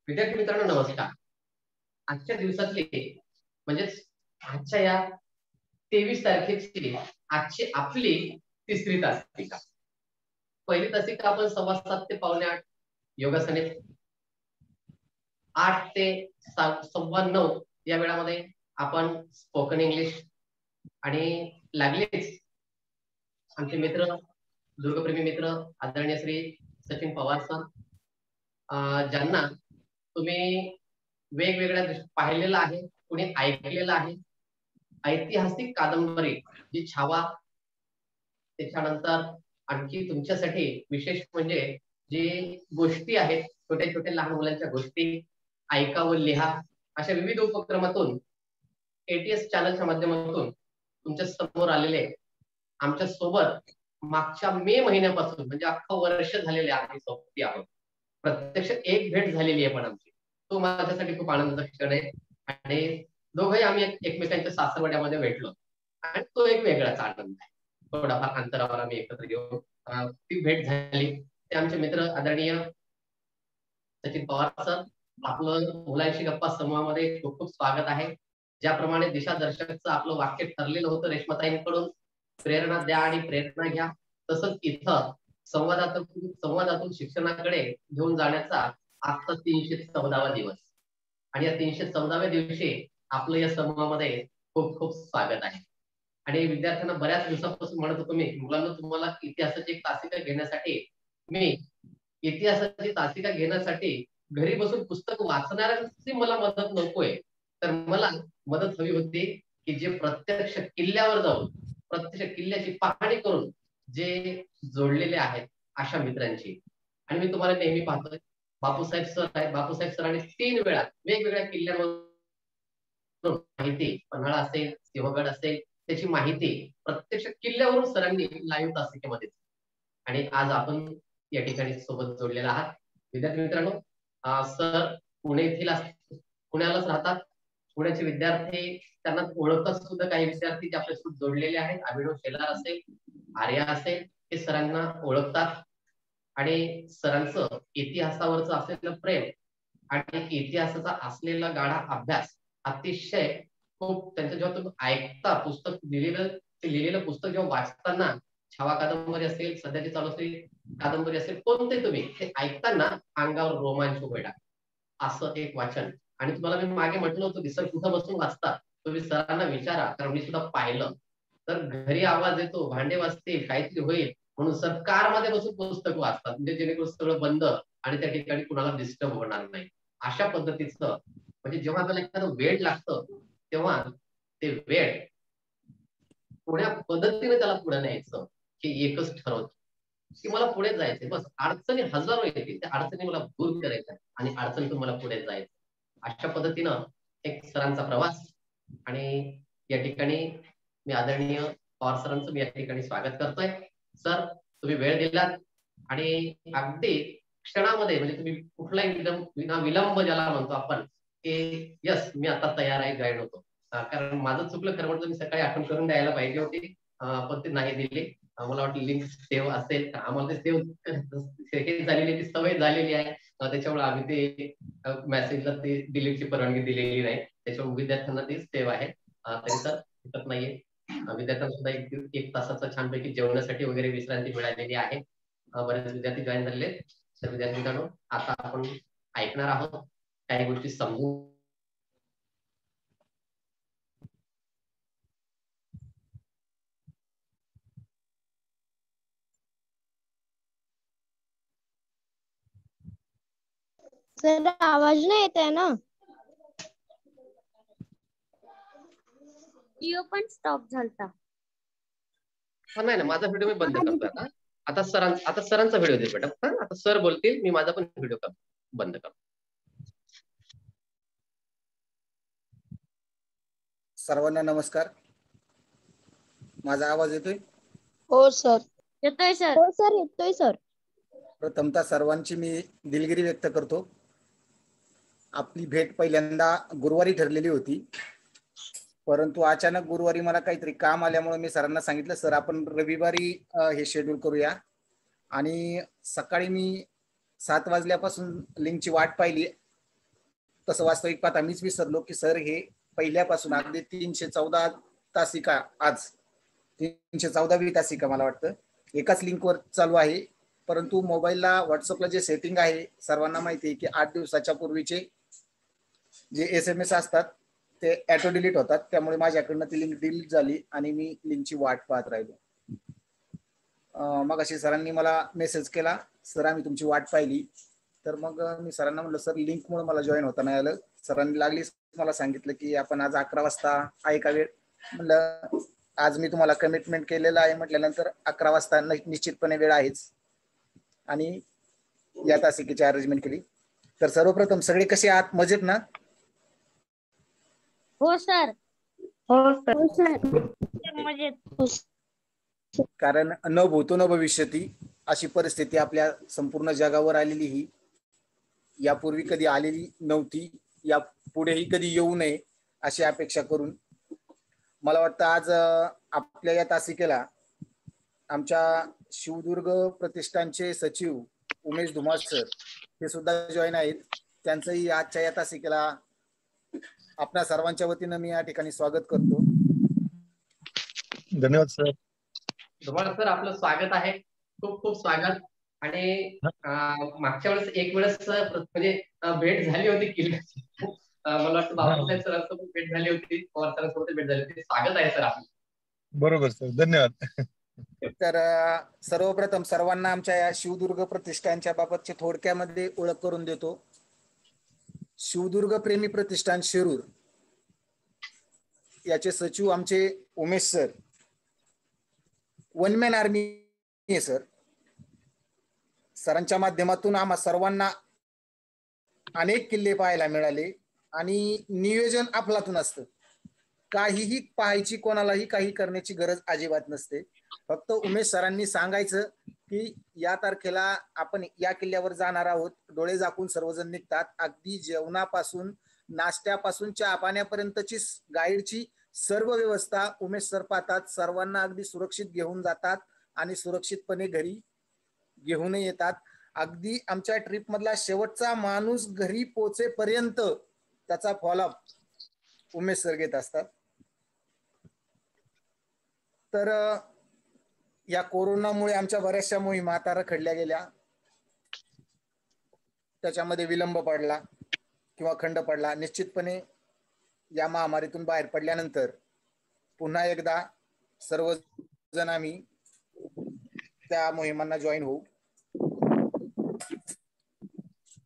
विद्यार्थी मित्रांनो नमस्कार. आजच्या दिवसातली म्हणजेच आजच्या या 23 तारखेची आजची आपली तिसरी तासिका. पहिली तासिका आपण 7:15 ते 7:45 योगासने, 8 ते 9:15 या वेळामध्ये आपण स्पोकन इंग्लिश आणि लागलेच आमचे मित्र, दुर्गप्रेमी मित्र आदरणीय श्री सचिन पवार सर, ज्यांना तुम्ही वेगवेगळ्या पाहिलेलं आहे, कुणी ऐकलेलं आहे. ऐतिहासिक कादंबरी जी छावा, त्याच्यानंतर आणखी तुमच्यासाठी विशेष म्हणजे जे गोष्टी आहेत, छोट्या छोट्या लहान मुलांच्या गोष्टी ऐका व लिहा, अशा विविध उपक्रमातून ATS चॅनलच्या माध्यमातून तुमच्या समोर आलेले आमच्या सोबत मागच्या मे महिन्यापासून म्हणजे अख्खं वर्ष झालेले आम्ही सोबती आहोत. प्रत्यक्ष एक भेट झालेली आहे पण आमची. तो माझ्यासाठी खूप आनंदाचा क्षण आहे आणि दोघंही आम्ही एकमेकांच्या सासरवाड्यामध्ये भेटलो आणि तो एक वेगळाच आनंद आहे. थोडाफार अंतरावर आम्ही एकत्र येऊन ती भेट झाली. ते आमचे मित्र आदरणीय सचिन पवार सर, आपलं मुलांशी गप्पा समूहामध्ये खूप खूप स्वागत आहे. ज्याप्रमाणे दिशादर्शकचं आपलं वाक्य ठरलेलं होतं रेश्माताईंकडून, प्रेरणा द्या आणि प्रेरणा घ्या, तसंच इथं संवादातून शिक्षणाकडे घेऊन जाण्याचा आजचा 314वा दिवस आणि या 314व्या दिवशी आपलं या समूहामध्ये खूप खूप स्वागत आहे. आणि विद्यार्थ्यांना बऱ्याच दिवसापासून म्हणत होतो मी, मुलांना तुम्हाला इतिहासाची एक तासिका घेण्यासाठी घरी बसून पुस्तक वाचणाऱ्यांची मला मदत नकोय, तर मला मदत हवी होती की जे प्रत्यक्ष किल्ल्यावर जाऊन प्रत्यक्ष किल्ल्याची पाहणी करून जे जोडलेले आहेत अशा मित्रांची. आणि मी तुम्हाला नेहमी पाहतोय बापूसाहेब सर आहेत. बापूसाहेब सरांनी 3 वेळा वेगवेगळ्या किल्ल्यांवर माहिती, पन्हाळा असेल, सिंहगड असेल, त्याची माहिती प्रत्यक्ष किल्ल्यावरून सरांनी लाईव्ह तासिकेमध्ये. आणि आज आपण या ठिकाणी सोबत जोडलेला आहात. विद्यार्थी मित्रांनो, सर पुण्यालाच राहतात. पुण्याचे विद्यार्थी त्यांना ओळखत सुद्धा काही विद्यार्थी जे आपल्यासोबत जोडलेले आहेत. अभिनव शेलार असेल, आर्या असेल, हे सरांना ओळखतात आणि सरांचं इतिहासावरचं असलेलं प्रेम आणि इतिहासाचा असलेला गाढा अभ्यास अतिशय खूप. त्यांचं जेव्हा तुम्ही ऐकता पुस्तक लिहिलेलं पुस्तक जेव्हा वाचताना, छावा कादंबरी असेल, सध्याची चालू असलेली कादंबरी असेल, कोणते तुम्ही ते ऐकताना अंगावर रोमांच उभे असं एक वाचन. आणि तुम्हाला मी मागे म्हटलं होतं की सर कुठं बसून वाचता, तुम्ही सरांना विचारा, कारण मी सुद्धा पाहिलं. तर घरी आवाज येतो, भांडे वाजतील, काहीतरी होईल म्हणून सर कार मध्ये बसून पुस्तक वाचतात, म्हणजे जेणेकरून सगळं बंद आणि त्या ठिकाणी कुणाला डिस्टर्ब होणार नाही अशा पद्धतीचं. म्हणजे जेव्हा आपल्याला एखादं वेळ लागतं तेव्हा ते वेळ पुढ्या पद्धतीने त्याला पुढे न्यायचं हे एकच ठरवतं की मला पुढे जायचंय. बस अडचणी हजारो येतील, त्या अडचणी मला दूर करायच्या आणि अडचणीतून मला पुढे जायचं. अशा पद्धतीनं एक सरांचा प्रवास. आणि या ठिकाणी मी आदरणीय पवार सरांचं मी या ठिकाणी स्वागत करतोय. सर, तुम्ही वेळ दिलात आणि अगदी क्षणामध्ये म्हणजे तुम्ही कुठलाही विलंब ज्याला म्हणतो आपण की यस मी आता तयार आहे, जॉईन होतो. कारण माझं चुकलं खरं म्हटलं, मी सकाळी आठवण करून द्यायला पाहिजे होती, पण ते नाही दिली. मला वाटलं लिंक सेव्ह असेल, आम्हाला ते सेव्ह झालेली ती सवय झालेली आहे, त्याच्यामुळे आम्ही ते मेसेजला ते डिलीटची परवानगी दिलेली नाही, त्याच्यामुळे विद्यार्थ्यांना ती सेव्ह आहे. तरी सर दिसत नाहीये. विद्यार्थ्यांना सुद्धा एक तासाचा छानपैकी जेवणासाठी वगैरे विश्रांती मिळालेली आहे. बरेच विद्यार्थी जॉईन झालेले. तर विद्यार्थी मित्रांनो, आता आपण ऐकणार आहोत, काही गोष्टी समजून. सर आवाज नाही येत आहे ना? व्हिडिओ पण स्टॉप झालता. नाही ना, माझा व्हिडिओ मी बंद करतो आता. आता सरांचा व्हिडिओ दे बेटा. आता सर बोलतील, मी माझा पण व्हिडिओ बंद करतो. सर्वांना नमस्कार. माझा आवाज येतोय? हो सर येतोय सर. हो सर येतोय सर. प्रथमतः सर्वांची मी दिलगिरी व्यक्त करतो. आपली भेट पहिल्यांदा गुरुवारी ठरलेली होती, परंतु अचानक गुरुवारी मला काहीतरी काम आल्यामुळे मी सरांना सांगितलं, सर आपण रविवारी हे शेड्यूल करूया. आणि सकाळी मी 7 वाजल्यापासून लिंकची वाट पाहिली तसं वास्तविक पाहता मीच विसरलो की सर हे पहिल्यापासून अगदी 314 तासिका, आज 314वी तासिका मला वाटतं एकाच लिंकवर चालू आहे. परंतु मोबाईलला व्हॉट्सअपला जे सेटिंग आहे सर्वांना माहिती आहे की 8 दिवसाच्या पूर्वीचे जे SMS असतात ते ऑटो डिलीट होतात. त्यामुळे माझ्याकडनं ती लिंक डिलीट झाली आणि मी लिंकची वाट पाहत राहिलो. मग अशी सरांनी मला मेसेज केला, सर आम्ही तुमची वाट पाहिली. तर मग मी सरांना म्हटलं सर लिंकमुळे मला जॉईन होता नाही आलं. सरांनी लागली मला सांगितलं की आपण आज 11 वाजता आहे का वेळ. म्हटलं आज मी तुम्हाला कमिटमेंट केलेलं आहे म्हटल्यानंतर 11 वाजता निश्चितपणे वेळ आहेच आणि या तासिकेची अरेंजमेंट केली. तर सर्वप्रथम सगळे कसे आहात, मजेत ना? हो सर. हो सर. मजेत. कारण न भूतो न भविष्यती अशी परिस्थिती आपल्या संपूर्ण जगावर आलेली ही यापूर्वी कधी आलेली नव्हती, या पुढेही कधी येऊ नये अशी अपेक्षा करून मला वाटतं आज आपल्या या तासिकेला आमच्या शिवदुर्ग प्रतिष्ठानचे सचिव उमेश धुमाळ सर हे सुद्धा जॉईन आहेत. त्यांचंही आजच्या या तासिकेला आपल्या सर्वांच्या वतीनं मी या ठिकाणी स्वागत करतो. धन्यवाद सर. धुमाळ सर आपलं स्वागत आहे, खूप खूप स्वागत. आणि मागच्या वेळेस एक वेळेस म्हणजे भेट झाली होती किल्ल्याची, मला वाटतं बाबासाहेब सरांसोबत भेट झाली होती, पवार सरांसोबत भेट झाली होती. स्वागत आहे सर आपलं. बरोबर सर, धन्यवाद. तर सर्वप्रथम सर्वांना आमच्या या शिवदुर्ग प्रतिष्ठानच्या बाबतचे थोडक्यामध्ये ओळख करून देतो. शिवदुर्ग प्रेमी प्रतिष्ठान शिरूर याचे सचिव आमचे Umesh sir. One man army आहे सर. सरांच्या माध्यमातून आम्हा सर्वांना अनेक किल्ले पाहायला मिळाले आणि नियोजन अफलातून असतं. काहीही पाहायची, कोणालाही काही करण्याची गरज अजिबात नसते. फक्त उमेश सरांनी सांगायचं की या तारखेला आपण या किल्ल्यावर जाणार आहोत, डोळे झाकून सर्वजण निघतात. अगदी जेवणापासून नाश्त्यापासून चहा पाण्यापर्यंतची गाईडची सर्व व्यवस्था उमेश सर पाहतात. सर्वांना अगदी सुरक्षित घेऊन जातात आणि सुरक्षितपणे घरी घेऊन येतात. अगदी आमच्या ट्रिप मधला शेवटचा माणूस घरी पोहोचेपर्यंत त्याचा फॉलोअप उमेश सर घेत असतात. तर या कोरोनामुळे आमच्या बऱ्याचशा मोहिमा आता रखडल्या गेल्या, त्याच्यामध्ये विलंब पडला किंवा खंड पडला. निश्चितपणे या महामारीतून बाहेर पडल्यानंतर पुन्हा एकदा सर्वजण आम्ही त्या मोहिमांना जॉईन होऊ.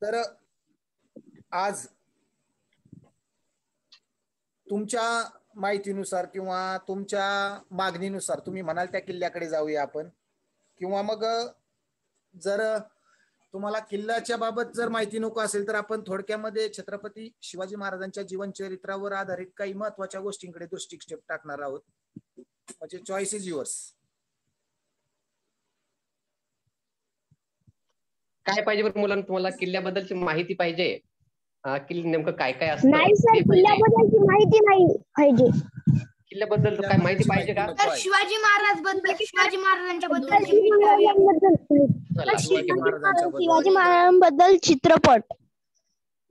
तर आज तुमच्या माहितीनुसार किंवा तुमच्या मागणीनुसार तुम्ही म्हणाल त्या किल्ल्याकडे जाऊया आपण, किंवा मग जर तुम्हाला किल्ल्याच्या बाबत जर माहिती नको असेल तर आपण थोडक्यामध्ये छत्रपती शिवाजी महाराजांच्या जीवन चरित्रावर आधारित काही महत्वाच्या गोष्टींकडे दृष्टिक्षेप टाकणार आहोत. म्हणजे चॉईस इज युअर्स. काय पाहिजे बरं मुलांना, तुम्हाला किल्ल्याबद्दलची माहिती पाहिजे? किल्ले नेमकं काय काय असतं? नाही सर, किल्ल्याबद्दलची माहिती नाही पाहिजे. किल्ल्याबद्दल काय माहिती पाहिजे का? तर शिवाजी महाराजांच्या बद्दल शिवाजी महाराजांबद्दल चित्रपट.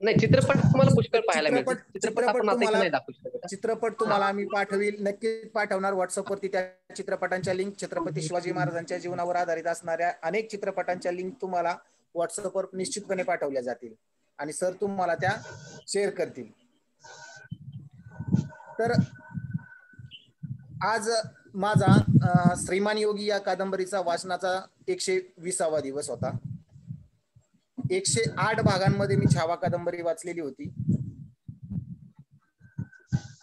नाही, चित्रपट तुम्हाला पुष्कळ पाहायला मिळतील. चित्रपट आपण आता इथे नाही दाखवू शकत. चित्रपट तुम्हाला आम्ही पाठवील, नक्कीच पाठवणार व्हॉट्सअपवरती. त्या चित्रपटांच्या लिंक, छत्रपती शिवाजी महाराजांच्या जीवनावर आधारित असणाऱ्या अनेक चित्रपटांच्या लिंक तुम्हाला व्हॉट्सअपवर निश्चितपणे पाठवल्या जातील आणि सर तुम्हाला त्या शेअर करतील. तर आज माझा श्रीमान योगी या कादंबरीचा वाचनाचा 120वा दिवस होता. 108 भागांमध्ये मी छावा कादंबरी वाचलेली होती.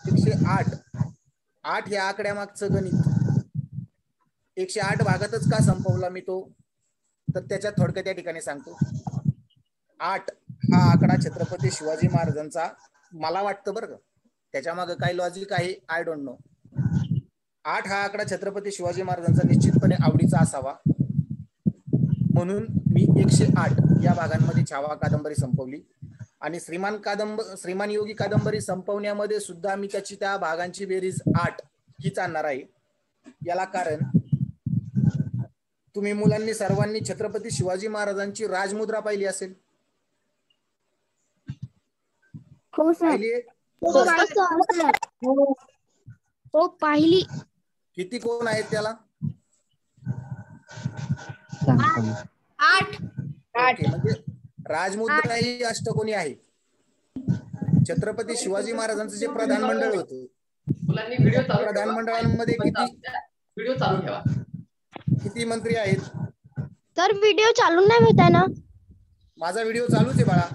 108 या आकड्यामागचं गणित 108 भागातच का संपवला मी तो, तर त्याच्या थोडक्यात त्या ठिकाणी सांगतो. 8 हा आकडा छत्रपती शिवाजी महाराजांचा, मला वाटतं बरं का, त्याच्या मागे काय लॉजिक आहे आय डोंट नो. 8 हा आकडा छत्रपती शिवाजी महाराजांचा निश्चितपणे आवडीचा असावा, म्हणून मी 108 या भागांमध्ये छावा कादंबरी संपवली. आणि श्रीमान योगी कादंबरी संपवण्यामध्ये सुद्धा मी त्याची त्या भागांची बेरीज 8 हीच आणणार आहे. याला कारण तुम्ही मुलांनी सर्वांनी छत्रपती शिवाजी महाराजांची राजमुद्रा पाहिली असेल. हो सर. पाहिलीये? हो पाहिली. किती कोण आहेत त्याला? 8. ओके, म्हणजे राजमुद्रा ही अष्टकोनी आहे. छत्रपती शिवाजी महाराजांचं जे प्रधान मंडळ होतं, मुलांनी व्हिडिओ चालू ठेवा. प्रधान मंडळांमध्ये व्हिडिओ चालू ठेवा. किती मंत्री आहेत? तर व्हिडिओ चालू नाही होत आहे ना. माझा व्हिडिओ चालूच आहे बाळा.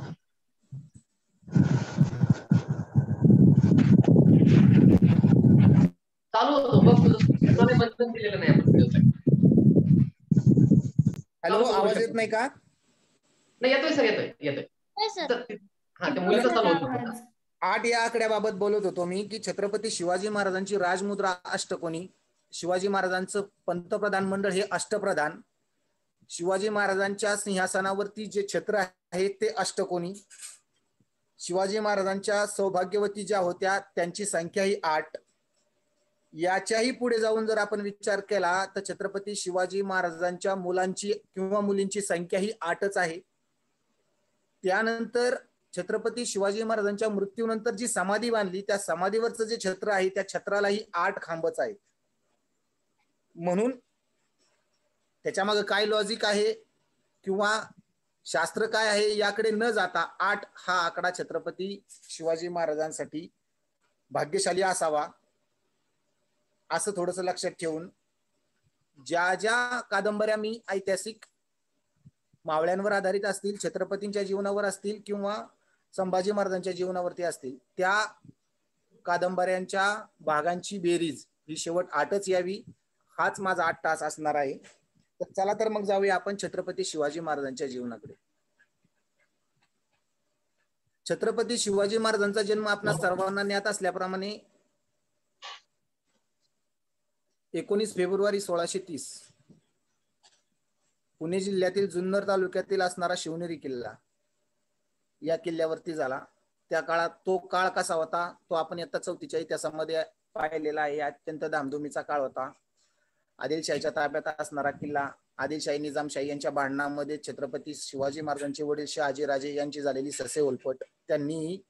चालू होतो बघ, तुझं बंधन दिलेलं नाही आपण व्हिडिओसाठी. हॅलो, आवाज येत नाही का? नाही, येतोय सर, येतोय. हा, त्या मुलीचं चालू होतं. 8 या आकड्याबाबत बोलत होतो मी, की छत्रपती शिवाजी महाराजांची राजमुद्रा अष्टकोनी, शिवाजी महाराजांचं पंतप्रधान मंडळ हे अष्टप्रधान, शिवाजी महाराजांच्या सिंहासनावरती जे छत्र आहे ते अष्टकोनी, शिवाजी महाराजांच्या सौभाग्यवती ज्या होत्या त्यांची संख्या ही 8. याच्याही पुढे जाऊन जर आपण विचार केला तर छत्रपती शिवाजी महाराजांच्या मुलांची किंवा मुलींची संख्या ही 8च आहे. त्यानंतर छत्रपती शिवाजी महाराजांच्या मृत्यूनंतर जी समाधी बांधली त्या समाधीवरचं जे छत्र आहे त्या छत्रालाही 8 खांबच आहेत. म्हणून त्याच्यामागे काय लॉजिक आहे किंवा शास्त्र काय आहे याकडे न जाता 8 हा आकडा छत्रपती शिवाजी महाराजांसाठी भाग्यशाली असावा असं थोडस लक्षात ठेवून, ज्या ज्या कादंबऱ्या मी ऐतिहासिक मावळ्यांवर आधारित असतील, छत्रपतींच्या जीवनावर असतील किंवा संभाजी महाराजांच्या जीवनावरती असतील, त्या कादंबऱ्यांच्या भागांची बेरीज ही शेवट 8च यावी, हाच माझा 8 तास असणार आहे. तर चला तर मग जाऊया आपण छत्रपती शिवाजी महाराजांच्या जीवनाकडे. छत्रपती शिवाजी महाराजांचा जन्म आपल्या सर्वांना ज्ञात असल्याप्रमाणे 19 फेब्रुवारी 1630 पुणे जिल्ह्यातील जुन्नर तालुक्यातील असणारा शिवनेरी किल्ला या किल्ल्यावरती झाला. त्या काळात तो काळ कसा होता तो आपण इयत्ता 4थीच्या इतिहासामध्ये पाहिलेला आहे. अत्यंत धामधुमीचा काळ होता. आदिलशाहीच्या ताब्यात असणारा किल्ला, आदिलशाही निजामशाही यांच्या भांडणामध्ये छत्रपती शिवाजी महाराजांचे वडील शहाजीराजे यांची झालेली ससे उलफट, त्यांनी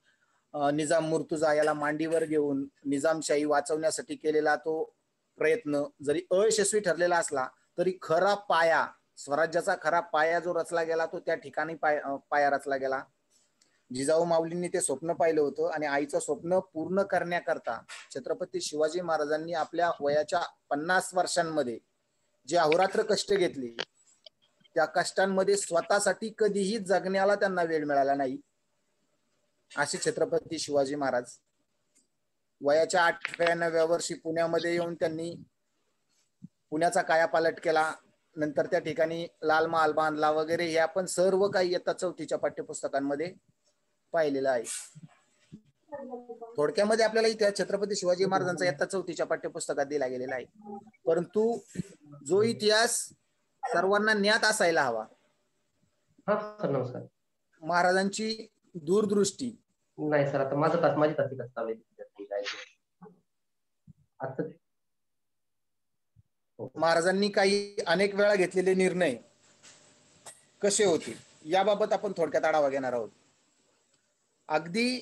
निजाम मुर्तुजा याला मांडीवर घेऊन निजामशाही वाचवण्यासाठी केलेला तो प्रयत्न जरी अयशस्वी ठरलेला असला तरी खरा पाया, स्वराज्याचा खरा पाया जो रचला गेला तो त्या ठिकाणी पाया रचला गेला. जिजाऊ माऊलींनी ते स्वप्न पाहिलं होतं आणि आईचं स्वप्न पूर्ण करण्याकरता छत्रपती शिवाजी महाराजांनी आपल्या वयाच्या 50 वर्षांमध्ये जे अहोरात्र कष्ट घेतले त्या कष्टांमध्ये स्वतःसाठी कधीही जगण्याला त्यांना वेळ मिळाला नाही. असे छत्रपती शिवाजी महाराज वयाच्या 98व्या वर्षी पुण्यामध्ये येऊन त्यांनी पुण्याचा कायापालट केला. नंतर त्या ठिकाणी लाल महाल बांधला वगैरे, हे आपण सर्व काही इयत्ता 4थीच्या पाठ्यपुस्तकांमध्ये पाहिलेलं आहे. थोडक्यामध्ये आपल्याला इतिहास छत्रपती शिवाजी महाराजांचा इयत्ता 4थीच्या पाठ्यपुस्तकात दिला गेलेला आहे. परंतु जो इतिहास सर्वांना ज्ञात असायला हवा, नमस्कार, महाराजांची दूरदृष्टी. नाही सर, आता माझी तासिका चालू आहे. महाराजांनी काही अनेक वेळा घेतलेले निर्णय कसे होते याबाबत आपण थोडक्यात आढावा घेणार आहोत. अगदी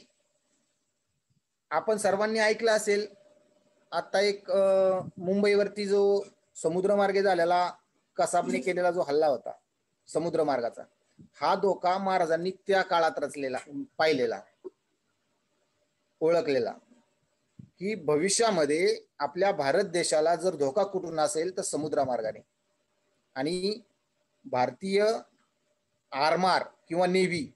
आपण सर्वांनी ऐकलं असेल, आता एक मुंबईवरती जो समुद्रमार्गे झालेला कसाबने केलेला जो हल्ला होता समुद्रमार्गाचा, हा धोका महाराजांनी त्या काळात रचलेला, पाहिलेला, ओळखलेला, की भविष्यामध्ये आपल्या भारत देशाला जर धोका कुठून असेल तर समुद्रमार्गाने. आणि भारतीय आरमार किंवा नेव्ही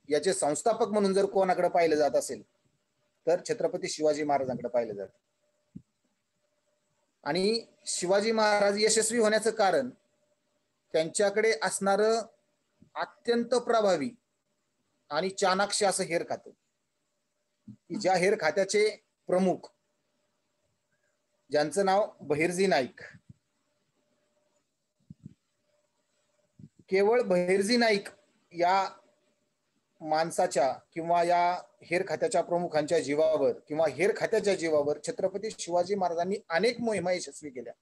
याचे संस्थापक म्हणून जर कोणाकडे पाहिलं जात असेल तर छत्रपती शिवाजी महाराजांकडे पाहिलं जात. आणि शिवाजी महाराज यशस्वी होण्याचं कारण त्यांच्याकडे असणारं अत्यंत प्रभावी आणि चाणाक्ष असं हेर खातं, की ज्या हेर खात्याचे प्रमुख, ज्यांचं नाव बहिर्जी नाईक. केवळ बहिर्जी नाईक या माणसाच्या किंवा या हेर खात्याच्या प्रमुखांच्या जीवावर किंवा हेर खात्याच्या जीवावर छत्रपती शिवाजी महाराजांनी अनेक मोहिमा यशस्वी केल्या.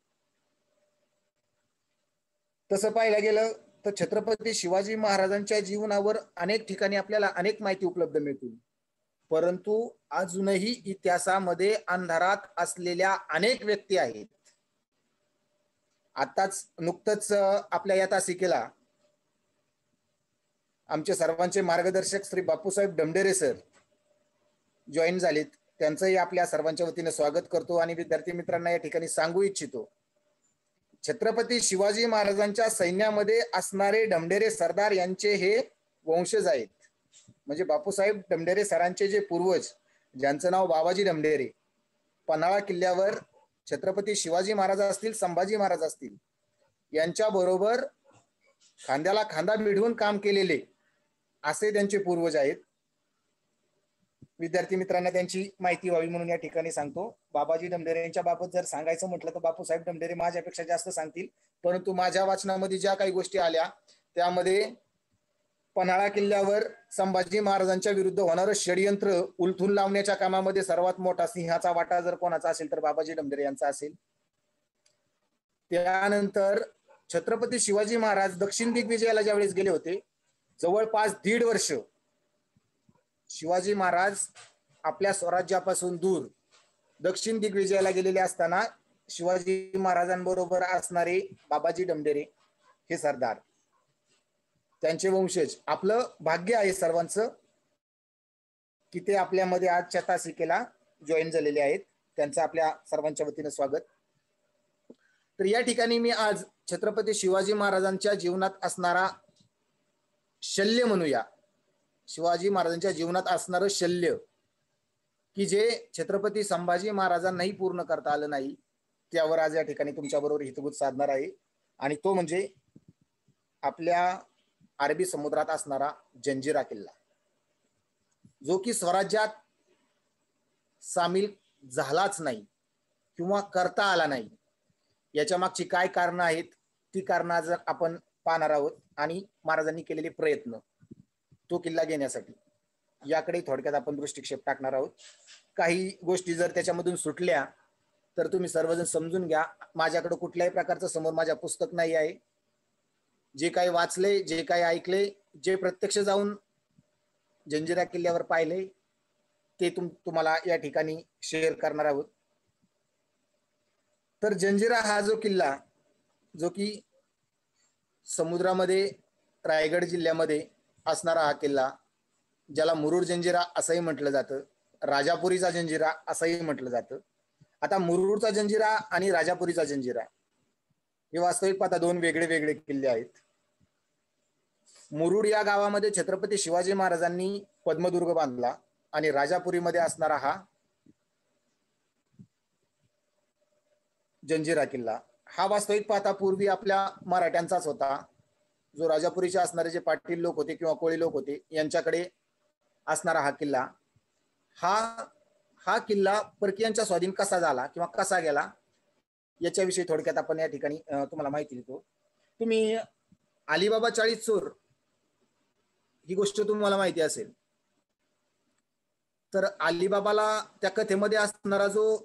तसं पाहायला गेलं तर छत्रपती शिवाजी महाराजांच्या जीवनावर अनेक ठिकाणी आपल्याला अनेक माहिती उपलब्ध मिळतील. परंतु अजूनही इतिहासामध्ये अंधारात असलेल्या अनेक व्यक्ती आहेत. आताच नुकतंच आपल्या या तासिकेला आमचे सर्वांचे मार्गदर्शक श्री बापूसाहेब डमडेरे सर जॉईन झालेत. त्यांचंही आपल्या सर्वांच्या वतीने स्वागत करतो आणि विद्यार्थी मित्रांना या ठिकाणी सांगू इच्छितो, छत्रपती शिवाजी महाराजांच्या सैन्यामध्ये असणारे डमडेरे सरदार यांचे हे वंशज आहेत. म्हणजे बापूसाहेब डमडेरे सरांचे जे पूर्वज, ज्यांचं नाव बाबाजी डमडेरे, पन्हाळा किल्ल्यावर छत्रपती शिवाजी महाराज असतील, संभाजी महाराज असतील, यांच्या बरोबर खांद्याला खांदा भिडवून काम केलेले असे त्यांचे पूर्वज आहेत. विद्यार्थी मित्रांना त्यांची माहिती व्हावी म्हणून या ठिकाणी सांगतो. बाबाजी डमडेरे यांच्या बाबत जर सांगायचं म्हटलं तर बापूसाहेब डमडेरे माझ्यापेक्षा जास्त सांगतील, परंतु माझ्या वाचनामध्ये ज्या काही गोष्टी आल्या त्यामध्ये पन्हाळा किल्ल्यावर संभाजी महाराजांच्या विरुद्ध होणारं षडयंत्र उलथून लावण्याच्या कामामध्ये सर्वात मोठा सिंहाचा वाटा जर कोणाचा असेल तर बाबाजी डमडेरे यांचा असेल. त्यानंतर छत्रपती शिवाजी महाराज दक्षिण दिग्विजयाला ज्यावेळेस गेले होते, जवळपास 1.5 वर्ष शिवाजी महाराज आपल्या स्वराज्यापासून दूर दक्षिण दिग्विजयाला गेलेले असताना शिवाजी महाराजांबरोबर असणारे बाबाजी डमडेरे हे सरदार, त्यांचे वंशज, आपलं भाग्य आहे सर्वांचं की ते आपल्यामध्ये आजच्या तासिकेला जॉईन झालेले आहेत. त्यांचं आपल्या सर्वांच्या वतीनं स्वागत. तर या ठिकाणी मी आज छत्रपती शिवाजी महाराजांच्या जीवनात असणारा शल्य म्हणूया, शिवाजी महाराजांच्या जीवनात असणारं शल्य की जे छत्रपती संभाजी महाराजांनाही पूर्ण करता आलं नाही, त्यावर आज या ठिकाणी तुमच्या बरोबर हितगुज साधणार आहे. आणि तो म्हणजे आपल्या अरबी समुद्रात असणारा जंजिरा किल्ला, जो की स्वराज्यात सामील झालाच नाही किंवा करता आला नाही. याच्या मागची काय कारणं आहेत ती कारणं आज आपण पाहणार आहोत आणि महाराजांनी केलेले प्रयत्न तो किल्ला घेण्यासाठी याकडे थोडक्यात आपण दृष्टिक्षेप टाकणार आहोत. काही गोष्टी जर त्याच्यामधून सुटल्या तर तुम्ही सर्वजण समजून घ्या, माझ्याकडे कुठल्याही प्रकारचं समोर माझ्या पुस्तक नाही आहे. जे काही वाचले, जे काही ऐकले, जे प्रत्यक्ष जाऊन जंजिरा किल्ल्यावर पाहिले ते तुम्हाला या ठिकाणी शेअर करणार आहोत. तर जंजिरा हा जो किल्ला, जो की समुद्रामध्ये रायगड जिल्ह्यामध्ये असणारा हा किल्ला, ज्याला मुरुड जंजिरा असंही म्हटलं जातं, राजापुरीचा जंजिरा असंही म्हटलं जातं. आता मुरुडचा जंजिरा आणि राजापुरीचा जंजिरा हे वास्तविक पाहता 2 वेगळे वेगळे किल्ले आहेत. मुरुड या गावामध्ये छत्रपती शिवाजी महाराजांनी पद्मदुर्ग बांधला आणि राजापुरीमध्ये असणारा हा जंजिरा किल्ला हा वास्तविक पाहता पूर्वी आपल्या मराठ्यांचाच होता. जो राजापुरीचे असणारे जे पाटील लोक होते किंवा कोळी लोक होते यांच्याकडे असणारा हा किल्ला, हा किल्ला परकीयांच्या स्वाधीन कसा झाला किंवा कसा गेला याच्याविषयी थोडक्यात आपण या ठिकाणी तुम्हाला माहिती देतो. तुम्ही अलिबाबा 40 चोर ही गोष्ट तुम्हाला माहिती असेल. तर अलिबाबाला त्या कथेमध्ये असणारा जो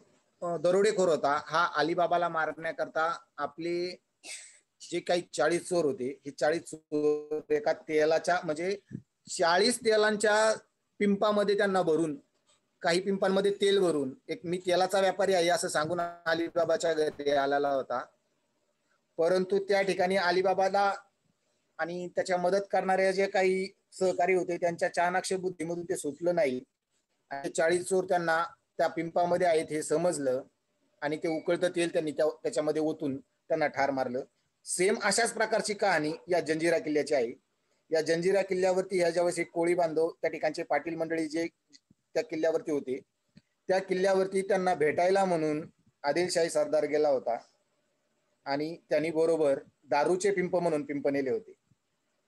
दरोडेखोर होता, हा अलिबाबाला मारण्याकरता आपले जे काही 40 चोर होते, हे 40 चोर एका तेलाच्या म्हणजे 40 तेलांच्या पिंपामध्ये त्यांना भरून, काही पिंपांमध्ये तेल भरून, एक मी तेलाचा व्यापारी आहे असं सांगून अलिबाबाच्या घरी आलेला होता. परंतु त्या ठिकाणी अलिबाबाला आणि त्याच्या मदत करणारे जे काही सहकारी होते त्यांच्या चाणाक्ष बुद्धीमधून ते सुटलं नाही आणि 40 चोर त्यांना त्या पिंपामध्ये आहेत हे समजलं आणि ते उकळतं तेल त्यांनी त्याच्यामध्ये ओतून त्यांना ठार मारलं. सेम अशाच प्रकारची कहाणी या जंजिरा किल्ल्याची आहे. या जंजिरा किल्ल्यावरती ह्या ज्यावेळेस एक कोळी बांधव त्या ठिकाणचे पाटील मंडळी जे त्या किल्ल्यावरती होते, त्या किल्ल्यावरती त्यांना भेटायला म्हणून आदिलशाही सरदार गेला होता आणि त्यांनी बरोबर दारूचे पिंप म्हणून पिंप नेले होते.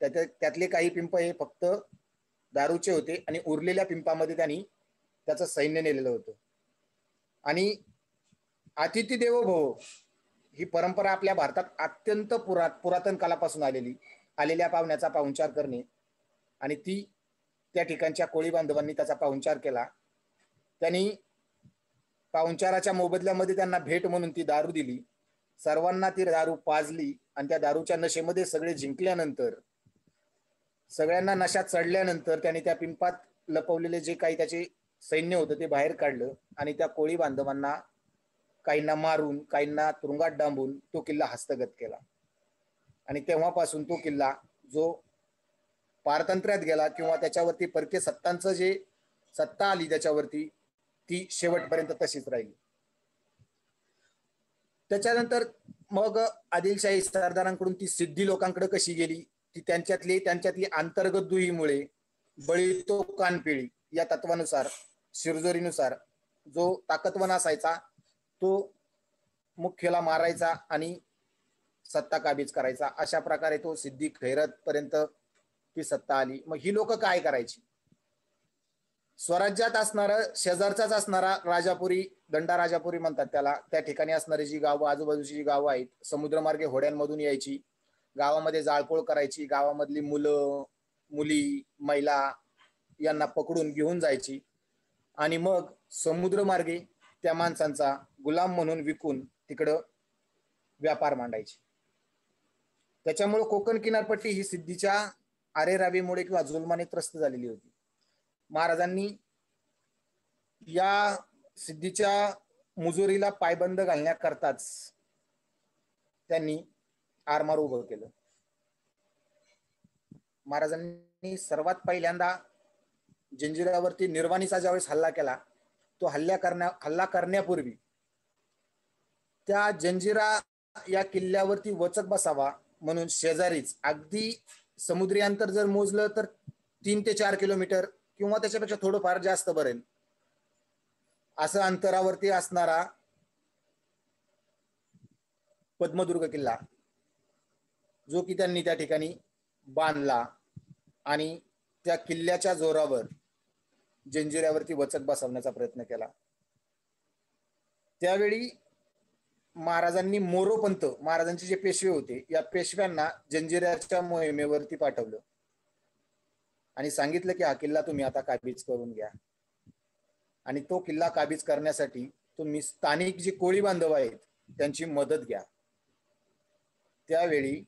त्यातले काही पिंप हे फक्त दारूचे होते आणि उरलेल्या पिंपामध्ये त्यांनी त्याचं सैन्य नेलेलं होतं. आणि अतिथी देवो भव ही परंपरा आपल्या भारतात अत्यंत पुरातन कालापासून आलेल्या पाहुण्याचा पाहुणचार करणे आणि ती त्या ठिकाणच्या कोळी बांधवांनी त्याचा पाहुणचार केला. त्यांनी पाहुणचाराच्या मोबदल्यामध्ये त्यांना भेट म्हणून ती दारू दिली. सर्वांना ती दारू पाजली आणि त्या दारूच्या नशेमध्ये सगळे जिंकल्यानंतर, सगळ्यांना नशात चढल्यानंतर त्यांनी त्या पिंपात लपवलेले जे काही त्याचे सैन्य होतं ते बाहेर काढलं आणि त्या कोळी बांधवांना काहींना मारून काहींना तुरुंगात डांबून तो किल्ला हस्तगत केला. आणि तेव्हापासून तो किल्ला जो पारतंत्र्यात गेला किंवा त्याच्यावरती परकीय सत्तांचं जे सत्ता आली त्याच्यावरती ती शेवटपर्यंत तशीच राहिली. त्याच्यानंतर मग आदिलशाही सरदारांकडून ती सिद्धी लोकांकडे कशी गेली ती त्यांच्यातली अंतर्गत दुहीमुळे बळी तो कानपिळी या तत्वानुसार शिरजोरीनुसार जो ताकदवान असायचा तो मुख्यला मारायचा आणि सत्ता काबीज करायचा. अशा प्रकारे तो सिद्धी खैरत पर्यंत ती सत्ता आली. मग ही लोक काय करायची? स्वराज्यात असणारा शेजारचाच असणारा राजापुरी, दंडा राजापुरी म्हणतात त्याला, त्या ठिकाणी असणारी जी गावं आजूबाजूची जी गावं आहेत समुद्रमार्गे होड्यांमधून यायची, गावामध्ये जाळपोळ करायची, गावामधली मुलं मुली महिला यांना पकडून घेऊन जायची आणि मग समुद्रमार्गे त्या माणसांचा गुलाम म्हणून विकून तिकडं व्यापार मांडायची. त्याच्यामुळे कोकण किनारपट्टी ही सिद्धीच्या आरेरावीमुळे किंवा जुलमाने त्रस्त झालेली होती. महाराजांनी या सिद्धीच्या मुजोरीला पायबंद घालण्याकरताच त्यांनी आरमार उभं केलं. महाराजांनी सर्वात पहिल्यांदा जंजिरावरती निर्वाणीचा ज्यावेळेस हल्ला केला तो हल्ला करण्यापूर्वी त्या जंजिरा या किल्ल्यावरती वचक बसावा म्हणून शेजारीच अगदी समुद्री अंतर जर मोजलं तर 3 ते 4 किलोमीटर किंवा त्याच्यापेक्षा थोडंफार जास्त बरेल असं अंतरावरती असणारा पद्मदुर्ग किल्ला जो की त्यांनी त्या ठिकाणी बांधला आणि त्या किल्ल्याच्या जोरावर जंजिऱ्यावरती वचक बसवण्याचा प्रयत्न केला. त्यावेळी महाराजांनी मोरोपंत महाराजांचे जे पेशवे होते या पेशव्यांना जंजिऱ्याच्या मोहिमेवरती पाठवलं आणि सांगितलं की हा किल्ला तुम्ही आता काबीज करून घ्या. आणि तो किल्ला काबीज करण्यासाठी तुम्ही स्थानिक जी कोळी बांधव आहेत त्यांची मदत घ्या. त्यावेळी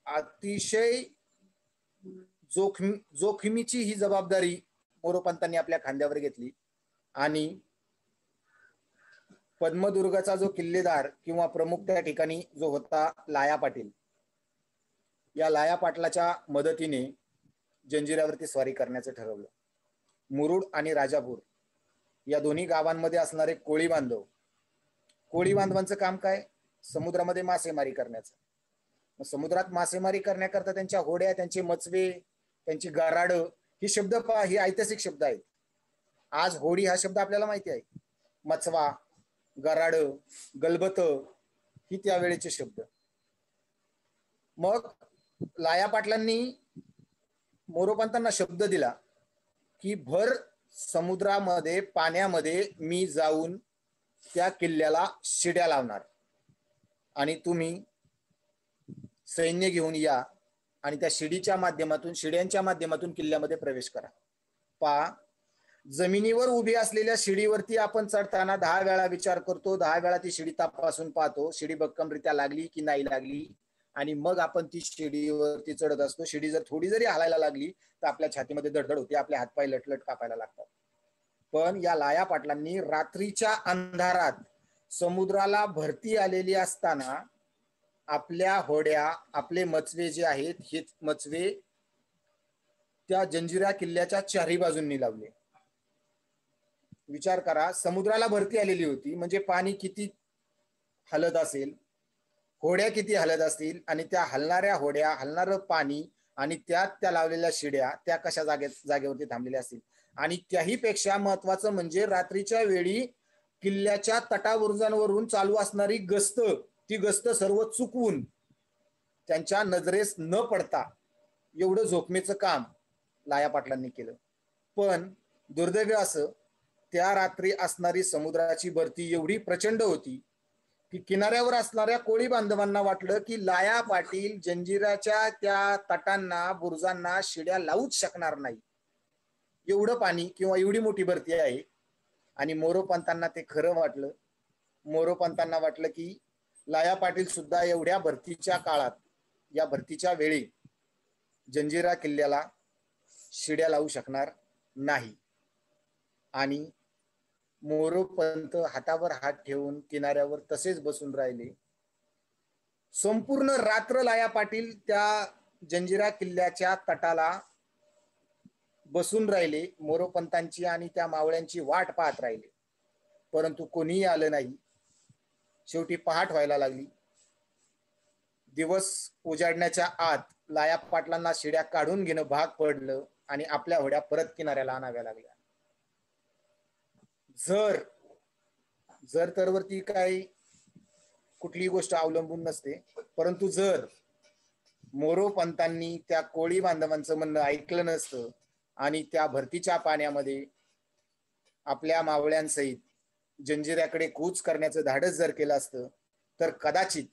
अतिशय जोखमीची ही जबाबदारी मोरोपंतांनी आपल्या खांद्यावर घेतली आणि पद्मदुर्गाचा जो किल्लेदार किंवा प्रमुख त्या ठिकाणी जो होता लाया पाटील, या लाया पाटलाच्या मदतीने जंजिऱ्यावरती स्वारी करण्याचं ठरवलं. मुरुड आणि राजापूर या दोन्ही गावांमध्ये असणारे कोळी बांधवांचं काम काय? समुद्रामध्ये मासेमारी करण्याचं. समुद्रात मासेमारी करण्याकरता त्यांच्या होड्या, त्यांचे मचवे, त्यांची गाराड ही शब्द पहा, ही ऐतिहासिक शब्द आहेत. आज होडी हा शब्द आपल्याला माहिती आहे, मचवा, गराड, गलबत ही त्यावेळेचे शब्द. मग लाया पाटलांनी मोरोपंतांना शब्द दिला की भर समुद्रामध्ये पाण्यामध्ये मी जाऊन त्या किल्ल्याला शिड्या लावणार आणि तुम्ही सैन्य घेऊन या आणि त्या शिड्यांच्या माध्यमातून किल्ल्यामध्ये प्रवेश करा. पहा, जमिनीवर उभी असलेल्या शिडीवरती आपण चढताना 10 वेळा विचार करतो, 10 वेळा ती शिडी तपासून पाहतो, शिडी भक्कमरित्या लागली की नाही लागली, आणि मग आपण ती शिडीवरती चढत असतो. शिडी जर थोडी जरी हालायला लागली तर आपल्या छातीमध्ये धडधड होते, आपले हातपाय लटलट कापायला लागतात. पण या लाया पाटलांनी रात्रीच्या अंधारात समुद्राला भरती आलेली असताना आपल्या होड्या, आपले मचवे जे आहेत हे मचवे त्या जंजिरा किल्ल्याच्या चारही बाजूंनी लावले. विचार करा, समुद्राला भरती आलेली होती म्हणजे पाणी किती हलत असेल, होड्या किती हलत असतील, आणि त्या हलणाऱ्या होड्या, हलणारं पाणी आणि त्यात त्या लावलेल्या शिड्या त्या कशा जागेवरती थांबलेल्या असतील. आणि त्याही पेक्षा महत्वाचं म्हणजे रात्रीच्या वेळी किल्ल्याच्या तटाबुरुजांवरून चालू असणारी गस्त, ती गस्त सर्व चुकवून त्यांच्या नजरेस न पडता एवढं जोखमीचं काम लाया पाटलांनी केलं. पण दुर्दैव असं, त्या रात्री असणारी समुद्राची भरती एवढी प्रचंड होती की किनाऱ्यावर असणाऱ्या कोळी बांधवांना वाटलं की लाया पाटील जंजिराच्या त्या तटांना, बुरुजांना शिड्या लावूच शकणार नाही, एवढं पाणी किंवा एवढी मोठी भरती आहे. आणि मोरोपंतांना ते खरं वाटलं. मोरोपंतांना वाटलं की लाया पाटील सुद्धा एवढ्या भरतीच्या काळात, या भरतीच्या वेळी जंजिरा किल्ल्याला शिड्या लावू शकणार नाही. आणि मोरोपंत हातावर हात ठेवून किनाऱ्यावर तसेच बसून राहिले. संपूर्ण रात्र लाया पाटील त्या जंजिरा किल्ल्याच्या तटाला बसून राहिले. मोरोपंतांची आणि त्या मावळ्यांची वाट पाहत राहिले, परंतु कोणीही आलं नाही. शेवटी पहाट व्हायला लागली. दिवस उजाडण्याच्या आत लाया पाटलांना शिड्या काढून घेणं भाग पडलं आणि आपल्या होड्या परत किनाऱ्याला आणाव्या लागल्या. जर तरवरती काही कुठलीही गोष्ट अवलंबून नसते, परंतु जर मोरोपंतांनी त्या कोळी बांधवांचं म्हणणं ऐकलं नसतं आणि त्या भरतीच्या पाण्यामध्ये आपल्या मावळ्यांसहित जंजिऱ्याकडे कूच करण्याचं धाडस जर केलं असतं, तर कदाचित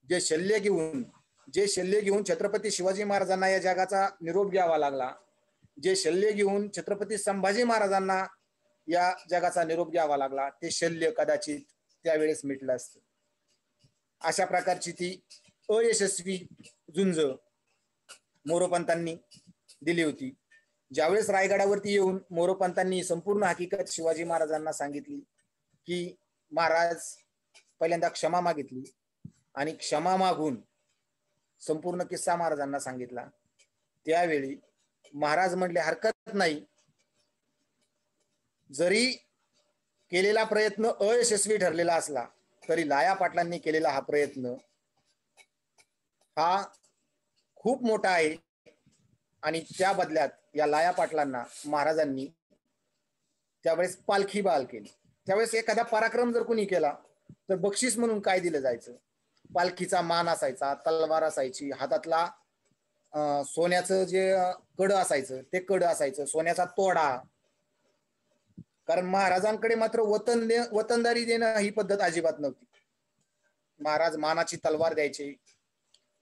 जे शल्य घेऊन छत्रपती शिवाजी महाराजांना या जगाचा निरोप घ्यावा लागला, जे शल्य घेऊन छत्रपती संभाजी महाराजांना या जगाचा निरोप घ्यावा लागला, ते शल्य कदाचित त्यावेळेस मिटलं असतं. अशा प्रकारची ती अयशस्वी झुंज मोरोपंतांनी दिली होती. ज्यावेळेस रायगडावरती येऊन मोरोपंतांनी संपूर्ण हकीकत शिवाजी महाराजांना सांगितली की महाराज पहिल्यांदा क्षमा मागितली आणि क्षमा मागून संपूर्ण किस्सा महाराजांना सांगितला. त्यावेळी महाराज म्हणले, हरकत नाही, जरी केलेला प्रयत्न अयशस्वी ठरलेला असला तरी लाया पाटलांनी केलेला हा प्रयत्न हा खूप मोठा आहे आणि त्या बदल्यात या लाया पाटलांना महाराजांनी त्यावेळेस पालखी बहाल केली. त्यावेळेस एखादा पराक्रम जर कोणी केला तर बक्षीस म्हणून काय दिलं जायचं? पालखीचा मान असायचा, तलवार असायची, हातातला सोन्याचं जे कड असायचं ते कड असायचं, सोन्याचा तोडा. कारण महाराजांकडे मात्र वतनदारी देणं ही पद्धत अजिबात नव्हती. महाराज मानाची तलवार द्यायचे,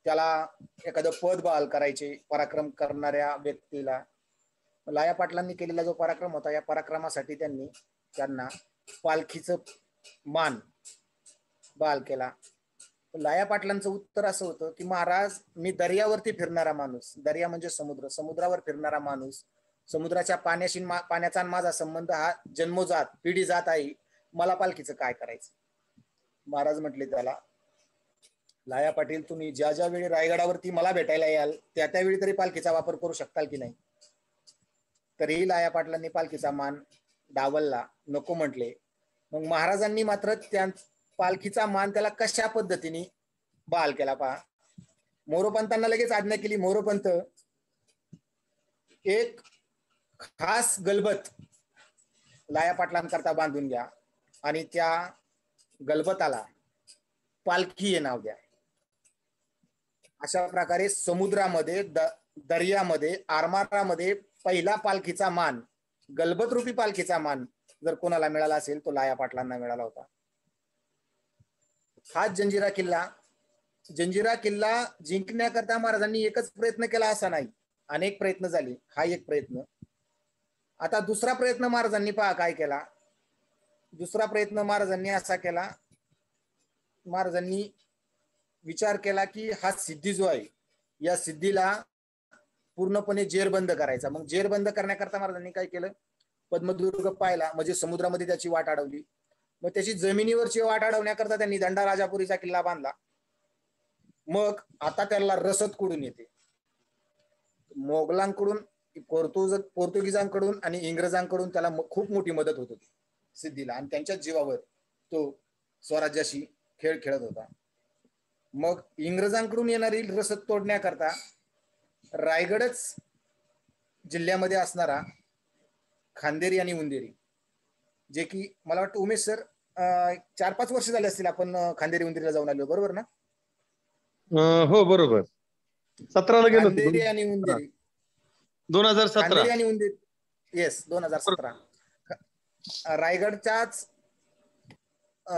त्याला एखादं पद बहाल करायचे पराक्रम करणाऱ्या व्यक्तीला. लाया पाटलांनी केलेला जो पराक्रम होता, या पराक्रमासाठी त्यांना पालखीचं मान बहाल केला. लाया पाटलांचं उत्तर असं होतं की महाराज, मी दर्यावरती फिरणारा माणूस, दर्या म्हणजे समुद्र, समुद्रावर फिरणारा माणूस, समुद्राच्या पाण्याचा माझा संबंध हा जन्मोजात पिढी जात आहे, मला पालखीचं काय करायचं? महाराज म्हटले त्याला, लाया पाटील, तुम्ही ज्या ज्या वेळी रायगडावरती मला भेटायला याल त्या त्यावेळी तरी पालखीचा वापर करू शकताल की नाही? तरीही लाया पाटलांनी पालखीचा मान डावलला, नको म्हटले. मग महाराजांनी मात्र त्या पालखीचा मान त्याला कशा पद्धतीने बहाल केला पहा. मोरोपंतांना लगेच आज्ञा केली, मोरोपंत एक खास गलबत लाया पाटलांकरता बांधून घ्या आणि त्या गलबताला पालखी हे नाव द्या. अशा प्रकारे समुद्रामध्ये, दर्यामध्ये, आरमारामध्ये पहिला पालखीचा मान, गलबत रूपी पालखीचा मान जर कोणाला मिळाला असेल तो लाया पाटलांना मिळाला होता. हा जंजिरा किल्ला जिंकण्याकरता महाराजांनी एकच प्रयत्न केला असा नाही, अनेक प्रयत्न झाले. हा एक प्रयत्न. आता दुसरा प्रयत्न महाराजांनी पहा काय केला. दुसरा प्रयत्न महाराजांनी असा केला, महाराजांनी विचार केला की हा सिद्धी जो आहे, या सिद्धीला पूर्णपणे जेरबंद करायचा. मग जेरबंद करण्याकरता महाराजांनी काय केलं, पद्मदुर्ग पाहिला, म्हणजे समुद्रामध्ये त्याची वाट अडवली. मग त्याची जमिनीवरची वाट अडवण्याकरता त्यांनी दंडाराजापुरीचा किल्ला बांधला. मग आता त्याला रसद कुठून येते? मोगलांकडून, पोर्तुगीजांकडून आणि इंग्रजांकडून त्याला खूप मोठी मदत होत होती सिद्धीला, आणि त्यांच्या जीवावर तो स्वराज्याशी खेळ खेळत होता. मग इंग्रजांकडून येणारी रसद तोडण्याकरता रायगडच जिल्ह्यामध्ये असणारा खांदेरी आणि उंदेरी, जे की मला वाटतं उमेश सर 4-5 वर्ष झाले असतील आपण खांदेरी उंदेरीला जाऊन आलो, बरोबर ना? हो बरोबर. 17 ला गेलो. खांदेरी आणि उंदेरी 2017. खांदेरी आणि उंदेरी, येस 2017. रायगडच्याच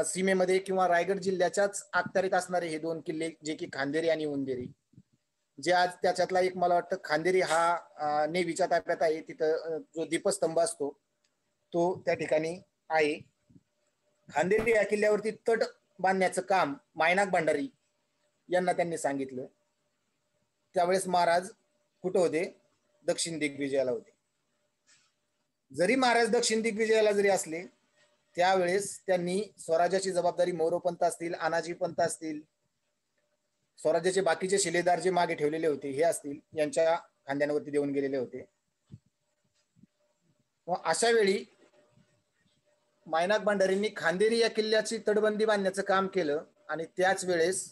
सीमेमध्ये किंवा रायगड जिल्ह्याच्याच अखत्यारीत असणारे हे दोन किल्ले, जे की खांदेरी आणि उंदेरी, जे आज त्याच्यातला एक मला वाटतं खांदेरी हा नेव्हीच्या ताब्यात आहे. तिथं जो दीपस्तंभ असतो तो त्या ठिकाणी आहे. खांदेरी या किल्ल्यावरती तट बांधण्याचं काम मायनाक भंडारी यांना त्यांनी सांगितलं. त्यावेळेस महाराज कुठं होते? दक्षिण दिग्विजयाला होते. जरी महाराज दक्षिण दिग्विजयाला जरी असले, त्यावेळेस त्यांनी स्वराज्याची जबाबदारी मोरोपंत असतील, अनाजीपंत असतील, स्वराज्याचे बाकीचे शिलेदार जे मागे ठेवलेले होते हे असतील, यांच्या खांद्यांवरती देऊन गेलेले होते. व अशा वेळी मायनाक भंडारींनी खांदेरी या किल्ल्याची तटबंदी बांधण्याचं काम केलं आणि त्याच वेळेस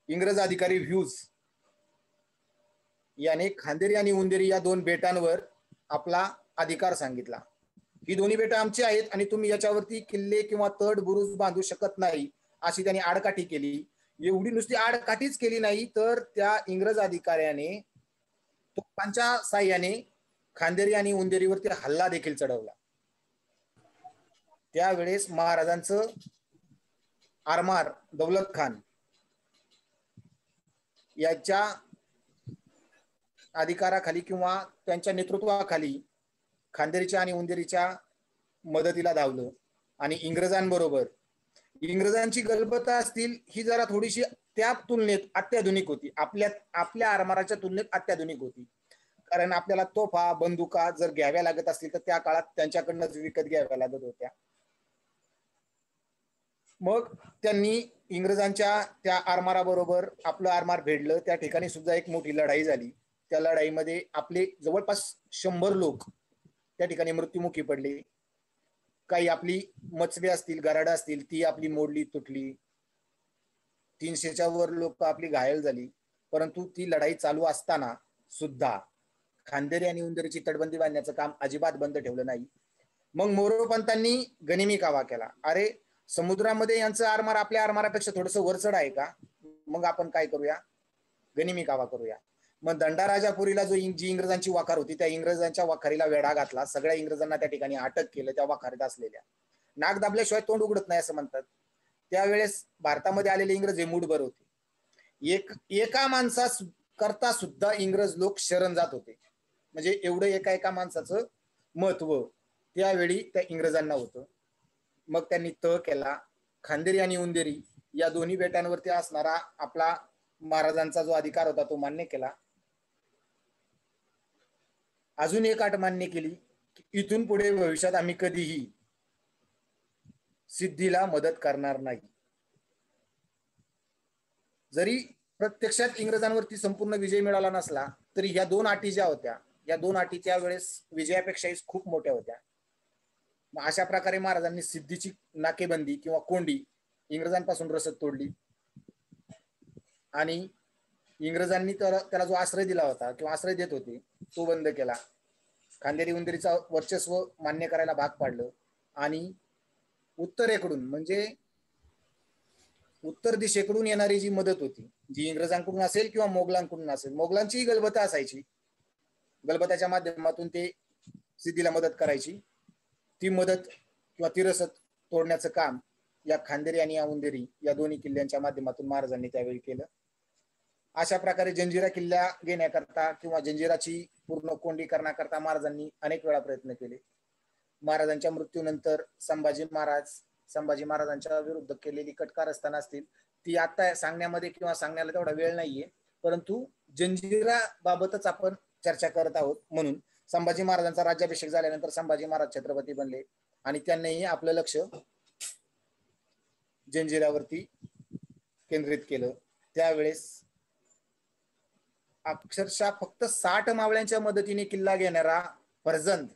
इंग्रज अधिकारी ह्यूज याने खांदेरी आणि उंदेरी या दोन बेटांवर आपला अधिकार सांगितला. ही दोन्ही बेटं आमची आहेत आणि तुम्ही याच्यावरती किल्ले किंवा तट बुरुज बांधू शकत नाही, अशी त्यांनी आडकाठी केली. एवढी नुसती आडकाठीच केली नाही, तर त्या इंग्रज अधिकाऱ्याने तोफांच्या साह्याने खांदेरी आणि उंदेरीवरती हल्ला देखील चढवला. त्यावेळेस महाराजांचं आरमार दौलत खान याच्या अधिकाराखाली किंवा त्यांच्या नेतृत्वाखाली खांदेरीच्या आणि उंदेरीच्या मदतीला धावलं आणि इंग्रजांबरोबर, इंग्रजांची गलबता असतील ही जरा थोडीशी त्या तुलनेत अत्याधुनिक होती, आपल्या आरमाराच्या तुलनेत अत्याधुनिक होती. कारण आपल्याला तोफा बंदुका जर घ्याव्या लागत असतील तर त्या काळात त्यांच्याकडनंच विकत घ्याव्या लागत होत्या. मग त्यांनी इंग्रजांच्या त्या आरमाराबरोबर आपलं आरमार भेडलं. त्या ठिकाणी सुद्धा एक मोठी लढाई झाली. त्या लढाईमध्ये आपले जवळपास 100 लोक त्या ठिकाणी मृत्युमुखी पडले. काही आपली मचबे असतील, गराडं असतील, ती आपली मोडली तुटली. 300च्या वर लोक आपली घायल झाली. परंतु ती लढाई चालू असताना सुद्धा खांदेरी आणि उंदेरीची तटबंदी बांधण्याचं काम अजिबात बंद ठेवलं नाही. मग मोरोपंतांनी गनिमी कावा केला. अरे समुद्रामध्ये यांचं आरमार आपल्या आरमारापेक्षा थोडंसं वरचढ आहे का, मग आपण काय करूया, गनिमी कावा करूया. मग दंडाराजापुरीला जी इंग्रजांची वाखार होती त्या इंग्रजांच्या वाखारीला वेढा घातला. सगळ्या इंग्रजांना त्या ठिकाणी अटक केलं. त्या वाखारीत असलेल्या नाक दाबल्याशिवाय तोंड उघडत नाही असं म्हणतात. त्यावेळेस भारतामध्ये आलेले इंग्रज हे मूडभर होते. एका माणसा करता सुद्धा इंग्रज लोक शरण जात होते. म्हणजे एवढं एका माणसाचं महत्व त्यावेळी त्या इंग्रजांना होतं. मग त्यांनी तह केला. खांदेरी आणि उंदेरी या दोन्ही बेटांवरती असणारा आपला महाराजांचा जो अधिकार होता तो मान्य केला. अजून एक अट मान्य केली की इथून पुढे भविष्यात आम्ही कधीही सिद्धीला मदत करणार नाही. जरी प्रत्यक्षात इंग्रजांवरती संपूर्ण विजय मिळाला नसला तरी ह्या दोन अटी ज्या होत्या, या दोन अटी त्यावेळेस विजयापेक्षाही खूप मोठ्या होत्या. अशा प्रकारे महाराजांनी सिद्धीची नाकेबंदी किंवा कोंडी इंग्रजांपासून रसद तोडली आणि इंग्रजांनी त्याला जो आश्रय दिला होता किंवा आश्रय देत होते तो बंद केला. खांदेरी उंदेरीचा वर्चस्व मान्य करायला भाग पाडलं आणि उत्तरेकडून म्हणजे उत्तर दिशेकडून येणारी जी मदत होती, जी इंग्रजांकडून असेल किंवा मोगलांकडून असेल, मोगलांचीही गलबता असायची, गलबताच्या माध्यमातून ते सिद्धीला मदत करायची. ती मदत किंवा ती रसद तोडण्याचं काम या खांदेरी आणि या उंदेरी या दोन्ही किल्ल्यांच्या माध्यमातून महाराजांनी त्यावेळी केलं. अशा प्रकारे जंजिरा किल्ला घेण्याकरता किंवा जंजिराची पूर्ण कोंडी करण्याकरता महाराजांनी अनेक वेळा प्रयत्न केले. महाराजांच्या मृत्यूनंतर संभाजी महाराजांच्या विरुद्ध केलेली कटकारस्थान असतील ती आता सांगण्यामध्ये किंवा सांगण्याला तेवढा वेळ नाहीये, परंतु जंजिरा बाबतच आपण चर्चा करत आहोत. म्हणून संभाजी महाराजांचा राज्याभिषेक झाल्यानंतर संभाजी महाराज छत्रपती बनले आणि त्यांनीही आपलं लक्ष जंजिरावरती केंद्रित केलं. त्यावेळेस अक्षरशः फक्त 60 मावळ्यांच्या मदतीने किल्ला घेणारा फर्जंद,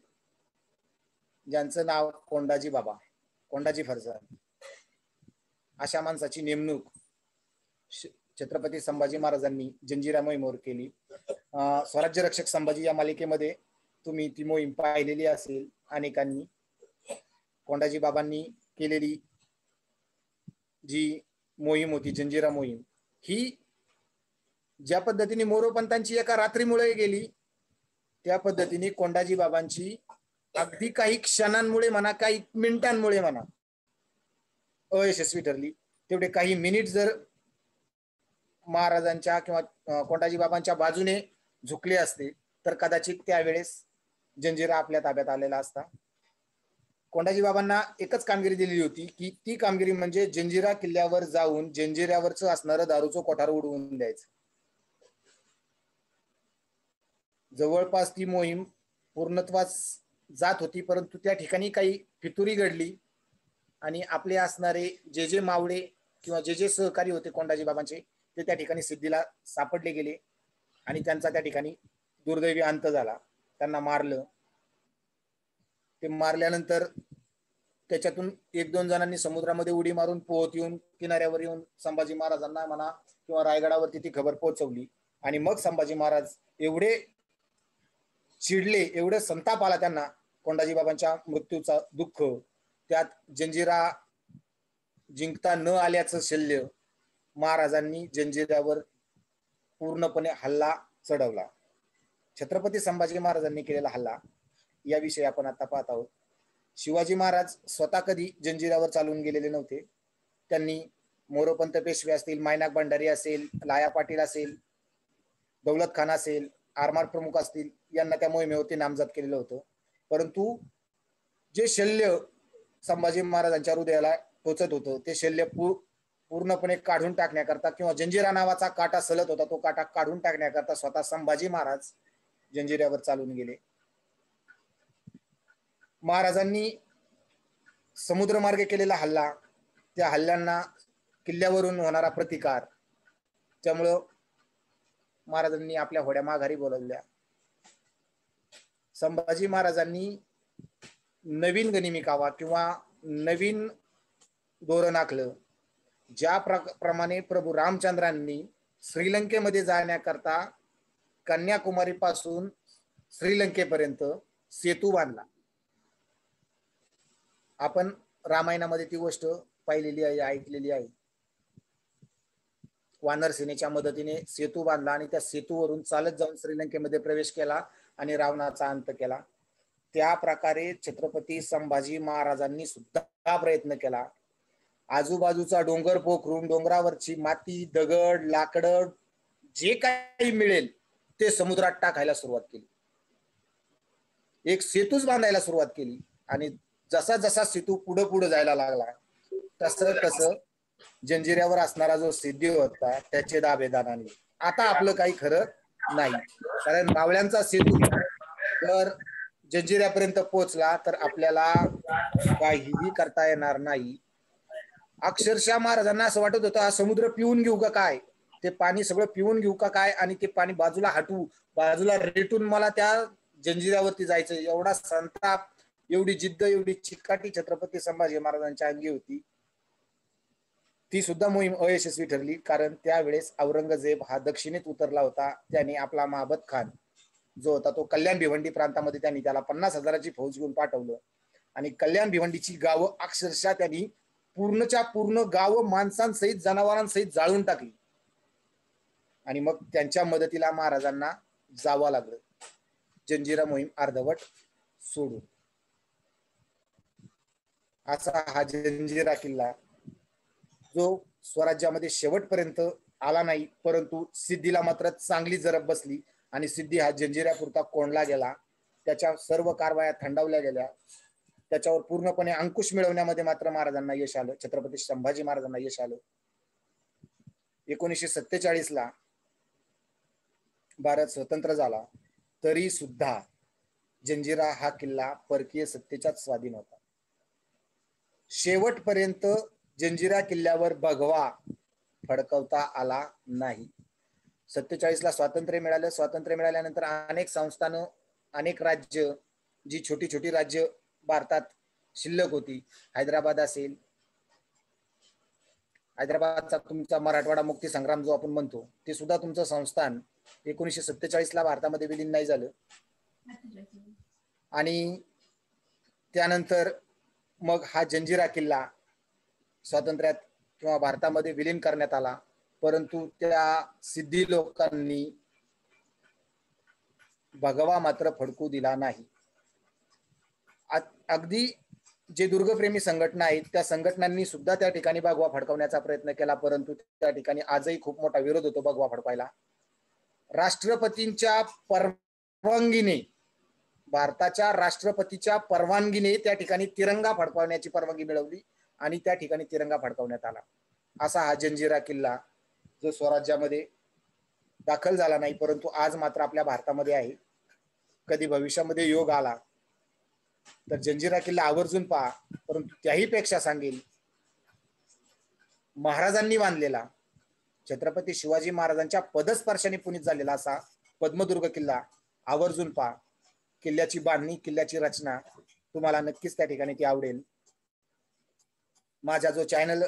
ज्यांचं नाव कोंडाजी फर्जंद, अशा माणसाची नेमणूक छत्रपती संभाजी महाराजांनी जंजिरा मोहिमेवर केली. स्वराज्य रक्षक संभाजी या मालिकेमध्ये तुम्ही ती मोहीम पाहिलेली असेल अनेकांनी. कोंडाजी बाबांनी केलेली जी मोहीम होती जंजिरा मोहीम, ही ज्या पद्धतीने मोरोपंतांची एका रात्रीमुळे गेली त्या पद्धतीने कोंडाजी बाबांची अगदी काही क्षणांमुळे म्हणा, काही मिनिटांमुळे म्हणा अयशस्वी ठरली. तेवढे काही मिनिट जर महाराजांच्या किंवा कोंडाजी बाबांच्या बाजूने झुकले असते तर कदाचित त्यावेळेस जंजिरा आपल्या ताब्यात आलेला असता. कोंडाजी बाबांना एकच कामगिरी दिलेली होती की ती कामगिरी म्हणजे जंजिरा किल्ल्यावर जाऊन जंजिऱ्यावरच असणारं दारूचं कोठार उडवून द्यायचं. जवळपास ती मोहीम पूर्णत्वास जात होती, परंतु त्या ठिकाणी काही फितुरी घडली आणि आपले असणारे जे मावळे किंवा जे सहकारी होते कोंडाजी बाबांचे ते त्या ठिकाणी सिद्धीला सापडले गेले आणि त्यांचा त्या ठिकाणी दुर्दैवी अंत झाला. त्यांना मारलं. ते मारल्यानंतर त्याच्यातून 1-2 जणांनी समुद्रामध्ये उडी मारून पोहत येऊन किनाऱ्यावर येऊन संभाजी महाराजांना म्हणा किंवा रायगडावरती ती खबर पोहोचवली आणि मग संभाजी महाराज एवढे चिडले, एवढे संताप आला त्यांना कोंडाजी बाबांच्या मृत्यूचा दुःख, त्यात जंजिरा जिंकता न आल्याचं शल्य, महाराजांनी जंजिऱ्यावर पूर्णपणे हल्ला चढवला. छत्रपती संभाजी महाराजांनी केलेला हल्ला याविषयी आपण आता पाहत आहोत. शिवाजी महाराज स्वतः कधी जंजिऱ्यावर चालून गेलेले नव्हते. त्यांनी मोरोपंत पेशवे असतील, मायनाक भंडारी असेल, लाया पाटील असेल, दौलत खान असेल, आरमार प्रमुख असतील, यांना त्या मोहिमेवरती नामजद केलेलं होतं. परंतु जे शल्य संभाजी महाराजांच्या हृदयाला टोचत होतं ते शल्य पूर्णपणे काढून टाकण्याकरता किंवा जंजिरा नावाचा काटा सलत होता तो काटा काढून टाकण्याकरता स्वतः संभाजी महाराज जंजिऱ्यावर चालून गेले. महाराजांनी समुद्रमार्गे केलेला हल्ला, त्या हल्ल्यांना किल्ल्यावरून होणारा प्रतिकार, त्यामुळं महाराजांनी आपल्या होड्या माघारी बोलवल्या. संभाजी महाराजांनी नवीन गनिमी कावा किंवा नवीन धोरण आखलं. ज्या प्रमाणे प्रभू रामचंद्रांनी श्रीलंकेमध्ये जाण्याकरता कन्याकुमारी पासून श्रीलंकेपर्यंत सेतू बांधला. आपण रामायणामध्ये ती गोष्ट पाहिलेली आहे, ऐकलेली आहे. वानर सेनेच्या मदतीने सेतू बांधला आणि त्या सेतूवरून चालत जाऊन श्रीलंकेमध्ये प्रवेश केला आणि रावणाचा अंत केला. त्या प्रकारे छत्रपती संभाजी महाराजांनी सुद्धा प्रयत्न केला. आजूबाजूचा डोंगर पोखरून डोंगरावरची माती, दगड, लाकडं जे काही मिळेल ते समुद्रात टाकायला सुरुवात केली. एक सेतूच बांधायला सुरुवात केली आणि जसा जसा सेतू पुढे पुढे जायला लागला तसं तसं जंजिऱ्यावर असणारा जो सिद्धी होता त्याचे दावेदार आणले. आता आपलं काही खरं नाही, कारण मावळ्यांचा सेतू जर जंजिऱ्यापर्यंत पोहोचला तर आपल्याला काहीही करता येणार नाही. अक्षरशः महाराजांना असं वाटत होतं हा समुद्र पिऊन घेऊ का काय, ते पाणी सगळं पिऊन घेऊ का काय आणि ते पाणी बाजूला हटवू, बाजूला रेटून मला त्या जंजिऱ्यावरती जायचं. एवढा संताप, एवढी जिद्द, एवढी चिकाटी छत्रपती संभाजी महाराजांच्या अंगी होती. ती सुद्धा मोहीम अयशस्वी ठरली, कारण त्यावेळेस औरंगजेब हा दक्षिणेत उतरला होता. त्याने आपला महाबत खान जो होता तो कल्याण भिवंडी प्रांतामध्ये त्यांनी त्याला 50,000ची फौज घेऊन पाठवलं आणि कल्याण भिवंडीची गावं अक्षरशः त्यांनी पूर्णच्या पूर्ण गावं माणसांसहित जनावरांसहित जाळून टाकली आणि मग त्यांच्या मदतीला महाराजांना जावं लागलं जंजिरा मोहीम अर्धवट सोडून. असा हा जंजिरा किल्ला जो स्वराज्यामध्ये शेवटपर्यंत आला नाही, परंतु सिद्धीला मात्र चांगली जरब बसली आणि सिद्धी हा जंजिऱ्यापुरता कोंडला गेला. त्याच्या सर्व कारवाया थंडावल्या गेल्या. त्याच्यावर पूर्णपणे अंकुश मिळवण्यामध्ये मात्र महाराजांना यश आलं, छत्रपती संभाजी महाराजांना यश आलं. 1947ला भारत स्वतंत्र झाला तरी सुद्धा जंजिरा हा किल्ला परकीय सत्तेच्याच स्वाधीन होता. शेवटपर्यंत जंजिरा किल्ल्यावर भगवा फडकवता आला नाही. 47ला स्वातंत्र्य मिळालं. स्वातंत्र्य मिळाल्यानंतर अनेक संस्थानं, अनेक राज्य, जी छोटी छोटी राज्य भारतात शिल्लक होती, हैदराबाद असेल, हैदराबादचा तुमचा मराठवाडा मुक्ती संग्राम जो आपण म्हणतो ते सुद्धा तुमचं संस्थान 1947ला भारतामध्ये विलीन नाही झालं. आणि त्यानंतर मग हा जंजिरा किल्ला स्वातंत्र्यात किंवा भारतामध्ये विलीन करण्यात आला, परंतु त्या सिद्धी लोकांनी भगवा मात्र फडकू दिला नाही. अगदी जे दुर्गप्रेमी संघटना आहेत त्या संघटनांनी सुद्धा त्या ठिकाणी भगवा फडकवण्याचा प्रयत्न केला, परंतु त्या ठिकाणी आजही खूप मोठा विरोध होतो भगवा फडकवायला. राष्ट्रपतींच्या परवानगीने, भारताच्या राष्ट्रपतीच्या परवानगीने त्या ठिकाणी तिरंगा फडकवण्याची परवानगी मिळवली आणि त्या ठिकाणी तिरंगा फडकवण्यात आला. असा हा जंजिरा किल्ला जो स्वराज्यामध्ये दाखल झाला नाही, परंतु आज मात्र आपल्या भारतामध्ये आहे. कधी भविष्यामध्ये योग आला तर जंजिरा किल्ला आवर्जून पहा. परंतु त्याही पेक्षा सांगेल, महाराजांनी बांधलेला, छत्रपती शिवाजी महाराजांच्या पदस्पर्शाने पुनीत झालेला असा पद्मदुर्ग किल्ला आवर्जून पहा. किल्ल्याची बांधणी, किल्ल्याची रचना तुम्हाला नक्कीच त्या ठिकाणी ती आवडेल. माझा जो चॅनल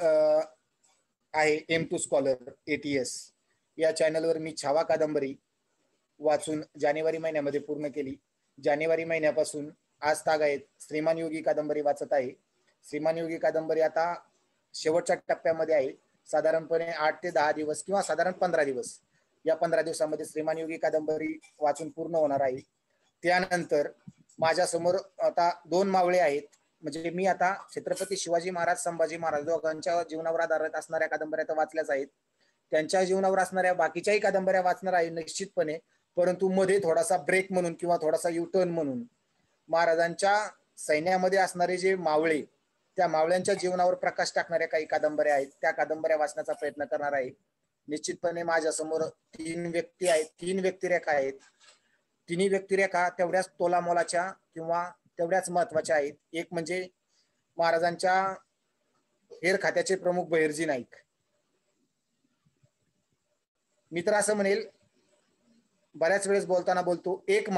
आहे M2 स्कॉलर ATS, या चॅनलवर मी छावा कादंबरी वाचून जानेवारी महिन्यामध्ये पूर्ण केली. जानेवारी महिन्यापासून आज तागायत श्रीमान योगी कादंबरी वाचत आहे. श्रीमान योगी कादंबरी आता शेवटच्या टप्प्यामध्ये आहे. साधारणपणे 8 ते 10 दिवस किंवा साधारण 15 दिवस, या 15 दिवसामध्ये श्रीमान योगी कादंबरी वाचून पूर्ण होणार आहे. त्यानंतर माझ्या समोर आता 2 मावळे आहेत. म्हणजे मी आता छत्रपती शिवाजी महाराज, संभाजी महाराज दोघांच्या जीवनावर आधारित असणाऱ्या कादंबऱ्या तर वाचल्याच आहेत. त्यांच्या जीवनावर असणाऱ्या बाकीच्याही कादंबऱ्या वाचणार आहे निश्चितपणे. परंतु मध्ये थोडासा ब्रेक म्हणून किंवा थोडासा युटर्न म्हणून महाराजांच्या सैन्यामध्ये असणारे जे मावळे, त्या मावळ्यांच्या जीवनावर प्रकाश टाकणाऱ्या काही कादंबऱ्या आहेत, त्या कादंबऱ्या वाचण्याचा प्रयत्न करणार आहे. निश्चितपणे माझ्या समोर 3 व्यक्ती आहेत, 3 व्यक्तिरेखा आहेत. तिन्ही व्यक्तिरेखा तेवढ्याच तोलामोलाच्या किंवा तेवढ्याच महत्वाच्या आहेत. एक म्हणजे महाराजांच्या हेर खात्याचे प्रमुख बहिर्जी नाईक. मी तर असं म्हणेल, बऱ्याच वेळेस बोलताना बोलतो, एक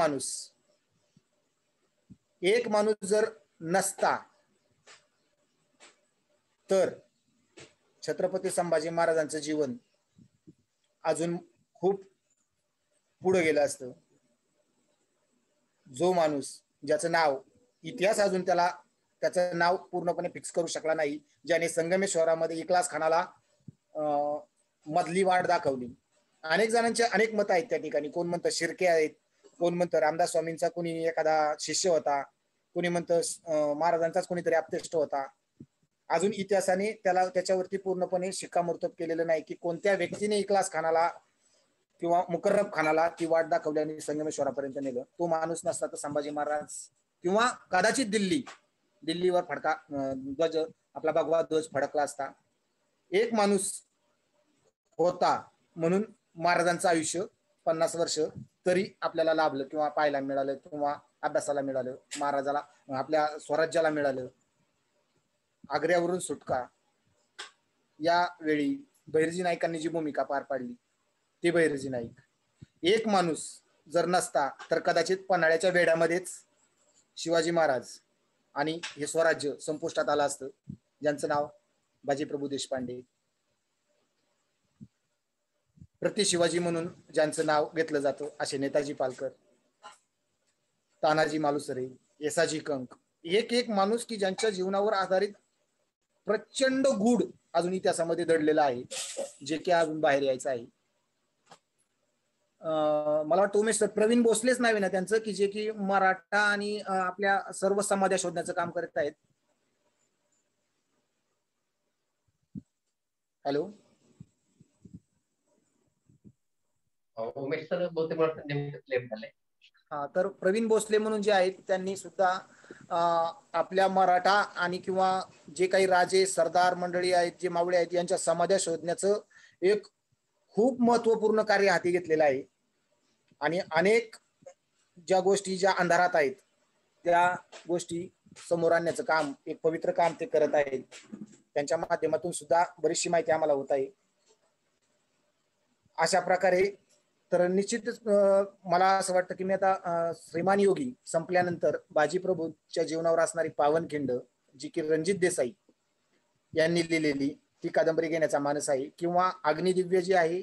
माणूस जर नसता तर छत्रपती संभाजी महाराजांचं जीवन अजून खूप पुढे गेलं असतं. जो माणूस, ज्याचं नाव इतिहास अजून त्याचं नाव पूर्णपणे फिक्स करू शकला नाही, ज्याने संगमेश्वरामध्ये इखलास खानाला मधली वाट दाखवली. अनेक जणांचे अनेक मत आहेत त्या ठिकाणी. कोण म्हणतं शिर्के आहेत, कोण म्हणतं रामदास स्वामींचा कोणी एखादा शिष्य होता, कोणी म्हणतं महाराजांचाच कोणीतरी आप्तेष्ट होता. अजून इतिहासाने त्याच्यावरती पूर्णपणे शिक्कामोर्तब केलेलं नाही की कोणत्या व्यक्तीने इखलास खानाला किंवा मुकर्रब खानाला ती वाट दाखवल्याने संगमेश्वरापर्यंत नेलं. तो माणूस नसता तर संभाजी महाराज किंवा कदाचित दिल्लीवर फडका ध्वज, आपला भगवा ध्वज फडकला असता. एक माणूस होता म्हणून महाराजांचं आयुष्य 50 वर्ष तरी आपल्याला लाभलं किंवा पाहायला मिळालं किंवा अभ्यासाला मिळालं. महाराजाला, आपल्या स्वराज्याला मिळालं. आग्र्यावरून सुटका, यावेळी बहिर्जी नाईकांनी जी भूमिका पार पाडली ते बहिर्जी नाईक. एक माणूस जर नसता तर कदाचित पन्हाळ्याच्या वेढ्यामध्येच शिवाजी महाराज आणि हे स्वराज्य संपुष्टात आलं असतं, ज्यांचं नाव बाजीप्रभू देशपांडे, प्रति शिवाजी म्हणून ज्यांचं नाव घेतलं जातं असे नेताजी पालकर, तानाजी मालुसरे, येसाजी कंक. एक माणूस की ज्यांच्या जीवनावर आधारित प्रचंड गूढ अजून इतिहासामध्ये दडलेला आहे, जे की अजून बाहेर यायचं आहे. मला वाटतं उमेश सर, प्रवीण भोसलेच नाव आहे ना त्यांचं, की जे की मराठा आणि आपल्या सर्व समाध्या शोधण्याचं काम करत आहेत. हॅलो उमेश सर बहुतेक झाले. हा, तर प्रवीण भोसले म्हणून जे आहेत त्यांनी सुद्धा आपल्या मराठा आणि किंवा जे काही राजे सरदार मंडळी आहेत, जे मावळे आहेत, यांच्या समाध्या शोधण्याचं एक खूप महत्वपूर्ण कार्य हाती घेतलेलं आहे. आणि अनेक ज्या गोष्टी ज्या अंधारात आहेत त्या गोष्टी समोर आणण्याचं काम, एक पवित्र काम ते करत आहेत. त्यांच्या माध्यमातून सुद्धा बरीचशी माहिती आम्हाला होत आहे. अशा प्रकारे तर निश्चितच मला असं वाटतं की मी आता श्रीमान योगी संपल्यानंतर बाजीप्रभूच्या जीवनावर असणारी पावनखिंड, जी की रणजित देसाई यांनी लिहिलेली, ती कादंबरी घेण्याचा मानस आहे. किंवा अग्निदिव्य जी आहे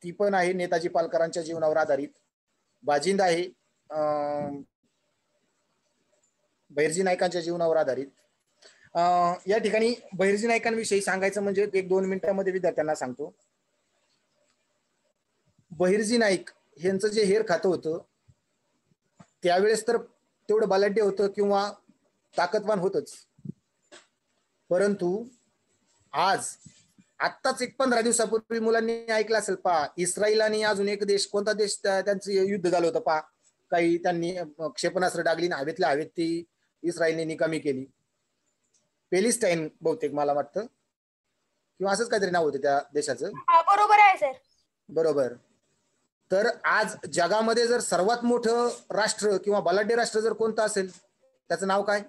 ती पण आहे नेताजी पालकरांच्या जीवनावर आधारित. बाजिंद आहे बहिर्जी नाईकांच्या जीवनावर आधारित. या ठिकाणी बहिर्जी नाईकांविषयी सांगायचं म्हणजे 1-2 मिनिटांमध्ये विद्यार्थ्यांना सांगतो. बहिर्जी नाईक यांचं जे हेर खातं होतं त्यावेळेस तर तेवढं बलाढ्य होतं किंवा ताकदवान होतच, परंतु आत्ताच एक 15 दिवसापूर्वी मुलांनी ऐकलं असेल पहा, इस्रायल आणि अजून एक देश, कोणता देश, त्यांचं युद्ध झालं होतं पहा. काही त्यांनी क्षेपणास्त्र डागली, हवेतल्या हवेत ती इस्रायलने निकामी केली. पेलिस्टाईन बहुतेक मला वाटतं, किंवा असंच काहीतरी नाव होतं त्या देशाचं. बरोबर आहे सर. बरोबर. तर आज जगामध्ये जर सर्वात मोठं राष्ट्र किंवा बलाढ्य राष्ट्र जर कोणतं असेल त्याचं नाव काय?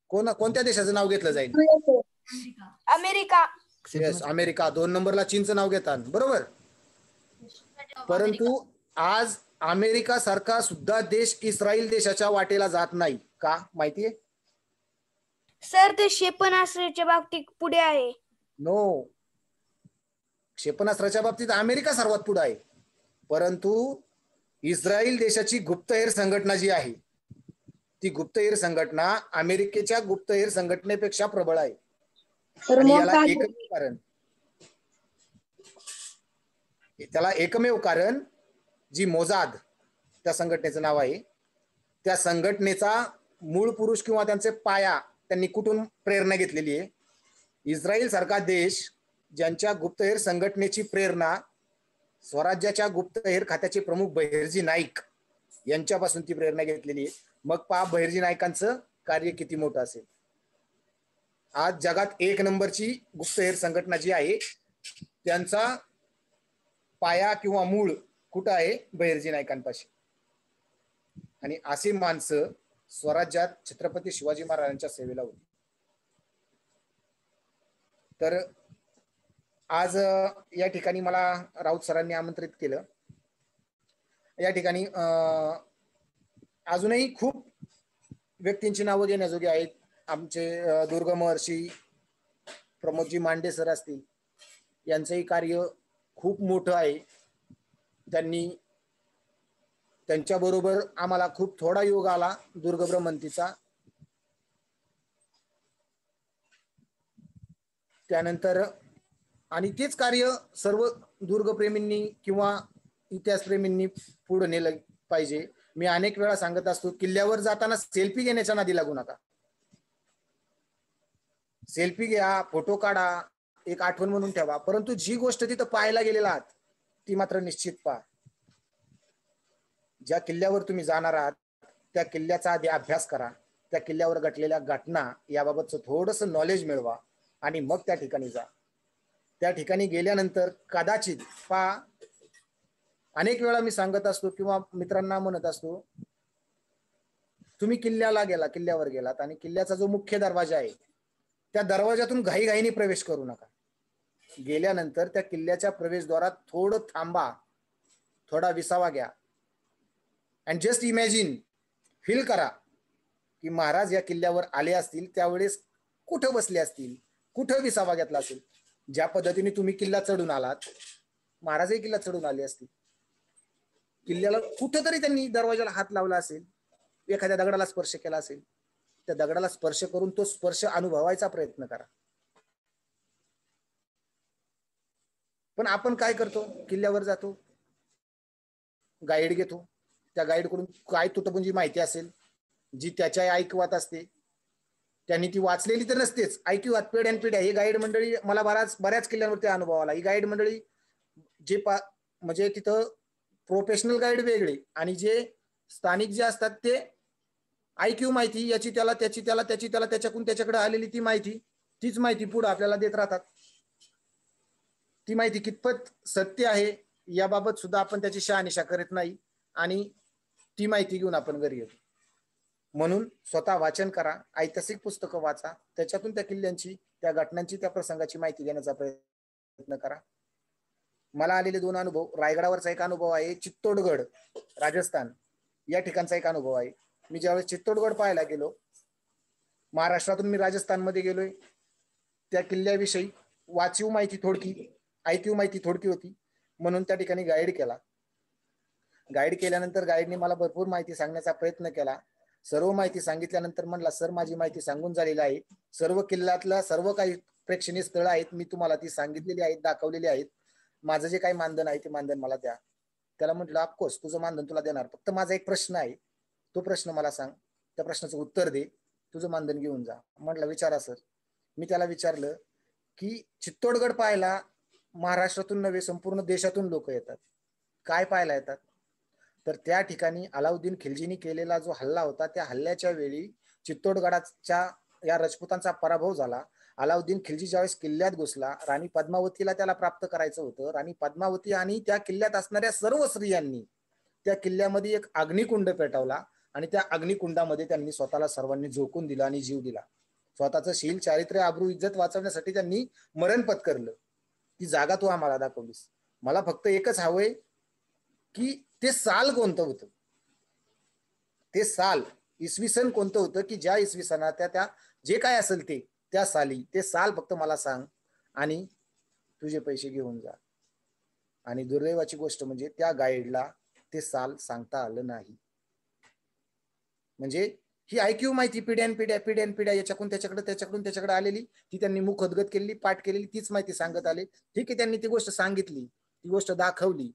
कोणत्या देशाचं नाव घेतलं जाईल? अमेरिका. Yes, America. 2 नंबरला चीनचं नाव घेतात, बरोबर. परंतु आज अमेरिका सारखा सुद्धा देश इस्रायल देशाच्या वाटेला जात नाही. का माहितीये? सर ते क्षेपणास्त्राच्या बाबतीत पुढे आहे. नो, क्षेपणास्त्राच्या बाबतीत अमेरिका सर्वात पुढे आहे. परंतु इस्रायल देशाची गुप्तहेर संघटना जी आहे, ती गुप्तहेर संघटना अमेरिकेच्या गुप्तहेर संघटनेपेक्षा प्रबळ आहे. आणि त्याला एकमेव कारण जी मोसाद त्या संघटनेचं नाव आहे, त्या संघटनेचा मूळ पुरुष किंवा त्यांचे पाया त्यांनी कुठून प्रेरणा घेतलेली आहे? इस्रायल सारखा देश ज्यांच्या गुप्तहेर संघटनेची प्रेरणा स्वराज्याच्या गुप्तहेर खात्याचे प्रमुख बहिर्जी नाईक यांच्यापासून ती प्रेरणा घेतलेली आहे. मग पहा बहिर्जी नाईकांचं कार्य किती मोठं असेल. आज जगात 1 नंबरची गुप्तहेर संघटना जी आहे त्यांचा पाया किंवा मूळ कुठं आहे? बहिर्जी नाईकांपाशी. आणि अशी माणसं स्वराज्यात छत्रपती शिवाजी महाराजांच्या सेवेला होती. तर आज या ठिकाणी मला राऊत सरांनी आमंत्रित केलं. या ठिकाणी अजूनही खूप व्यक्तींची नावं घेण्याजोगी आहेत. आमचे दुर्ग महर्षी प्रमोदजी मांडे सर असतील, यांचंही कार्य खूप मोठं आहे. त्यांच्याबरोबर आम्हाला खूप थोडा योग आला दुर्ग भ्रमंतीचा. त्यानंतर आणि तेच कार्य सर्व दुर्गप्रेमींनी किंवा इतिहासप्रेमींनी पुढे नेलं पाहिजे. मी अनेक वेळा सांगत असतो, किल्ल्यावर जाताना सेल्फी घेण्याच्या नादी लागू नका. सेल्फी घ्या, फोटो काढा, एक आठवण म्हणून ठेवा, परंतु जी गोष्ट तिथं पाहायला गेलेला आहात ती मात्र निश्चित पहा. ज्या किल्ल्यावर तुम्ही जाणार आहात त्या किल्ल्याचा आधी अभ्यास करा, त्या किल्ल्यावर घडलेल्या घटना याबाबतचं थोडंसं नॉलेज मिळवा आणि मग त्या ठिकाणी जा. त्या ठिकाणी गेल्यानंतर कदाचित पहा, अनेक वेळा मी सांगत असतो किंवा मित्रांना म्हणत असतो, तुम्ही किल्ल्यावर गेलात आणि किल्ल्याचा जो मुख्य दरवाजा आहे त्या दरवाजातून घाईघाईने प्रवेश करू नका. गेल्यानंतर त्या किल्ल्याच्या प्रवेशद्वारात थोडं थांबा, थोडा विसावा घ्या अँड जस्ट इमॅजिन, फील करा की महाराज या किल्ल्यावर आले असतील त्यावेळेस कुठं बसले असतील, कुठं विसावा घेतला असेल. ज्या पद्धतीने तुम्ही किल्ला चढून आलात, महाराजही किल्ला चढून आले असतील. किल्ल्याला कुठंतरी त्यांनी दरवाजाला हात लावला असेल, एखाद्या दगडाला स्पर्श केला असेल, त्या दगडाला स्पर्श करून तो स्पर्श अनुभवायचा प्रयत्न करा. पण आपण काय करतो? किल्ल्यावर जातो, गाईड घेतो, त्या गाईडकडून काय तुटपुंजी माहिती असेल जी त्याच्या ऐकवात असते, त्यांनी ती वाचलेली तर नसतेच, ऐकवात पिढ्यान पिढ्या. ही गाईड मंडळी मला बऱ्याच किल्ल्यांवरती अनुभव आला. ही गाईड मंडळी म्हणजे तिथं प्रोफेशनल गाईड वेगळे आणि जे स्थानिक जे असतात ते ऐक्यू माहिती, याची त्याला, त्याची त्याला, त्याची त्याला, त्याच्याकडून त्याच्याकडे आलेली ती माहिती, तीच माहिती पुढे आपल्याला देत राहतात. ती माहिती कितपत सत्य आहे याबाबत सुद्धा आपण त्याची शहानिशा करत नाही आणि ती माहिती घेऊन आपण घरी येतो. म्हणून स्वतः वाचन करा, ऐतिहासिक पुस्तकं वाचा, त्याच्यातून त्या किल्ल्यांची, त्या घटनांची, त्या प्रसंगाची माहिती घेण्याचा प्रयत्न करा. मला आलेले 2 अनुभव, रायगडावरचा एक अनुभव आहे, चित्तोडगड राजस्थान या ठिकाणचा एक अनुभव आहे. मी ज्यावेळेस चित्तोडगड पाहायला गेलो, महाराष्ट्रातून मी राजस्थानमध्ये गेलोय, त्या किल्ल्याविषयी वाचीव माहिती थोडकी, ऐकीव माहिती थोडकी होती, म्हणून त्या ठिकाणी गाईड केला. गाईड केल्यानंतर गाईडने मला भरपूर माहिती सांगण्याचा प्रयत्न केला. सर्व माहिती सांगितल्यानंतर म्हणला, सर माझी माहिती सांगून झालेली आहे, सर्व किल्ल्यातल्या सर्व काही प्रेक्षणीय स्थळं आहेत, मी तुम्हाला ती सांगितलेली आहेत, दाखवलेली आहेत, माझं जे काही मानधन आहे ते मानधन मला द्या. त्याला म्हटलं, ऑफकोर्स तुझं मानधन तुला देणार, फक्त माझा एक प्रश्न आहे, तो प्रश्न मला सांग, त्या प्रश्नाचं उत्तर दे, तुझं मानधन घेऊन जा. म्हटलं विचारा सर. मी त्याला विचारलं की चित्तोडगड पाहायला महाराष्ट्रातून नव्हे संपूर्ण देशातून लोक येतात, काय पाहायला येतात? तर त्या ठिकाणी अलाउद्दीन खिलजीनी केलेला जो हल्ला होता, त्या हल्ल्याच्या वेळी चित्तोडगडाच्या या राजपुतांचा पराभव झाला अलाउद्दीन खिलजी ज्यावेळेस किल्ल्यात घुसला, राणी पद्मावतीला त्याला प्राप्त करायचं होतं. राणी पद्मावती आणि त्या किल्ल्यात असणाऱ्या सर्व स्त्रियांनी त्या किल्ल्यामध्ये एक अग्निकुंड पेटवला आणि त्या अग्निकुंडामध्ये त्यांनी स्वतःला सर्वांनी झोकून दिला आणि जीव दिला. स्वतःचं शील, चारित्र्य, आबरू, इज्जत वाचवण्यासाठी त्यांनी मरण पत्करलं. ती जागा तू आम्हाला दाखवलीस. मला फक्त एकच हवंय की ते साल कोणतं होतं, ते साल इसवी सन कोणतं होतं, की ज्या इसवी सणात त्या जे काय असेल ते त्या साली ते साल फक्त मला सांग आणि तुझे पैसे घेऊन जा. आणि दुर्दैवाची गोष्ट म्हणजे त्या गाईडला ते साल सांगता आलं नाही. म्हणजे ही ऐकीव माहिती पिढ्यान पिढ्या याच्याकडून त्याच्याकडे आलेली, ती त्यांनी मुखोद्गत केलेली, पाठ केलेली, तीच माहिती सांगत आले. ठीक आहे, त्यांनी ती गोष्ट सांगितली, ती गोष्ट दाखवली,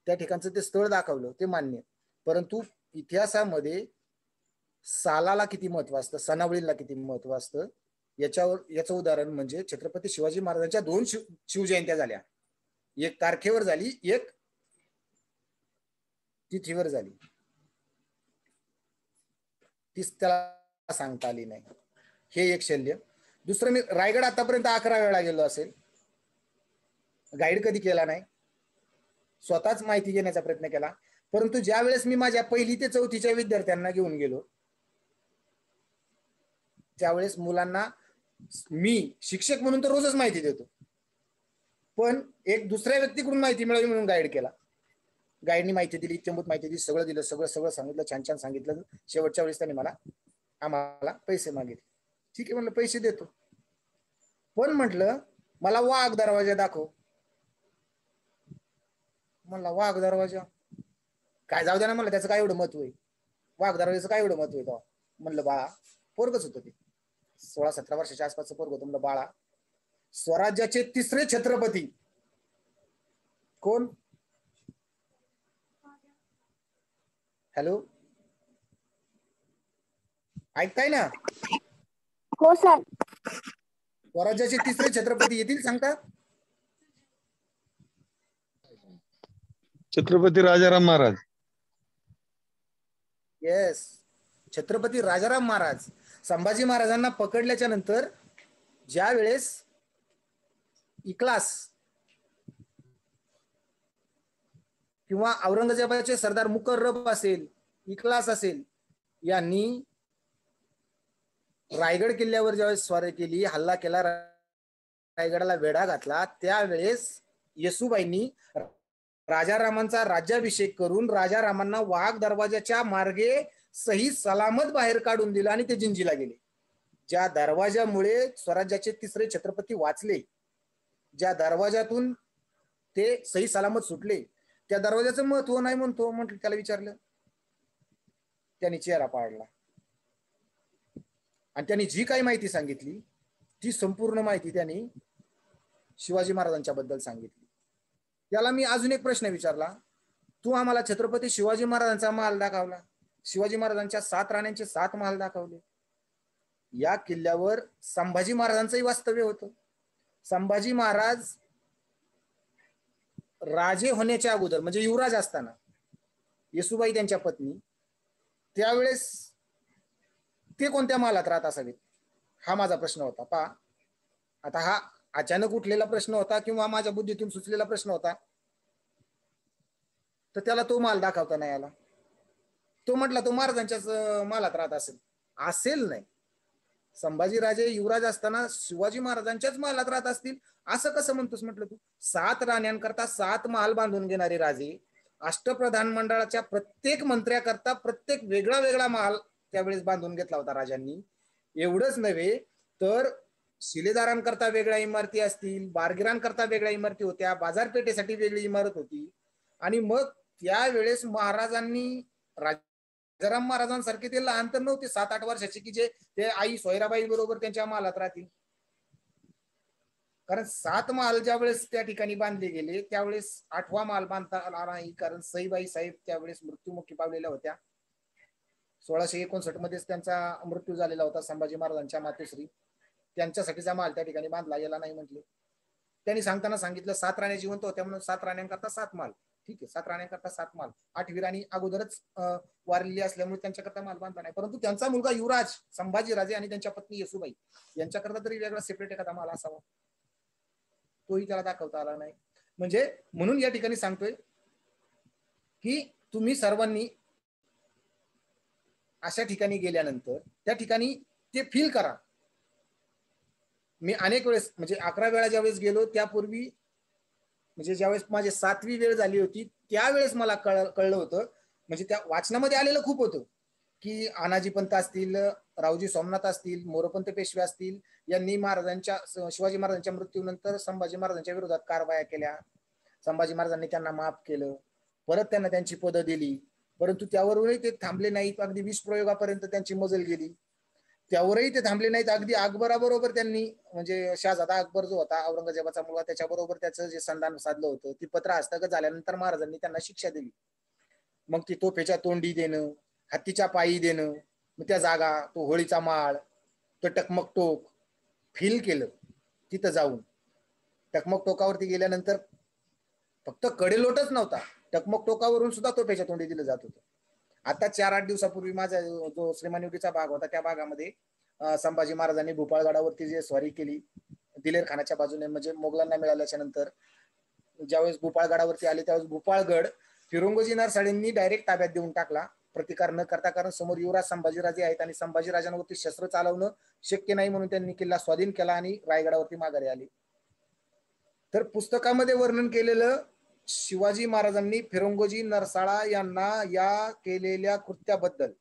त्या ठिकाणचं ते स्थळ दाखवलं, ते मान्य. परंतु इतिहासामध्ये सालाला किती महत्व असतं, सणावळीला किती महत्व असतं, याचं उदाहरण म्हणजे छत्रपती शिवाजी महाराजांच्या 2 शिवजयंत्या झाल्या. एक तारखेवर झाली, एक तिथीवर झाली. तीच त्याला सांगता आली नाही. हे एक शल्य. दुसरं, मी रायगड आतापर्यंत 11 वेळा गेलो असेल, गाईड कधी केला नाही, स्वतःच माहिती घेण्याचा प्रयत्न केला. परंतु ज्या वेळेस मी माझ्या 1ली ते 4थीच्या विद्यार्थ्यांना घेऊन गेलो, त्यावेळेस मुलांना मी शिक्षक म्हणून तर रोजच माहिती देतो, पण एक दुसऱ्या व्यक्तीकडून माहिती मिळावी म्हणून गाईड केला. गाईडनी माहिती दिली, इत्यंभूत माहिती दिली, सगळं दिलं, सगळं सांगितलं, छान सांगितलं. शेवटच्या वेळेस त्यांनी आम्हाला पैसे मागितले. ठीक आहे म्हणलं, पैसे देतो, पण म्हटलं मला वाघ दरवाजा दाखव. म्हणला वाघ दरवाजा काय, जाऊ द्या ना म्हणलं, त्याचं काय एवढं महत्व आहे, वाघ दरवाजाचं काय एवढं महत्व आहे तेव्हा. म्हणलं बाळा, पोरगच होतं ते, 16-17 वर्षाच्या आसपासचं पोरग होतं. म्हणलं बाळा, स्वराज्याचे 3रे छत्रपती कोण? हॅलो, ऐकताय ना? हो सर. स्वराज्याचे 3रे छत्रपती येतील सांगता? छत्रपती राजाराम महाराज. येस, छत्रपती राजाराम महाराज. संभाजी महाराजांना पकडल्याच्या नंतर ज्या वेळेस इक्लास किंवा औरंगजेबाचे सरदार मुकर्रब असेल, इक्लास असेल, यांनी रायगड किल्ल्यावर ज्यावेळेस स्वारी केली, हल्ला केला, रायगडाला वेढा घातला, त्यावेळेस येसुबाईंनी राजारामांचा राज्याभिषेक करून राजारामांना वाघ दरवाजाच्या मार्गे सही सलामत बाहेर काढून दिलं आणि ते जिंजीला गेले. ज्या दरवाजामुळे स्वराज्याचे 3रे छत्रपती वाचले, ज्या दरवाजातून ते सही सलामत सुटले, त्या दरवाजाचं महत्व नाही म्हणतो. म्हटलं, त्याला विचारलं, त्यांनी चेहरा पाडला आणि त्यांनी जी काही माहिती सांगितली ती संपूर्ण माहिती त्यांनी शिवाजी महाराजांच्या बद्दल सांगितली. त्याला मी अजून एक प्रश्न विचारला, तू आम्हाला छत्रपती शिवाजी महाराजांचा महाल दाखवला, शिवाजी महाराजांच्या 7 राण्यांचे 7 महाल दाखवले. या किल्ल्यावर संभाजी महाराजांचंही वास्तव्य होतं. संभाजी महाराज राजे होण्याच्या अगोदर, म्हणजे युवराज असताना, येसुबाई त्यांच्या पत्नी, त्यावेळेस ते कोणत्या महालात राहत असावेत, हा माझा प्रश्न होता. पहा, आता हा अचानक उठलेला प्रश्न होता किंवा माझ्या बुद्धीतून सुचलेला प्रश्न होता, तर त्याला तो महाल दाखवता नाही आला. तो म्हटला तो महाराजांच्याच महालात राहत असेल नाही. संभाजीराजे युवराज असताना शिवाजी महाराजांच्याच महालात राहत असतील असं कसं म्हणतोस? म्हटलं तू 7 राण्यांकरता 7 महाल बांधून घेणारे राजे, अष्टप्रधान मंडळाच्या प्रत्येक मंत्र्याकरता प्रत्येक वेगळा महाल त्यावेळेस बांधून घेतला होता राजांनी. एवढंच नव्हे तर शिलेदारांकरता वेगळ्या इमारती असतील, बारगिरांकरता वेगळ्या इमारती होत्या, बाजारपेठेसाठी वेगळी इमारत होती. आणि मग त्यावेळेस महाराजांनी, राजाराम महाराजांसारखे ते लहान तर नव्हते, 7-8 वर्षाचे, की जे ते आई सोयराबाई बरोबर त्यांच्या महालात राहतील. कारण 7 महाल ज्या वेळेस त्या ठिकाणी बांधले गेले, त्यावेळेस 8वा महाल बांधता आला नाही, कारण सईबाई साहेब त्यावेळेस मृत्युमुखी पावलेल्या होत्या. 1659 मध्येच त्यांचा मृत्यू झालेला होता, संभाजी महाराजांच्या मातोश्री. त्यांच्यासाठीचा महाल त्या ठिकाणी बांधला गेला नाही म्हटले. त्यांनी सांगताना सांगितलं 7 राण्या जिवंत होत्या म्हणून 7 राण्यांकरता 7 महाल. ठीक आहे, 7 राण्यांकरता 7 माल. 8वी राणी अगोदरच वारलेली असल्यामुळे त्यांच्याकरता माल बांधला नाही, परंतु त्यांचा मुलगा युवराज संभाजीराजे आणि त्यांच्या पत्नी येसुबाई यांच्याकरता तरी वेगळा सेपरेट एखादा माल असावा, तोही त्याला दाखवता आला नाही. म्हणजे म्हणून या ठिकाणी सांगतोय की तुम्ही सर्वांनी अशा ठिकाणी गेल्यानंतर त्या ठिकाणी ते फील करा. मी अनेक वेळेस म्हणजे 11 वेळा ज्यावेळेस गेलो त्यापूर्वी म्हणजे ज्यावेळेस माझी 7वी वेळ झाली होती त्यावेळेस मला कळलं होतं. म्हणजे त्या वाचनामध्ये आलेलं खूप होतं की आनाजी पंत असतील, रावजी सोमनाथ असतील, मोरपंत पेशवे असतील यांनी महाराजांच्या शिवाजी महाराजांच्या मृत्यूनंतर संभाजी महाराजांच्या विरोधात कारवाया केल्या. संभाजी महाराजांनी त्यांना माफ केलं, परत त्यांना त्यांची पदं दिली, परंतु त्यावरूनही ते थांबले नाहीत. अगदी 20 प्रयोगापर्यंत त्यांची मजल गेली, त्यावरही ते थांबले नाहीत. अगदी अकबराबरोबर त्यांनी म्हणजे शहाजादा अकबर जो होता औरंगजेबाचा मुलगा त्याच्याबरोबर त्याचं जे संधान साधलं होतं ती पत्र हस्तगत झाल्यानंतर महाराजांनी त्यांना शिक्षा दिली. मग ती तोफेच्या तोंडी देणं, हत्तीच्या पायी देणं, मग त्या जागा, तो होळीचा माळ, तो टकमक टोक फील केलं तिथं जाऊन. टकमक टोकावरती गेल्यानंतर फक्त कडेलोटच नव्हता, टकमक टोकावरून सुद्धा तोफेच्या तोंडी दिलं जात होतं. आता 4-8 दिवसापूर्वी माझा जो श्रीमानयुगीचा भाग होता त्या भागामध्ये संभाजी महाराजांनी भोपाळगडावरती जे स्वारी केली दिलेर खानाच्या बाजूने, म्हणजे मोगलांना मिळाल्याच्या नंतर ज्यावेळेस भोपाळगडावरती आले त्यावेळेस भोपाळगड फिरंगोजी नरसाळेंनी डायरेक्ट ताब्यात देऊन टाकला प्रतिकार न करता, कारण समोर युवराज संभाजीराजे आहेत आणि संभाजीराजांवरती शस्त्र चालवणं शक्य नाही म्हणून त्यांनी किल्ला स्वाधीन केला आणि रायगडावरती माघारी आले. तर पुस्तकामध्ये वर्णन केलेलं शिवाजी महाराजांनी फिरंगोजी नरसाळा यांना या केलेल्या कृत्याबद्दल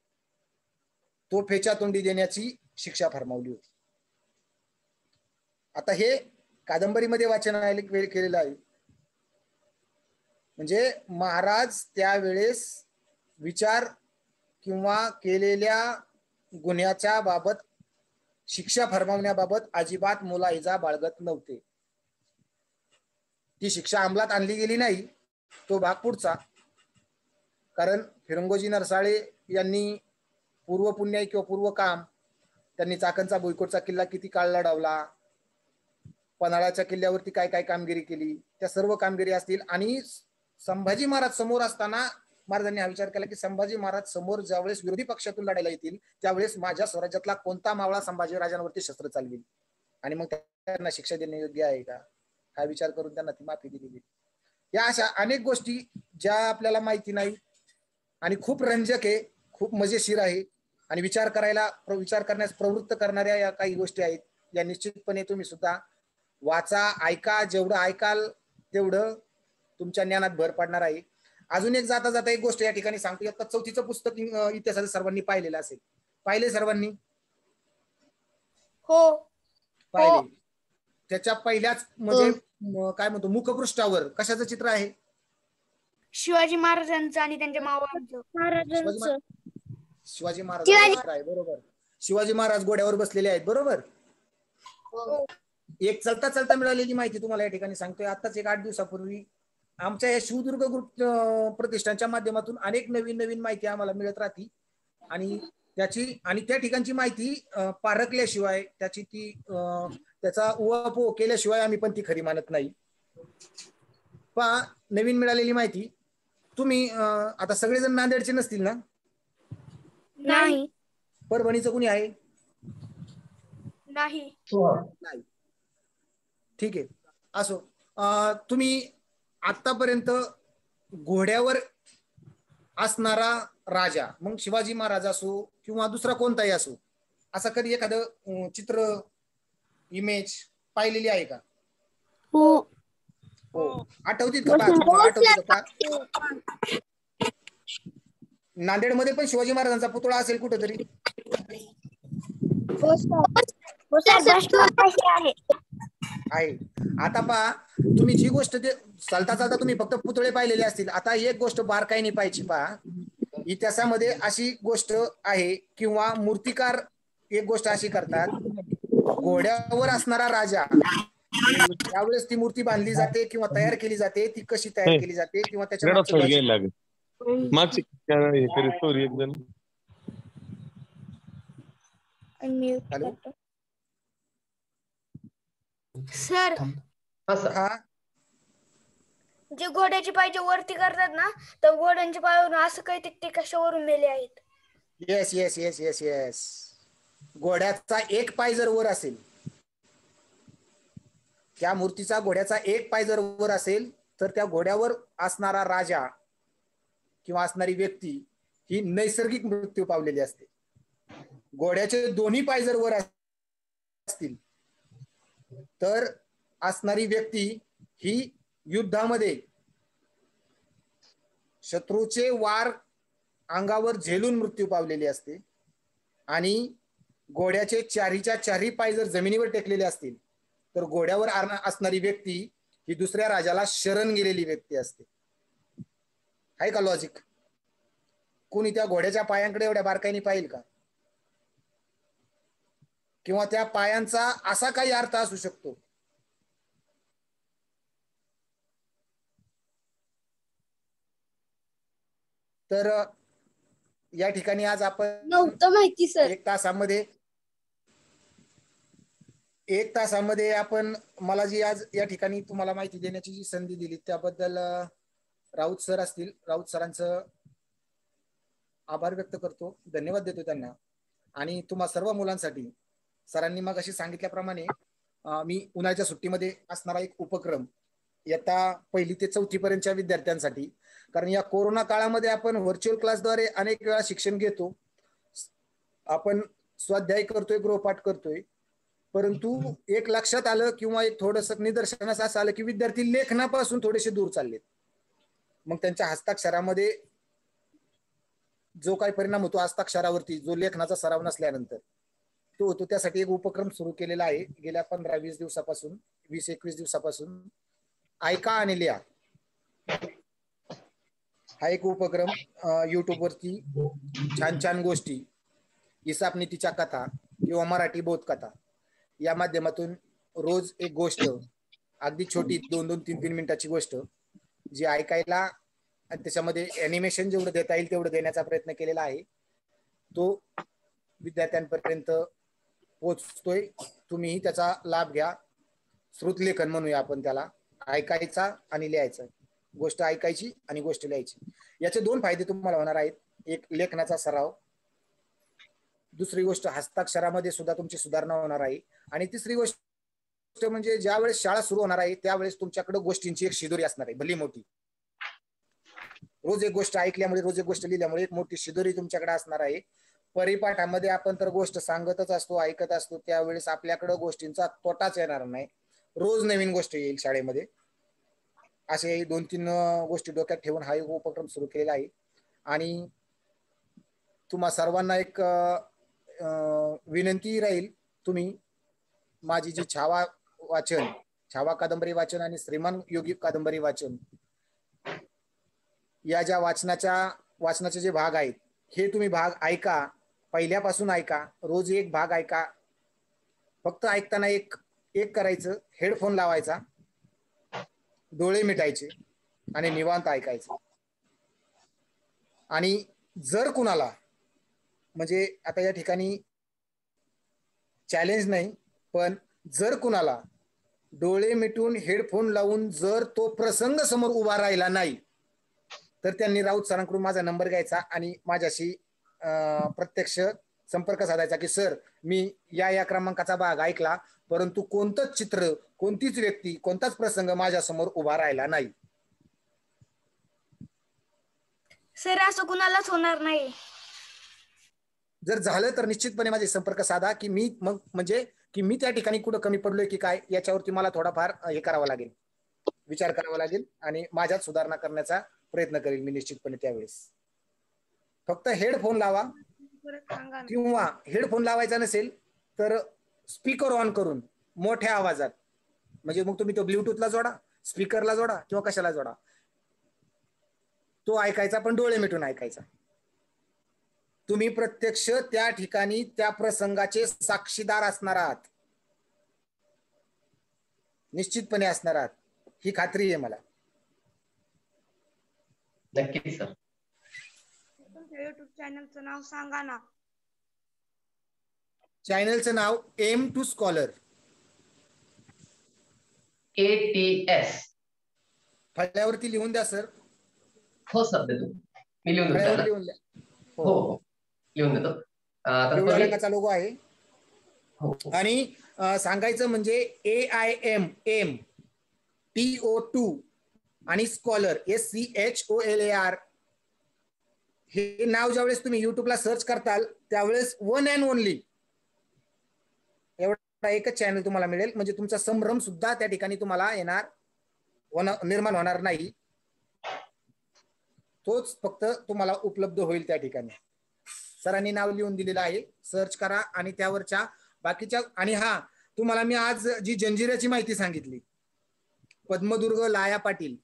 तोफेच्या तोंडी देण्याची शिक्षा फरमावली होती. आता हे कादंबरीमध्ये वाचन केलेलं आहे. म्हणजे महाराज त्यावेळेस विचार किंवा केलेल्या गुन्ह्याच्या बाबत शिक्षा फरमावण्याबाबत अजिबात मुलाहिजा बाळगत नव्हते. ती शिक्षा अंमलात आणली गेली नाही, तो भाग पुढचा. कारण फिरंगोजी नरसाळे यांनी पूर्व पुण्याई किंवा पूर्व काम त्यांनी चाकणचा भुईकोटचा किल्ला किती काळ लढवला, पन्हाळ्याच्या किल्ल्यावरती काय काय कामगिरी केली, त्या सर्व कामगिरी असतील. आणि संभाजी महाराज समोर असताना महाराजांनी हा विचार केला की संभाजी महाराज समोर ज्यावेळेस विरोधी पक्षातून लढायला येतील त्यावेळेस माझ्या स्वराज्यातला कोणता मावळा संभाजी राजांवरती शस्त्र चालवेल आणि मग त्यांना शिक्षा देणे योग्य आहे का, हा विचार करून त्यांना ती माफी दिली गेली. या अशा अनेक गोष्टी ज्या आपल्याला माहिती नाही आणि खूप रंजक आहे, खूप मजेशीर आहे आणि विचार करण्यास प्रवृत्त करणाऱ्या या काही गोष्टी आहेत, या निश्चितपणे तुम्ही सुद्धा वाचा, ऐका. जेवढं ऐकाल तेवढं तुमच्या ज्ञानात भर पडणार आहे. अजून एक जाता जाता एक गोष्ट या ठिकाणी सांगतो. आता 4थीचं पुस्तक इतिहासाचं सर्वांनी पाहिलेलं असेल, पाहिले सर्वांनी? हो पाहिले. त्याच्या पहिल्याच म्हणजे काय म्हणतो मुखपृष्ठावर कशाचं चित्र आहे? शिवाजी महाराजांचं आणि त्यांच्या मावळ्यांचं. शिवाजी महाराज आहे, बरोबर. शिवाजी महाराज घोड्यावर बसलेले आहेत, बरोबर. एक चलता चलता मिळालेली माहिती तुम्हाला या ठिकाणी सांगतोय. आताच एक 8 दिवसापूर्वी आमच्या या शिवदुर्ग ग्रुप प्रतिष्ठानच्या माध्यमातून अनेक नवीन नवीन माहिती आम्हाला मिळत राहते आणि त्या ठिकाणची माहिती पारखल्याशिवाय त्याचा उहापोह केल्याशिवाय आम्ही पण ती खरी मानत नाही. पहा, नवीन मिळालेली माहिती. तुम्ही आता सगळेजण नांदेडचे नसतील ना? नाही. परभणीचं कुणी आहे? नाही. नाही. ठीक आहे, असो. तुम्ही आतापर्यंत घोड्यावर असणारा राजा, मग शिवाजी महाराज असो किंवा दुसरा कोणताही असो, असं कधी एखादं चित्र इमेज पाहिलेली आहे का? हो. आठवतील का? आठवतील का? नांदेडमध्ये पण शिवाजी महाराजांचा पुतळा असेल कुठेतरी? आहे. आता पहा, तुम्ही जी गोष्ट चालता चालता तुम्ही फक्त पुतळे पाहिलेले असतील. आता एक गोष्ट बारकाईने पाहिजे. पहा, इतिहासामध्ये अशी गोष्ट आहे किंवा मूर्तिकार एक गोष्ट अशी करतात, घोड्यावर असणारा राजा त्यावेळेस ती मूर्ती बांधली जाते किंवा तयार केली जाते. ती कशी तयार केली जाते किंवा त्याच्या सर हा जे घोड्याचे पाय जे वरती करतात ना, तर घोड्यांच्या पायावरून असं काही ते कशावरून मेले आहेत. Yes yes yes yes yes. घोड्याचा एक पाय जर वर असेल, त्या मूर्तीचा घोड्याचा एक पाय जर वर असेल, तर त्या घोड्यावर असणारा राजा किंवा असणारी व्यक्ती ही नैसर्गिक मृत्यू पावलेली असते. घोड्याचे दोन्ही पाय जर वर असतील तर असणारी व्यक्ती ही युद्धामध्ये शत्रूचे वार अंगावर झेलून मृत्यू पावलेली असते. आणि घोड्याचे चारीच्या चारी पाय जर जमिनीवर टेकलेले असतील तर घोड्यावर असणारी व्यक्ती ही दुसऱ्या राजाला शरण गेलेली व्यक्ती असते. आहे का लॉजिक? कोणी त्या घोड्याच्या पायांकडे एवढ्या बारकाईने पाहिल का? किंवा त्या पायांचा असा काही अर्थ असू शकतो? तर या ठिकाणी आज आपण नव्हतं माहिती सर. एक तासामध्ये आपण मला जी आज या ठिकाणी तुम्हाला माहिती देण्याची जी संधी दिली त्याबद्दल राऊत सर असतील, राऊत सरांचं आभार व्यक्त करतो, धन्यवाद देतो त्यांना. आणि तुम्हा सर्व मुलांसाठी सरांनी मग अशी सांगितल्याप्रमाणे मी उन्हाळ्याच्या सुट्टीमध्ये असणारा एक उपक्रम इयत्ता 1ली ते 4थी पर्यंतच्या विद्यार्थ्यांसाठी, कारण या कोरोना काळामध्ये आपण व्हर्च्युअल क्लासद्वारे अनेक वेळा शिक्षण घेतो, आपण स्वाध्याय करतोय, गृहपाठ करतोय, परंतु एक लक्षात आलं किंवा एक थोडंसं निदर्शनास असं आलं की विद्यार्थी लेखनापासून थोडेसे दूर चाललेत. मग त्यांच्या हस्ताक्षरामध्ये जो काही परिणाम होतो हस्ताक्षरावरती, जो लेखनाचा सराव नसल्यानंतर तो होतो. त्यासाठी एक उपक्रम सुरू केलेला आहे गेल्या 15-20 दिवसापासून, 20-21 दिवसापासून. ऐका आणि लिहा हा एक उपक्रम युट्यूब वरती छान छान गोष्टी, हिसाब नीतीच्या कथा किंवा मराठी बोधकथा या माध्यमातून रोज एक गोष्ट, अगदी छोटी 2-2, 3-3 मिनिटाची गोष्ट जी ऐकायला आणि त्याच्यामध्ये ॲनिमेशन जेवढं देता येईल तेवढं देण्याचा प्रयत्न केलेला आहे. तो विद्यार्थ्यांपर्यंत पोहोचतोय. तुम्हीही त्याचा लाभ घ्या. श्रुतलेखन म्हणूया आपण त्याला. ऐकायचा आणि लिहायचा, गोष्ट ऐकायची आणि गोष्ट लिहायची. याचे 2 फायदे तुम्हाला होणार आहेत. एक लेखनाचा सराव, दुसरी गोष्ट हस्ताक्षरामध्ये सुद्धा तुमची सुधारणा होणार आहे. आणि तिसरी गोष्ट म्हणजे ज्यावेळेस शाळा सुरू होणार आहे त्यावेळेस तुमच्याकडे गोष्टींची एक शिदोरी असणार आहे, भली मोठी. रोज एक गोष्ट ऐकल्यामुळे, रोज एक गोष्ट लिहिल्यामुळे एक मोठी शिदोरी तुमच्याकडे असणार आहे. परिपाठामध्ये आपण तर गोष्ट सांगतच असतो, ऐकत असतो, त्यावेळेस आपल्याकडे गोष्टींचा तोटाच येणार नाही. रोज नवीन गोष्ट येईल शाळेमध्ये. असे 2-3 गोष्टी डोक्यात ठेवून हा एक उपक्रम सुरू केलेला आहे. आणि तुम्हा सर्वांना एक विनंती राहील, तुम्ही माझी जी छावा वाचन, छावा कादंबरी वाचन आणि श्रीमान योगी कादंबरी वाचन या ज्या वाचनाचे जे भाग आहेत हे तुम्ही भाग ऐका, पहिल्यापासून ऐका, रोज एक भाग ऐका. फक्त ऐकताना एक करायचं, हेडफोन लावायचा, डोळे मिटायचे आणि निवांत ऐकायचं. आणि जर कुणाला, म्हणजे आता या ठिकाणी चॅलेंज नाही, पण जर कुणाला डोळे मिटून हेडफोन लावून जर तो प्रसंग समोर उभा राहिला नाही तर त्यांनी राऊत सरांकडून माझा नंबर घ्यायचा आणि माझ्याशी प्रत्यक्ष संपर्क साधायचा की सर मी या क्रमांकाचा भाग ऐकला, परंतु कोणतंच चित्र, कोणतीच व्यक्ती, कोणताच प्रसंग माझ्या समोर उभा राहिला नाही. सर असं कुणालाच होणार नाही. जर झालं तर निश्चितपणे माझे संपर्क साधा की मी मग म्हणजे की मी त्या ठिकाणी कुठं कमी पडलोय की काय याच्यावरती मला थोडाफार हे करावं लागेल, विचार करावा लागेल आणि माझ्यात सुधारणा करण्याचा प्रयत्न करेल मी निश्चितपणे. त्यावेळेस फक्त हेडफोन लावा किंवा हेडफोन लावायचा नसेल तर स्पीकर ऑन करून मोठ्या आवाजात, म्हणजे मग तुम्ही तो ब्लूटूथला जोडा, स्पीकरला जोडा किंवा कशाला जोडा, तो ऐकायचा, पण डोळे मिटून ऐकायचा. तुम्ही प्रत्यक्ष त्या ठिकाणी त्या प्रसंगाचे साक्षीदार असणार आहात, निश्चितपणे असणार आहात, ही खात्री आहे मला. नक्की सर. तुमच्या युट्यूब चॅनलचं नाव सांगा ना. चॅनलचं नाव एम टू स्कॉलर. ATS. फळ्यावरती लिहून द्या सर. हो सर, देतो मी, लिहून देतो फळ्यावर त्याला. लिहून द्या. हो हो, लिहून देतो. तर पिवळ्या तुम्ही- रंगाचा लोगो आहे. हो हो. आणि सांगायचं म्हणजे AIM TO2 आणि स्कॉलर SCHOLAR हे नाव ज्यावेळेस तुम्ही युट्यूबला सर्च करताल त्यावेळेस वन अँड ओनली एवढा एकच चॅनल तुम्हाला मिळेल. म्हणजे तुमचा संभ्रम सुद्धा त्या ठिकाणी तुम्हाला निर्माण होणार नाही. तोच फक्त तुम्हाला उपलब्ध होईल त्या ठिकाणी. सरांनी नाव लिहून दिलेलं आहे, सर्च करा आणि त्यावरच्या बाकीच्या. आणि हा तुम्हाला मी आज जी जंजिऱ्याची माहिती सांगितली, पद्मदुर्ग लाया पाटील,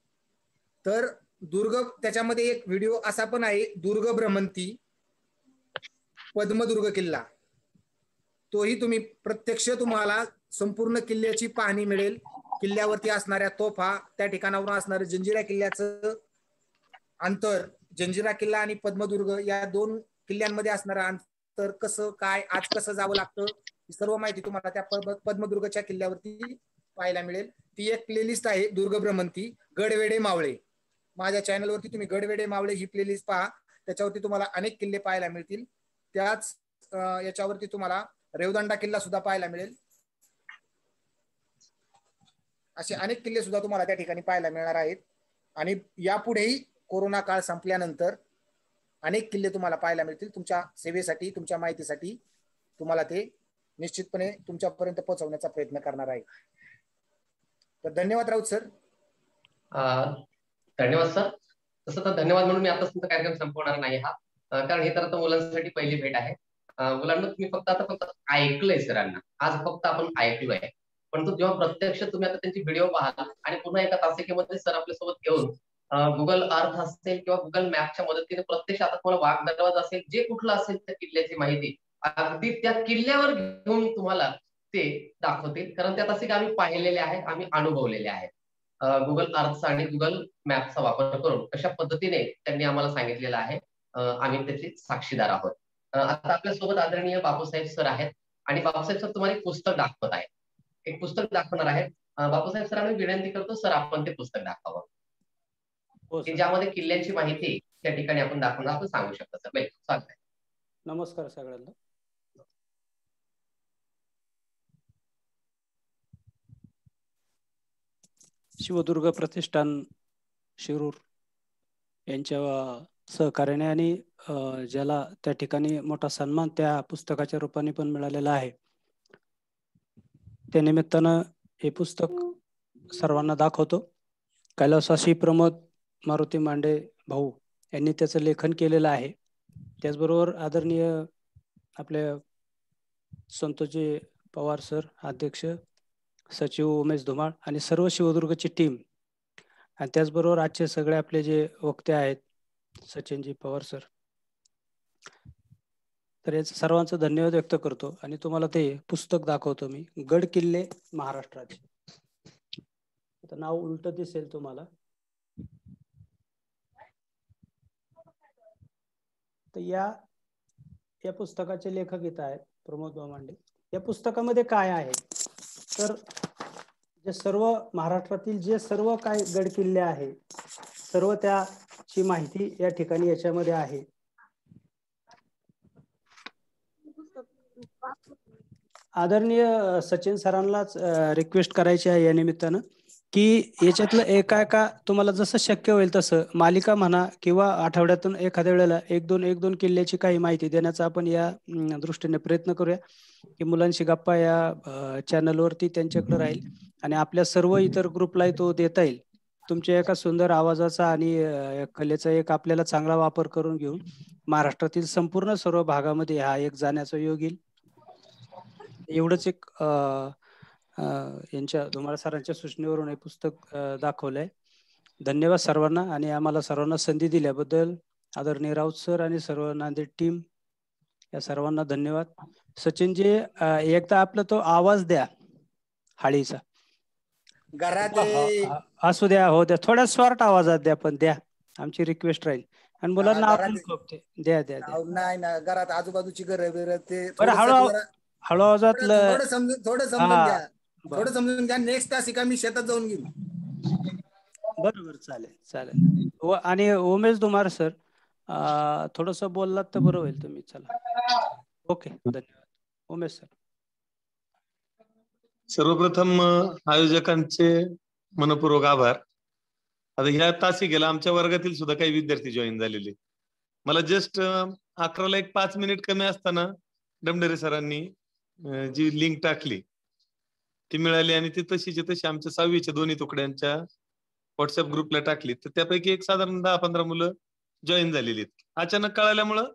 तर दुर्ग त्याच्यामध्ये एक व्हिडिओ असा पण आहे, दुर्ग भ्रमंती पद्मदुर्ग किल्ला, तोही तुम्ही प्रत्यक्ष तुम्हाला संपूर्ण किल्ल्याची पाहणी मिळेल. किल्ल्यावरती असणाऱ्या तोफा, त्या ठिकाणावरून असणारं जंजिरा किल्ल्याचं अंतर, जंजिरा किल्ला आणि पद्मदुर्ग या 2 किल्ल्यांमध्ये असणारं अंतर कसं काय, आज कसं जावं लागतं, ही सर्व माहिती तुम्हाला त्या पद्मदुर्गच्या किल्ल्यावरती पाहायला मिळेल. ती एक प्लेलिस्ट आहे, दुर्ग भ्रमंती गडवेडे मावळे. माझ्या चॅनलवरती तुम्ही गडवेडे मावळे ही प्लेलिस्ट पहा, त्याच्यावरती तुम्हाला अनेक किल्ले पाहायला मिळतील. त्याच याच्यावरती तुम्हाला रेवदंडा किल्ला सुद्धा पाहायला मिळेल. असे अनेक किल्ले सुद्धा तुम्हाला त्या ठिकाणी पाहायला मिळणार आहेत. आणि यापुढेही कोरोना काळ संपल्यानंतर अनेक किल्ले तुम्हाला पाहायला मिळतील. तुमच्या सेवेसाठी, तुमच्या माहितीसाठी तुम्हाला ते निश्चितपणे तुमच्यापर्यंत पोहोचवण्याचा प्रयत्न करणार आहे. तर धन्यवाद राऊत सर. धन्यवाद सर. तसं तर धन्यवाद म्हणून मी आता तुमचा कार्यक्रम संपवणार नाही हा, कारण हे तर आता मुलांसाठी पहिली भेट आहे. मुलांना तुम्ही फक्त ऐकलंय सरांना, आज फक्त आपण ऐकलोय. परंतु जेव्हा प्रत्यक्ष तुम्ही आता त्यांची व्हिडिओ पाहाल आणि पुन्हा एका तासिकेमध्ये सर आपल्यासोबत घेऊन गुगल अर्थ असेल किंवा गुगल मॅपच्या मदतीने प्रत्यक्ष आता तुम्हाला वाघ दरवाजा असेल, जे कुठलं असेल त्या किल्ल्याची माहिती अगदी त्या किल्ल्यावर घेऊन तुम्हाला ते दाखवतील. कारण त्या तासिका आम्ही पाहिलेल्या आहेत, आम्ही अनुभवलेल्या आहेत. गुगल अर्थचा आणि गुगल मॅपचा वापर करून कशा पद्धतीने त्यांनी आम्हाला सांगितलेलं आहे, आम्ही त्याचे साक्षीदार आहोत. आता आपल्यासोबत आदरणीय बापूसाहेब सर आहेत आणि बापूसाहेब सर तुम्हाला एक पुस्तक दाखवत आहेत, एक पुस्तक दाखवणार आहेत. बापूसाहेब सरांना विनंती करतो सर आपण ते पुस्तक दाखवावं, की ज्यामध्ये किल्ल्यांची माहिती त्या ठिकाणी आपण दाखवणार, आपण सांगू शकता सर. वेलकम, स्वागत आहे. नमस्कार सगळ्यांना. शिवदुर्ग प्रतिष्ठान शिरूर यांच्या सहकार्याने आणि ज्याला त्या ठिकाणी मोठा सन्मान त्या पुस्तकाच्या रूपाने पण मिळालेला आहे, त्या निमित्तानं हे पुस्तक सर्वांना दाखवतो. कैलासवासी प्रमोद मारुती मांडे भाऊ यांनी त्याचं लेखन केलेलं आहे. त्याचबरोबर आदरणीय आपले संतोषजी पवार सर, अध्यक्ष सचिव उमेश धुमाळ आणि सर्व शिवदुर्गची टीम, आणि त्याचबरोबर आजचे सगळे आपले जे वक्ते आहेत सचिनजी पवार सर, तर याचं सर्वांचं धन्यवाद व्यक्त करतो. आणि तुम्हाला ते पुस्तक दाखवतो मी, गड किल्ले महाराष्ट्राचे. आता नाव उलट दिसेल तुम्हाला. तर या पुस्तकाचे लेखक इथं आहेत प्रमोद मांडे. या पुस्तकामध्ये काय आहे तर जे सर्व महाराष्ट्रातील जे सर्व काय गड किल्ले आहे, सर्व त्याची माहिती या ठिकाणी याच्यामध्ये आहे. आदरणीय सचिन सरांनाच रिक्वेस्ट करायची आहे या निमित्तानं, की याच्यातलं एका तुम्हाला जसं शक्य होईल तसं मालिका म्हणा किंवा आठवड्यातून एखाद्या वेळेला एक दोन किल्ल्याची काही माहिती देण्याचा आपण या दृष्टीने प्रयत्न करूया, की मुलांशी गप्पा या चॅनलवरती त्यांच्याकडे राहील आणि आपल्या सर्व इतर ग्रुपलाही तो देता येईल. तुमच्या एका सुंदर आवाजाचा आणि कलेचा एक आपल्याला चांगला वापर करून घेऊन महाराष्ट्रातील संपूर्ण सर्व भागामध्ये हा एक जाण्याचा योग येईल. एवढंच एक यांच्या धुमाळ सरांच्या सूचनेवरून हे पुस्तक दाखवलंय. धन्यवाद सर्वांना आणि आम्हाला सर्वांना संधी दिल्याबद्दल आदरणीय राऊत सर आणि सर्व नांदेड टीम या सर्वांना धन्यवाद. सचिनजी एकदा आपला तो आवाज द्या हाळीचा. घरात असू द्या, हो द्या, थोड्या शॉर्ट आवाजात द्या, पण द्या, आमची रिक्वेस्ट राहील. आणि मुलांना आपण खोपते द्या द्या द्या. नाही ना, घरात आजूबाजूची घर ते हळू आवाजात थोडं समजून घ्या, थोडं समजून घ्या. नेक्स्ट तासिका मी शेतात जाऊन घेईन. बरोबर, चालेल चालेल. आणि उमेश धुमार सर, थोडस बोललात तर बरं होईल तुम्ही. चला, ओके, धन्यवाद. उमेश सर. सर्वप्रथम आयोजकांचे मनपूर्वक आभार. आता ह्या तासिकेला आमच्या वर्गातील सुद्धा काही विद्यार्थी जॉईन झालेले. मला जस्ट 11ला एक 5 मिनिट कमी असताना डमडरे सरांनी जी लिंक टाकली ती मिळाली आणि ती तशीची तशी आमच्या 6वीच्या दोन्ही तुकड्यांच्या व्हॉट्सअप ग्रुपला टाकली. तर त्यापैकी एक साधारण 10-15 मुलं जॉईन झालेली आहेत. अचानक कळाल्यामुळं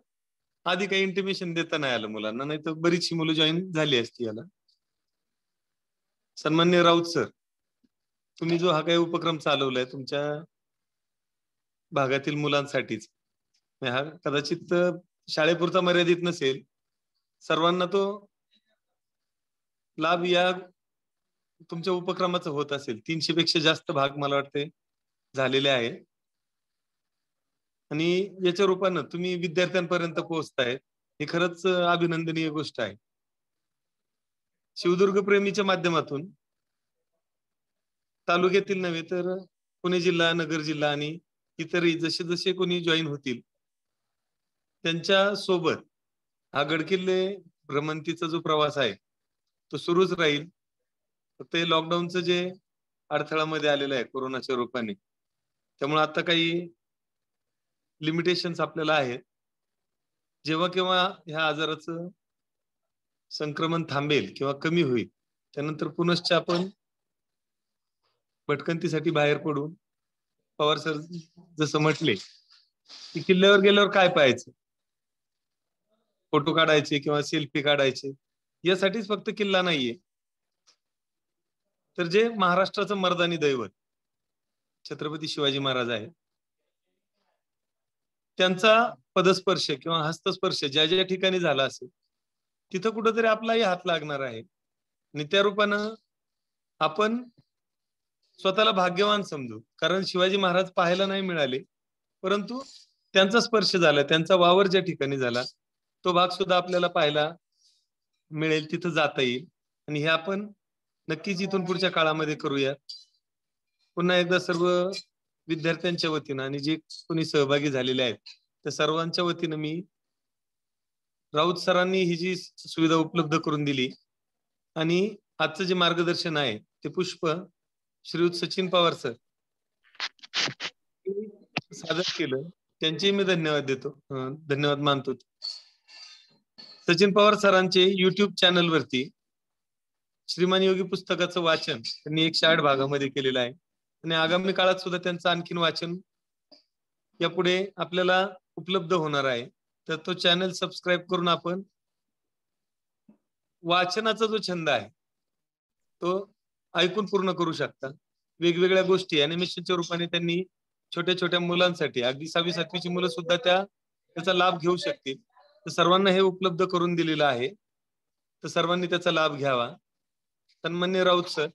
आधी काही इंटिमेशन देता नाही आलं मुलांना, नाही तर बरीचशी मुलं जॉईन झाली असती याला. सन्माननीय राऊत सर, तुम्ही जो हा काही उपक्रम चालवलाय तुमच्या भागातील मुलांसाठीच, हा कदाचित शाळेपुरता मर्यादित नसेल, सर्वांना तो लाभ या तुमच्या उपक्रमाचा होत असेल. 300 पेक्षा जास्त भाग मला वाटते झालेले आहे आणि याच्या रूपानं तुम्ही विद्यार्थ्यांपर्यंत पोहोचताय, हे खरंच अभिनंदनीय गोष्ट आहे. शिवदुर्ग प्रेमीच्या माध्यमातून तालुक्यातील नव्हे तर पुणे जिल्हा, नगर जिल्हा आणि इतरही जसे जसे कोणी जॉईन होतील त्यांच्या सोबत हा गडकिल्ले भ्रमंतीचा जो प्रवास आहे तो सुरूच राहील. ते लॉकडाऊनचं जे अडथळामध्ये आलेलं आहे कोरोनाच्या रूपाने, त्यामुळे आता काही लिमिटेशन्स आपल्याला आहेत. जेव्हा केव्हा ह्या आजाराचं संक्रमण थांबेल किंवा कमी होईल त्यानंतर पुनश्च आपण भटकंतीसाठी बाहेर पडून, पवार सर जसं म्हटले की किल्ल्यावर गेल्यावर काय पाहायचं, फोटो काढायचे किंवा सेल्फी काढायचे, यासाठीच फक्त किल्ला नाहीये, तर जे महाराष्ट्राचं मर्दानी दैवत छत्रपती शिवाजी महाराज आहे त्यांचा पदस्पर्श किंवा हस्तस्पर्श ज्या ज्या ठिकाणी झाला असेल तिथं कुठंतरी आपलाही हात लागणार आहे. आणि त्या रूपानं आपण स्वतःला भाग्यवान समजू, कारण शिवाजी महाराज पाहायला नाही मिळाले, परंतु त्यांचा स्पर्श झाला, त्यांचा वावर ज्या ठिकाणी झाला तो भाग सुद्धा आपल्याला पाहायला मिळेल, तिथं जाता येईल. आणि हे आपण नक्कीच इथून पुढच्या काळामध्ये करूया. पुन्हा एकदा सर्व विद्यार्थ्यांच्या वतीनं आणि जे कोणी सहभागी झालेले आहेत त्या सर्वांच्या वतीनं मी राऊत सरांनी ही जी सुविधा उपलब्ध करून दिली आणि आजचं जे मार्गदर्शन आहे ते पुष्प श्रीयुत सचिन पवार सर सादर केलं, त्यांचे मी धन्यवाद देतो, धन्यवाद मानतो. सचिन पवार सरांचे युट्यूब चॅनल वरती श्रीमान योगी पुस्तकाचं वाचन त्यांनी 108 भागामध्ये केलेलं आहे आणि आगामी काळात सुद्धा त्यांचं आणखीन वाचन यापुढे आपल्याला उपलब्ध होणार आहे. तर तो चॅनल सबस्क्राईब करून आपण वाचनाचा जो छंद आहे तो ऐकून पूर्ण करू शकता. वेगवेगळ्या गोष्टी अॅनिमेशनच्या रूपाने त्यांनी छोट्या छोट्या मुलांसाठी, अगदी 6वी-7वीची मुलं सुद्धा त्याचा लाभ घेऊ शकतील. तर सर्वांना हे उपलब्ध करून दिलेलं आहे, तर सर्वांनी त्याचा लाभ घ्यावा. सन्माननीय राऊत सर,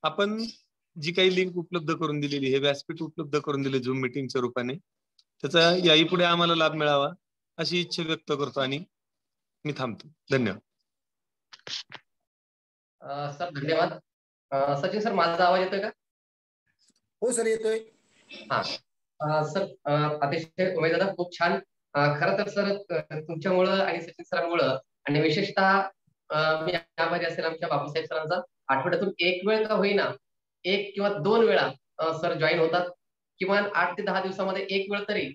आपण जी काही लिंक उपलब्ध करून दिलेली, हे व्यासपीठ उपलब्ध करून दिले झूम मीटिंगच्या रूपाने, त्याचा याही पुढे आम्हाला लाभ मिळावा अशी इच्छा व्यक्त करतो आणि मी थांबतो. धन्यवाद. सर धन्यवाद. सचिन सर, माझा आवाज येतोय का? हो सर, येतोय. हा सर, अतिशय उमेद दादा, खूप छान. खरं तर सर तुमच्यामुळं आणि सचिन सरांमुळं आणि विशेषतः मी यामध्ये असेल आमच्या बापूसाहेब सरांचा आठवड्यातून एक वेळ का होईना 1 किंवा 2 वेळा सर जॉईन होतात. किमान 8 ते 10 दिवसामध्ये एक वेळ तरी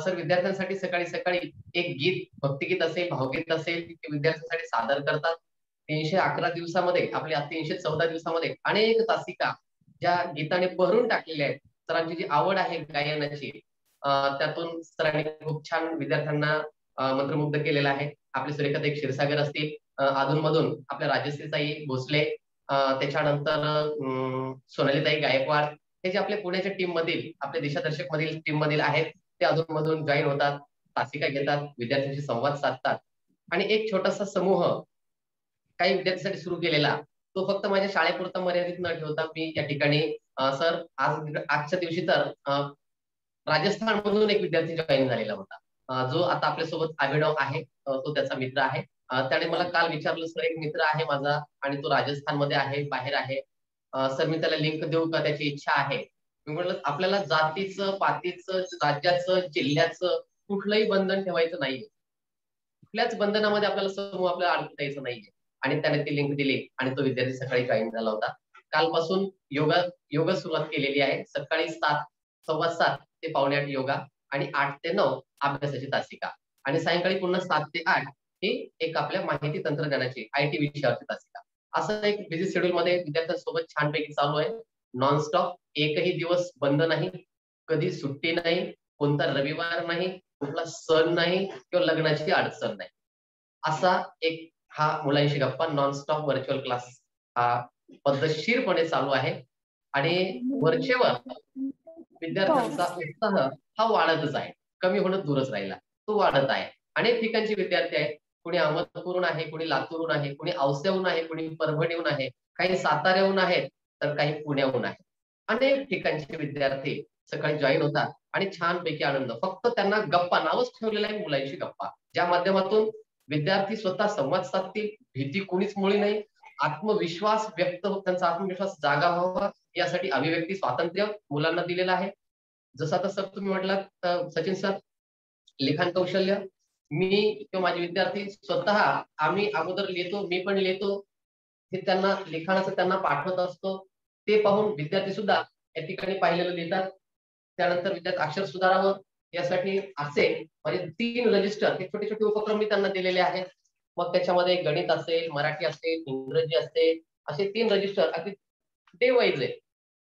सर विद्यार्थ्यांसाठी सकाळी सकाळी एक गीत, भक्तिगीत असेल, भावगीत असेल, ते विद्यार्थ्यांसाठी सादर करतात. 311 दिवसामध्ये, आपल्या 314 दिवसामध्ये अनेक तासिका ज्या गीताने भरून टाकलेल्या आहेत. सरांची जी आवड आहे गायनाची, त्यातून सरांनी खूप छान विद्यार्थ्यांना मंत्रमुग्ध केलेला आहे. आपले सुरेखाताई क्षीरसागर असतील, अधूनमधून आपल्या राजश्रीताई भोसले, त्याच्यानंतर सोनालीताई गायकवाड, हे जे आपल्या पुण्याच्या टीम मधील, आपल्या दिशादर्शक मधील टीम मधील आहेत, ते अधूनमधून जॉईन होतात, तासिका घेतात, विद्यार्थ्यांशी संवाद साधतात. आणि एक छोटासा समूह काही विद्यार्थ्यांसाठी सुरू केलेला, तो फक्त माझ्या शाळेपुरता मर्यादित न ठेवता मी या ठिकाणी सर आजच्या दिवशी तर राजस्थान मधून एक विद्यार्थी जॉईन झालेला होता, जो आता आपल्यासोबत अभिनव आहे, तो त्याचा मित्र आहे. त्याने मला काल विचारलं, सर एक मित्र आहे माझा आणि तो राजस्थान मध्ये आहे, बाहेर आहे, सर मी त्याला लिंक देऊ का, त्याची इच्छा आहे. मी म्हटलं आपल्याला जातीचं, पातीचं, राज्याचं, जिल्ह्याचं कुठलंही बंधन ठेवायचं नाहीये. कुठल्याच बंधनामध्ये आपल्याला समूह आपल्याला अडकता यायचं नाहीये. आणि त्याने ती लिंक दिली आणि तो विद्यार्थी सकाळी जॉईन झाला होता. कालपासून योगा सुरुवात केलेली आहे. सकाळी 7:15 ते 7:45 योगा आणि 8 ते 9 अभ्यासाची तासिका आणि सायंकाळी पुन्हा 7 ते 8 ही एक आपल्या माहिती तंत्रज्ञानाची IT विषयावरची तासिका. असं एक बिझी शेड्यूल मध्ये विद्यार्थ्यांसोबत छानपैकी चालू आहे. नॉनस्टॉप, एकही दिवस बंद नाही, कधी सुट्टी नाही, कोणता रविवार नाही, कुठला सण नाही किंवा लग्नाची अडचण नाही. असा एक हा मुलांशी गप्पा नॉनस्टॉप व्हर्च्युअल क्लास हा पद्धतशीरपणे चालू आहे आणि वरचेवर विद्यार्थ्यांचा उत्साह हा वाढतच आहे. कमी होणं दूरच राहिला, तो वाढत आहे. अनेक ठिकाणचे विद्यार्थी आहेत. कोणी अहमदपूरहून आहे, कोणी लातूरहून आहे, कोणी औस्याहून आहे, कोणी परभणीहून आहे, काही साताऱ्याहून आहेत, तर काही पुण्याहून आहे. अनेक ठिकाणचे विद्यार्थी सकाळी जॉईन होतात आणि छानपैकी आनंद. फक्त त्यांना गप्पा नावच ठेवलेलं आहे मुलांशी गप्पा, ज्या माध्यमातून विद्यार्थी स्वतः संवाद साधतील, भीती कोणीच मुळी नाही, आत्मविश्वास व्यक्त होत, त्यांचा आत्मविश्वास जागा व्हावा यासाठी अभिव्यक्ती स्वातंत्र्य मुलांना दिलेलं आहे. जसं आता सर तुम्ही म्हटलात सचिन सर, लिखाण कौशल्य, मी किंवा माझे विद्यार्थी स्वतः आम्ही अगोदर लिहितो, मी पण लिहितो, हे त्यांना लिखाणाचं त्यांना पाठवत असतो. ते पाहून विद्यार्थी सुद्धा या ठिकाणी पाहिलेलं लिहितात. त्यानंतर विद्यार्थी अक्षर सुधारावं यासाठी असे म्हणजे 3 रजिस्टर हे छोटे छोटे उपक्रम मी त्यांना दिलेले आहेत. मग त्याच्यामध्ये गणित असेल, मराठी असेल, इंग्रजी असेल, असे 3 रजिस्टर अगदी डे वाईज आहे.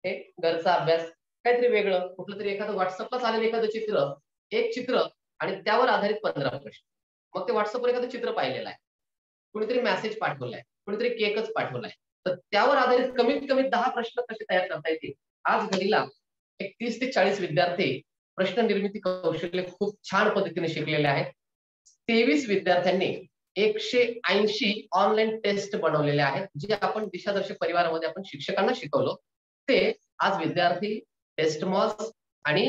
हे घरचा अभ्यास, काहीतरी वेगळं, कुठलं तरी एखादं व्हॉट्सअपला चालेल एखादं चित्र, एक चित्र आणि त्यावर आधारित 15 प्रश्न. मग ते व्हॉट्सअपवर एखादं चित्र पाहिलेलं आहे, कुणीतरी मेसेज पाठवलाय, कुणीतरी केकच पाठवलाय, तर त्यावर आधारित कमीत कमी 10 प्रश्न कसे तयार करता येतील. आज घडीला एक 30 ते 40 विद्यार्थी प्रश्न निर्मिती कौशल्य खूप छान पद्धतीने शिकलेले आहेत. 23 विद्यार्थ्यांनी 180 ऑनलाईन टेस्ट बनवलेले आहेत, जे आपण दिशादर्शक परिवारामध्ये आपण शिक्षकांना शिकवलो. ते आज विद्यार्थी टेस्ट मॉल्स आणि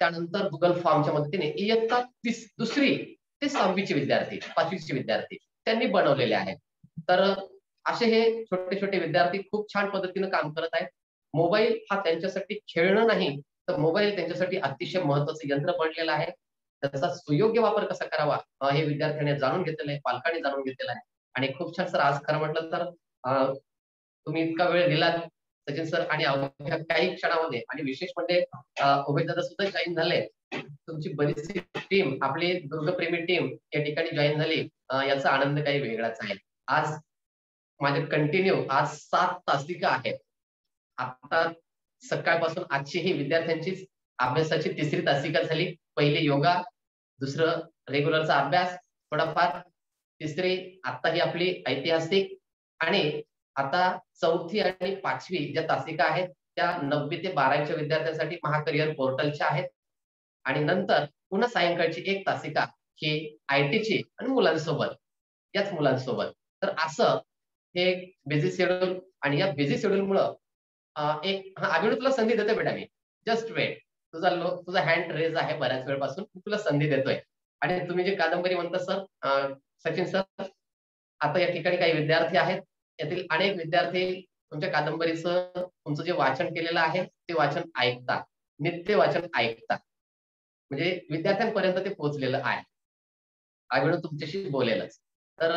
त्यानंतर गुगल फॉर्मच्या मदतीने इयत्ता 2री ते 6वीचे विद्यार्थी, 5वीचे विद्यार्थी त्यांनी बनवलेले आहेत. तर असे हे छोटे छोटे विद्यार्थी खूप छान पद्धतीने काम करत आहेत. मोबाईल हा त्यांच्यासाठी खेळणं नाही, तर मोबाईल त्यांच्यासाठी अतिशय महत्वाचं यंत्र बनलेलं आहे. त्याचा सुयोग्य वापर कसा करावा हे विद्यार्थ्यांनी जाणून घेतलेलं आहे, पालकांनी जाणून घेतलेलं आहे. आणि खूप छान सर, आज खरं म्हटलं तर तुम्ही इतका वेळ दिलात सचिन सर, आणि अवघ्या काही क्षणामध्ये आणि विशेष म्हणजे उमेददादा सुद्धा जॉईन झाले. तुमची बरीचशी टीम, आपली दुर्गप्रेमी टीम या ठिकाणी जॉईन झाली, याचा आनंद काही वेगळाच आहे. आज माझे कंटिन्यू आज 7 तासिका आहेत. आता सकाळपासून आजची ही विद्यार्थ्यांची अभ्यासाची 3री तासिका झाली. पहिली योगा, दुसरं रेग्युलरचा अभ्यास थोडाफार, 3री आता ही आपली ऐतिहासिक, आणि आता 4थी आणि 5वी ज्या तासिका आहेत त्या 9वी ते 12वीच्या विद्यार्थ्यांसाठी महाकरियर पोर्टलच्या आहेत. आणि नंतर पुन्हा सायंकाळची 1 तासिका ही ITची आणि मुलांसोबत, याच मुलांसोबत. तर असं हे बिझी शेड्यूल, आणि या बिझी शेड्यूलमुळं एक अभिनव तुला संधी देतोय बेटा, मी जस्ट वेट, तुझा हँड रेज आहे बऱ्याच वेळपासून, तुला संधी देतोय. आणि तुम्ही जे कादंबरी म्हणता सर, सचिन सर, आता या ठिकाणी काही विद्यार्थी आहेत, यातील अनेक विद्यार्थी तुमच्या कादंबरीचं तुमचं जे वाचन केलेलं आहे ते वाचन ऐकतात, नित्य वाचन ऐकतात, म्हणजे विद्यार्थ्यांपर्यंत ते पोहोचलेलं आहे. अभिनव तुमच्याशी बोलेलच. तर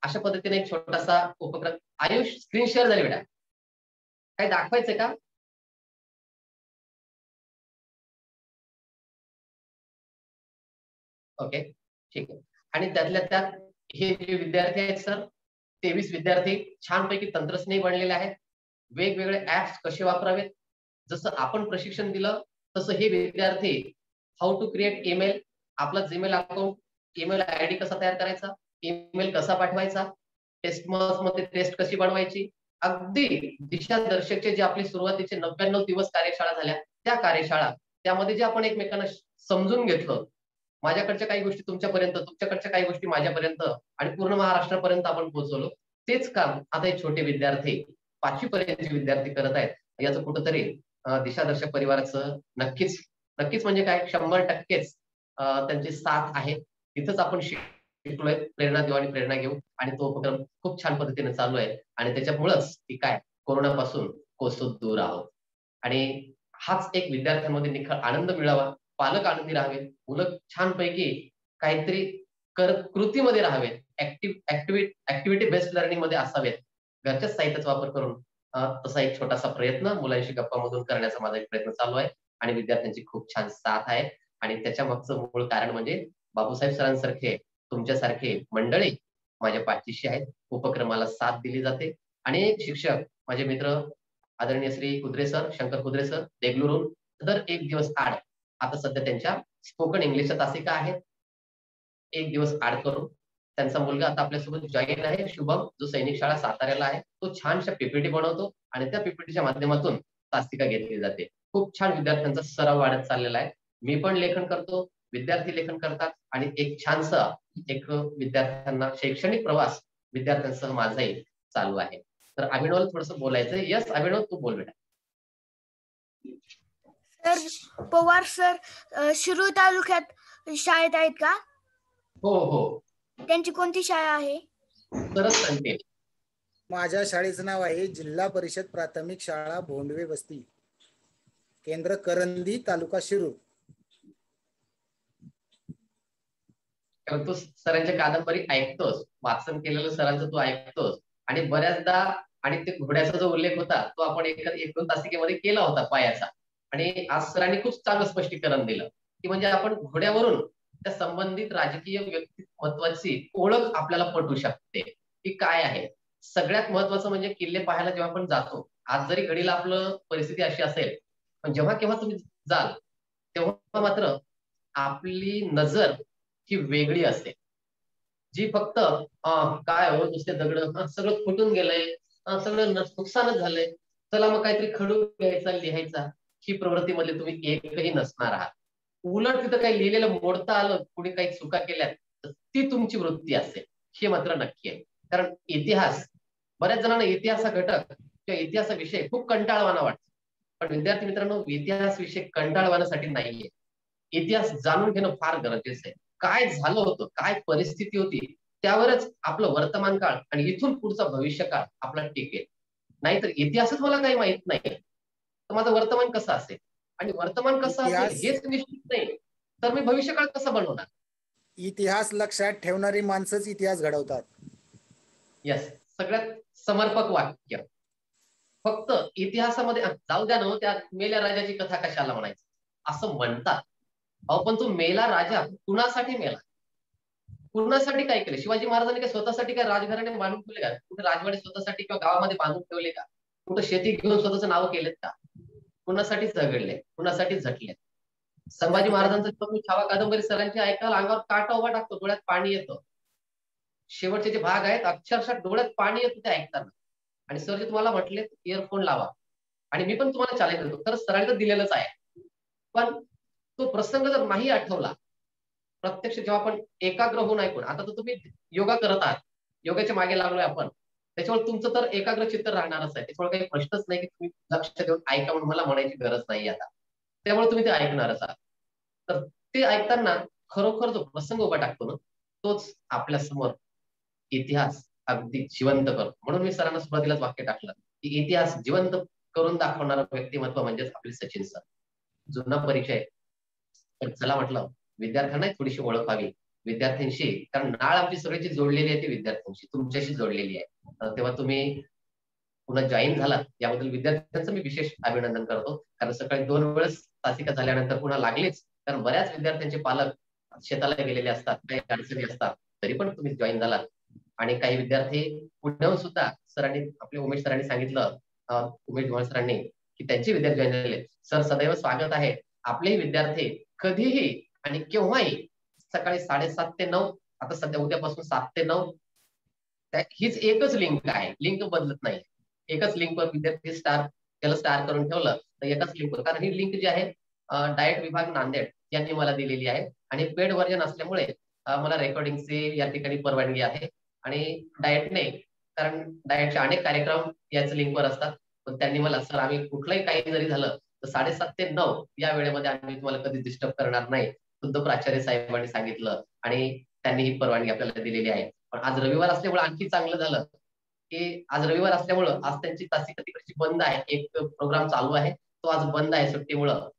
अशा पद्धतीने एक छोटासा उपक्रम. आयुष, स्क्रीन शेअर झाली बेटा, काय दाखवायचंय का? ओके, ठीक आहे. आणि त्यातल्या त्यात हे जे विद्यार्थी आहेत सर, 23 विद्यार्थी छानपैकी तंत्रज्ञ बनलेले आहेत. वेगवेगळे ऍप्स कसे वापरावेत, जसं आपण प्रशिक्षण दिलं तसं हे विद्यार्थी हाऊ टू क्रिएट ईमेल, आपला जीमेल अकाउंट, ईमेल ID कसा तयार करायचा, ईमेल कसा पाठवायचा, टेस्ट मध्ये टेस्ट कशी बनवायची, अगदी दिशादर्शकचे जे आपली सुरुवातीचे 99 दिवस कार्यशाळा झाल्या, त्या कार्यशाळा, त्यामध्ये जे आपण एकमेकांना समजून घेतलं, माझ्याकडच्या काही गोष्टी तुमच्यापर्यंत, तुमच्याकडच्या काही गोष्टी माझ्यापर्यंत, आणि पूर्ण महाराष्ट्रापर्यंत आपण पोहोचवलो. तेच काम आता हे छोटे विद्यार्थी, 5वी पर्यंतचे विद्यार्थी करत आहेत. याचं कुठंतरी दिशादर्शक परिवाराचं नक्कीच म्हणजे काय 100%च त्यांची साथ आहे. तिथंच आपण शिकलोय, प्रेरणा देऊ आणि प्रेरणा घेऊ, आणि तो उपक्रम खूप छान पद्धतीने चालू आहे. आणि त्याच्यामुळंच की काय, कोरोनापासून कोसो दूर आहोत. आणि हाच एक विद्यार्थ्यांमध्ये निखळ आनंद मिळावा, पालक आनंदी राहावे, मुलं छानपैकी काहीतरी कृतीमध्ये राहावेत, ऍक्टिव्हिटी बेस्ड लर्निंग मध्ये असावेत, घरच्याच साहित्याचा वापर करून तसा एक छोटासा प्रयत्न मुलांशी गप्पामधून करण्याचा माझा एक प्रयत्न चालू आहे आणि विद्यार्थ्यांची खूप छान साथ आहे. आणि त्याच्या मागचं मूळ कारण म्हणजे बाबूसाहेब सरांसारखे तुमच्यासारखे मंडळी माझ्या पाठीशी आहेत. उपक्रमाला साथ दिली जाते. अनेक शिक्षक माझे मित्र आदरणीय श्री कुद्रे सर, शंकर कुद्रे सर देगलूरून दर एक दिवस आड, आता सध्या त्यांच्या स्पोकन इंग्लिशच्या तासिका आहेत, एक दिवस आड करून त्यांचा मुलगा आता आपल्यासोबत जॉईन आहे, शुभम, जो सैनिक शाळा साताऱ्याला आहे. तो छानशा पीपीटी बनवतो आणि त्या पीपीटीच्या माध्यमातून तासिका घेतली जाते. खूप छान विद्यार्थ्यांचा सराव वाढत चाललेला आहे. मी पण लेखन करतो, विद्यार्थी लेखन करतात आणि एक छानसा एक विद्यार्थ्यांना शैक्षणिक प्रवास विद्यार्थ्यांसह माझाही चालू आहे. तर अभिनवला थोडस बोलायचं. यस अभिनव, तू बोल बेटा. सर पवार सर शिरूर तालुक्यात शाळेत आहेत का? हो हो. त्यांची कोणती शाळा आहे? सरच सांगते. माझ्या शाळेचं नाव आहे जिल्हा परिषद प्राथमिक शाळा भोंडवे वस्ती, केंद्र करंदी, तालुका शिरूर. तू सरांच्या कादंबरी ऐकतोस, वाचन केलेलं सरांचं तू ऐकतोस आणि बऱ्याचदा, आणि ते घोड्याचा जो उल्लेख होता तो आपण एक दोन तासिकेमध्ये केला होता पायाचा. आणि आज सरांनी खूप चांगलं स्पष्टीकरण दिलं की म्हणजे आपण घोड्यावरून त्या संबंधित राजकीय व्यक्तिमत्वाची ओळख आपल्याला पटू शकते की काय आहे. सगळ्यात महत्वाचं म्हणजे किल्ले पाहायला जेव्हा आपण जातो, आज जरी घडीला आपलं परिस्थिती अशी असेल, पण जेव्हा केव्हा तुम्ही जाल तेव्हा मात्र आपली नजर ही वेगळी असते, जी फक्त काय हो नुसते दगड, सगळं फुटून गेलंय, सगळं नुकसानच झालंय, चला मग काहीतरी खडू घ्यायचा लिहायचा, ही प्रवृत्तीमध्ये तुम्ही एकही नसणार आहात. उलट तिथं काही लिहिलेलं मोडता आलं, कुणी काही चुका केल्या, तर ती तुमची वृत्ती असेल, हे मात्र नक्की आहे. कारण इतिहास, बऱ्याच जणांना इतिहास हा घटक किंवा इतिहास हा विषय खूप कंटाळवाना वाटतो, पण विद्यार्थी मित्रांनो इतिहास विषय कंटाळवाण्यासाठी नाहीये. इतिहास जाणून घेणं फार गरजेचं आहे. काय झालं होतं, काय परिस्थिती होती, त्यावरच आपलं वर्तमान काळ आणि इथून पुढचा भविष्य काळ आपला टिकेल. नाहीतर इतिहासच मला काही माहित नाही तर माझं वर्तमान कसं असेल, आणि वर्तमान कसं असेल हेच निश्चित नाही तर मी भविष्यकाळ कसं बनवणार. इतिहास लक्षात ठेवणारी माणसंच इतिहास घडवतात. यस, सगळ्यात समर्पक वाक्य. फक्त इतिहासामध्ये जाऊ द्या ना, त्या मेल्या राजाची कथा कशाला म्हणायचं असं म्हणतात. अहो पण तो मेला राजा कुणासाठी मेला, कुणासाठी काय केलं? शिवाजी महाराजांनी काय स्वतःसाठी काय राजघराणे बांधून ठेवले का? कुठे राजवाडे स्वतःसाठी किंवा गावामध्ये बांधून ठेवले का? कुठं शेती घेऊन स्वतःचं नाव केलेत का? कुणासाठी झगडले, कुणासाठी झटले? संभाजी महाराजांचं तुम्ही छावा कादंबरी सरांची ऐकायला अंगावर काटा उभा टाकतो, डोळ्यात पाणी येतं. शेवटचे जे भाग आहेत अक्षरशः डोळ्यात पाणी येतं ते ऐकताना. आणि सर जे तुम्हाला म्हटले इयरफोन लावा, आणि मी पण तुम्हाला चॅलेंज करतो, तर सरांनी तर दिलेलंच आहे, पण तो प्रसंग जर नाही आठवला, प्रत्यक्ष जेव्हा आपण एकाग्र होऊन ऐकून, आता तर तुम्ही योगा करत आहात, योगाच्या मागे लागलोय आपण, त्याच्यावर तुमचं तर एकाग्र चित्त राहणारच आहे. त्याच्यामुळे काही प्रश्नच नाही की तुम्ही लक्ष देऊन ऐका म्हणून मला म्हणायची गरज नाही आता, त्यामुळे तुम्ही ते ऐकणारच आहात. तर ते ऐकताना खरोखर जो प्रसंग उभा टाकतो ना, तोच आपल्या समोर इतिहास अगदी जिवंत करतो. म्हणून मी सरांना सुरुवातीलाच वाक्य टाकलं की इतिहास जिवंत करून दाखवणारं व्यक्तिमत्व म्हणजेच आपले सचिन सर. जुना परिचय, तर चला म्हटलं विद्यार्थ्यांना थोडीशी ओळख व्हावी विद्यार्थ्यांशी, कारण नाळ आमची सगळ्याची जोडलेली आहे ती विद्यार्थ्यांशी, तुमच्याशी जोडलेली आहे. तेव्हा तुम्ही पुन्हा जॉईन झालात याबद्दल विद्यार्थ्यांचं मी विशेष अभिनंदन करतो. कारण सकाळी 2 वेळेस तासिका झाल्यानंतर पुन्हा लागलीच, कारण बऱ्याच विद्यार्थ्यांचे पालक शेताला गेलेले असतात, काही अडचणी असतात, तरी पण तुम्ही जॉईन झालात. आणि काही विद्यार्थी पुण्याहून सुद्धा सरांनी, आपले उमेश सरांनी सांगितलं, उमेश धुमाळ सरांनी, की त्यांचे विद्यार्थी जॉईन झालेले. सर सदैव स्वागत आहे. आपलेही विद्यार्थी कधीही आणि केव्हाही सकाळी 7:30 ते 9, आता सध्या उद्यापासून 7 ते 9, हीच एकच लिंक आहे, लिंक बदलत नाही. एकच लिंकवर विद्यार्थी त्याला स्टार करून ठेवलं तर एकाच लिंकवर, कारण ही लिंक जी आहे डाएट विभाग नांदेड यांनी मला दिलेली आहे आणि पेड व्हर्जन असल्यामुळे मला रेकॉर्डिंगची या ठिकाणी परवानगी आहे. आणि डाएटने, कारण डाएटचे अनेक कार्यक्रम याच लिंकवर असतात, पण त्यांनी मला, सर आम्ही कुठलंही काही जरी झालं तर 7:30 ते 9 या वेळेमध्ये आम्ही तुम्हाला कधी डिस्टर्ब करणार नाही, खुद्द प्राचार्य साहेबांनी सांगितलं आणि त्यांनी ही परवानगी आपल्याला दिलेली आहे. पण आज रविवार असल्यामुळे आणखी चांगलं झालं की आज रविवार असल्यामुळं आज त्यांची तासिका तिकडची बंद आहे, एक प्रोग्राम चालू आहे, तो आज बंद आहे सुट्टीमुळं,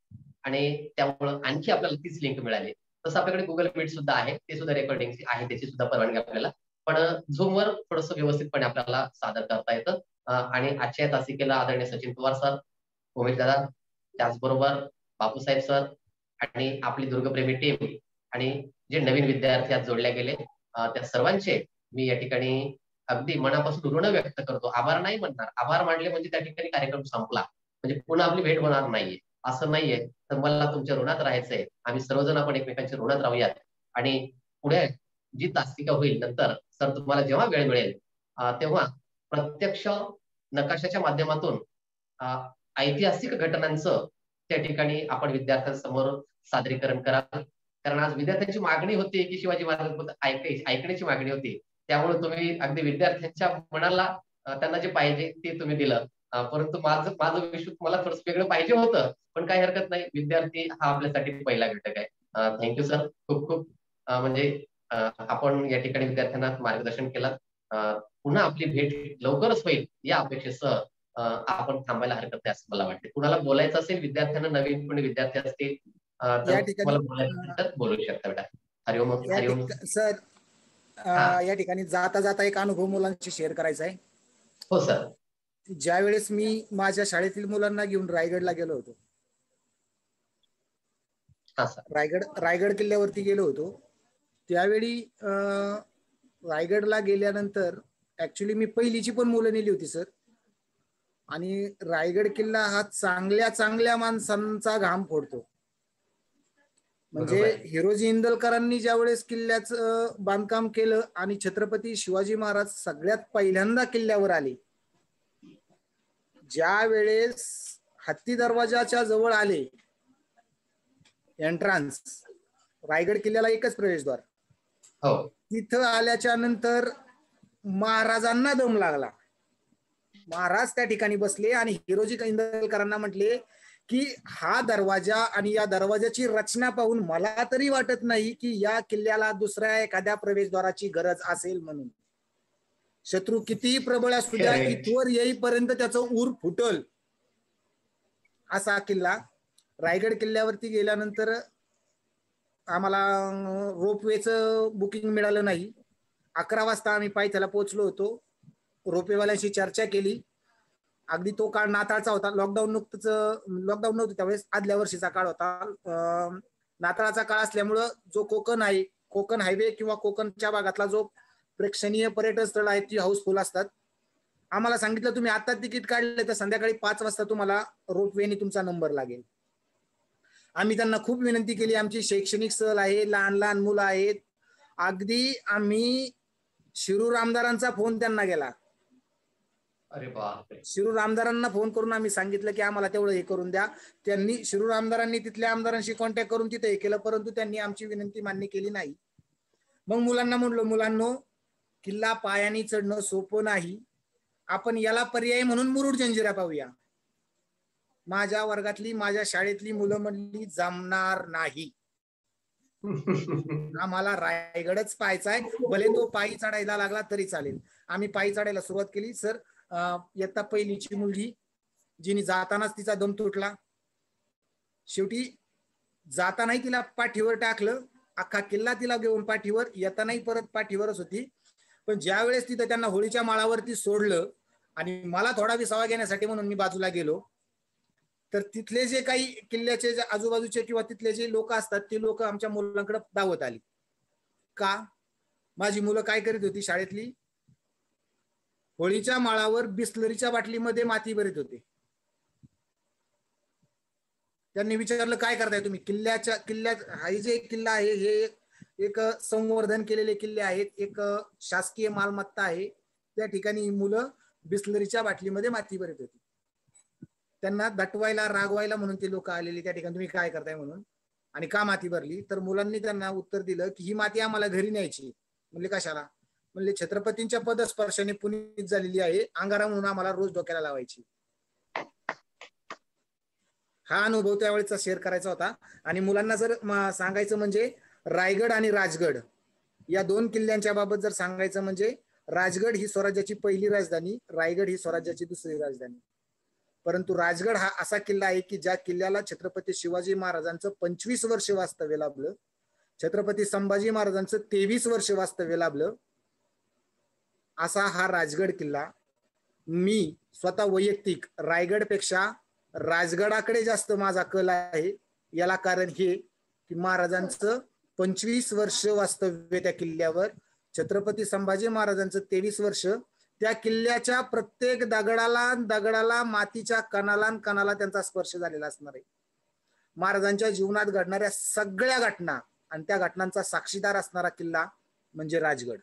आणि त्यामुळं आणखी आपल्याला तीच लिंक मिळाली. तसं आपल्याकडे गुगल मीट सुद्धा आहे, ते सुद्धा रेकॉर्डिंग आहे, त्याची सुद्धा परवानगी आपल्याला. पण झूमवर थोडंसं व्यवस्थितपणे आपल्याला सादर करता येतं. आणि आजच्या तासिकेला आदरणीय सचिन पवार सर, उमेश दादा, त्याचबरोबर बापूसाहेब सर आणि आपली दुर्गप्रेमी टीम आणि जे नवीन विद्यार्थी आज जोडले गेले, त्या सर्वांचे मी या ठिकाणी अगदी मनापासून ऋण व्यक्त करतो. आभार नाही म्हणणार, आभार मानले म्हणजे त्या ठिकाणी कार्यक्रम संपला, म्हणजे पुन्हा आपली भेट होणार नाहीये असं नाहीये. तर मला तुमच्या ऋणात राहायचंय. आम्ही सर्वजण आपण एकमेकांच्या ऋणात राहूयात. आणि पुढे जी तासिका होईल नंतर, सर तुम्हाला जेव्हा वेळ मिळेल तेव्हा प्रत्यक्ष नकाशाच्या माध्यमातून ऐतिहासिक घटनांचं त्या ठिकाणी आपण विद्यार्थ्यांसमोर सादरीकरण कराल. कारण आज विद्यार्थ्यांची मागणी होती की शिवाजी महाराजांबद्दल ऐकण्याची मागणी होती. त्यामुळे तुम्ही अगदी विद्यार्थ्यांच्या मनाला त्यांना जे पाहिजे ते तुम्ही दिलं. परंतु माझं विश्व मला थोडं वेगळं पाहिजे होतं, पण काही हरकत नाही. विद्यार्थी हा आपल्यासाठी पहिला घटक आहे. थँक्यू सर, खूप खूप म्हणजे आपण या ठिकाणी विद्यार्थ्यांना मार्गदर्शन केलं. पुन्हा आपली भेट लवकरच होईल या अपेक्षेसह आपण थांबायला हरकत नाही असं मला वाटते. कुणाला बोलायचं असेल, विद्यार्थ्यांना, नवीन कोणी विद्यार्थी असतील तर मला बोलायचं तर बोलू शकता बेटा. हरिओम. हरिओम सर. या ठिकाणी जाता जाता एक अनुभव मुलांशी शेअर करायचा आहे. हो सर. ज्या वेळेस मी माझ्या शाळेतील मुलांना घेऊन रायगडला गेलो होतो, रायगड किल्ल्यावरती गेलो होतो, त्यावेळी रायगडला गेल्यानंतर ऍक्च्युली मी पहिलीची पण मुलं नेली होती सर. आणि रायगड किल्ला हा चांगल्या चांगल्या माणसांचा घाम फोडतो. म्हणजे हिरोजी इंदलकरांनी ज्यावेळेस किल्ल्याचं बांधकाम केलं आणि छत्रपती शिवाजी महाराज सगळ्यात पहिल्यांदा किल्ल्यावर आले, ज्या वेळेस हत्ती दरवाजाच्या जवळ आले, एंट्रान्स, रायगड किल्ल्याला एकच प्रवेशद्वार, तिथं आल्याच्या नंतर महाराजांना दम लागला. महाराज त्या ठिकाणी बसले आणि हिरोजी इंदलकरांना म्हटले की हा दरवाजा आणि या दरवाजाची रचना पाहून मला तरी वाटत नाही की या किल्ल्याला दुसऱ्या एखाद्या प्रवेशद्वाराची गरज असेल म्हणून. शत्रू कितीही प्रबळ असू द्या, इथवर येईपर्यंत त्याचं ऊर फुटल असा किल्ला. रायगड किल्ल्यावरती गेल्यानंतर आम्हाला रोपवेचं बुकिंग मिळालं नाही. 11 वाजता आम्ही पायथ्याला पोहोचलो होतो. रोपवेवाल्यांशी चर्चा केली. अगदी तो काळ नाताळचा होता. लॉकडाऊन नव्हतं त्यावेळेस, आदल्या वर्षीचा काळ होता. नाताळाचा काळ असल्यामुळं जो कोकण आहे, कोकण हायवे किंवा कोकणच्या भागातला जो प्रेक्षणीय पर्यटन स्थळ आहे ती हाऊसफुल असतात. आम्हाला सांगितलं तुम्ही आता तिकीट काढले तर संध्याकाळी 5 वाजता तुम्हाला रोपवेने तुमचा नंबर लागेल. आम्ही त्यांना खूप विनंती केली. आमची शैक्षणिक सहल आहे, लहान लहान मुलं आहेत. अगदी आम्ही शिरूर आमदारांचा फोन त्यांना गेला. अरे बापरे. शिरूर आमदारांना फोन करून आम्ही सांगितलं की आम्हाला तेवढं हे करून द्या. त्यांनी शिरूर आमदारांनी तिथल्या आमदारांशी कॉन्टॅक्ट करून तिथे हे केलं, परंतु त्यांनी आमची विनंती मान्य केली नाही. मग मुलांना म्हणलो, मुलांनो किल्ला पायाने चढणं सोपं नाही, आपण याला पर्याय म्हणून मुरुड जंजिरा पाहूया. माझ्या वर्गातली, माझ्या शाळेतली मुलं म्हणली जमणार नाही, आम्हाला रायगडच पाहायचा आहे, भले तो पायी चढायला लागला तरी चालेल. आम्ही पायी चढायला सुरुवात केली. सर इयत्ता पहिलीची मुलगी, जिने जातानाच तिचा दम तुटला, शेवटी जातानाही तिला पाठीवर टाकलं, अख्खा किल्ला तिला घेऊन पाठीवर, येतानाही परत पाठीवरच होती. पण ज्या वेळेस तिथं त्यांना होळीच्या माळावरती सोडलं आणि मला थोडा विसावा घेण्यासाठी म्हणून मी बाजूला गेलो, तर तिथले जे काही किल्ल्याचे आजूबाजूचे किंवा तिथले जे लोक असतात ते लोक आमच्या मुलांकडे धावत आली. का? माझी मुलं काय करीत होती शाळेतली? होळीच्या माळावर बिस्लरीच्या बाटलीमध्ये माती भरीत होते. त्यांनी विचारलं काय करताय तुम्ही? किल्ल्यात हा जे किल्ला आहे हे एक संवर्धन केलेले किल्ले आहेत, एक शासकीय मालमत्ता आहे. त्या ठिकाणी मुलं बिस्लरीच्या बाटलीमध्ये माती भरीत होती. त्यांना दटवायला, रागवायला म्हणून ते लोक आलेले त्या ठिकाणी, तुम्ही काय करताय म्हणून आणि का माती भरली? तर मुलांनी त्यांना उत्तर दिलं की ही माती आम्हाला घरी न्यायची. म्हणले कशाला? म्हणले छत्रपतींच्या पदस्पर्शाने पुनीत झालेली आहे, अंगारा म्हणून आम्हाला रोज डोक्याला लावायची. हा अनुभव त्यावेळेचा शेअर करायचा होता. आणि मुलांना जर सांगायचं म्हणजे रायगड आणि राजगड या 2 किल्ल्यांच्या बाबत जर सांगायचं म्हणजे राजगड ही स्वराज्याची पहिली राजधानी, रायगड ही स्वराज्याची दुसरी राजधानी. परंतु राजगड हा असा किल्ला आहे की ज्या किल्ल्याला छत्रपती शिवाजी महाराजांचं 25 वर्ष वास्तव्य लाभलं, छत्रपती संभाजी महाराजांचं 23 वर्ष वास्तव्य लाभलं, असा हा राजगड किल्ला. मी स्वतः वैयक्तिक रायगडपेक्षा राजगडाकडे जास्त माझा कल आहे. याला कारण हे की महाराजांचं 25 वर्ष वास्तव्य त्या किल्ल्यावर, छत्रपती संभाजी महाराजांचं 23 वर्ष. त्या किल्ल्याच्या प्रत्येक दगडाला मातीच्या कणाला त्यांचा स्पर्श झालेला असणार आहे. महाराजांच्या जीवनात घडणाऱ्या सगळ्या घटना आणि त्या घटनांचा साक्षीदार असणारा किल्ला म्हणजे राजगड.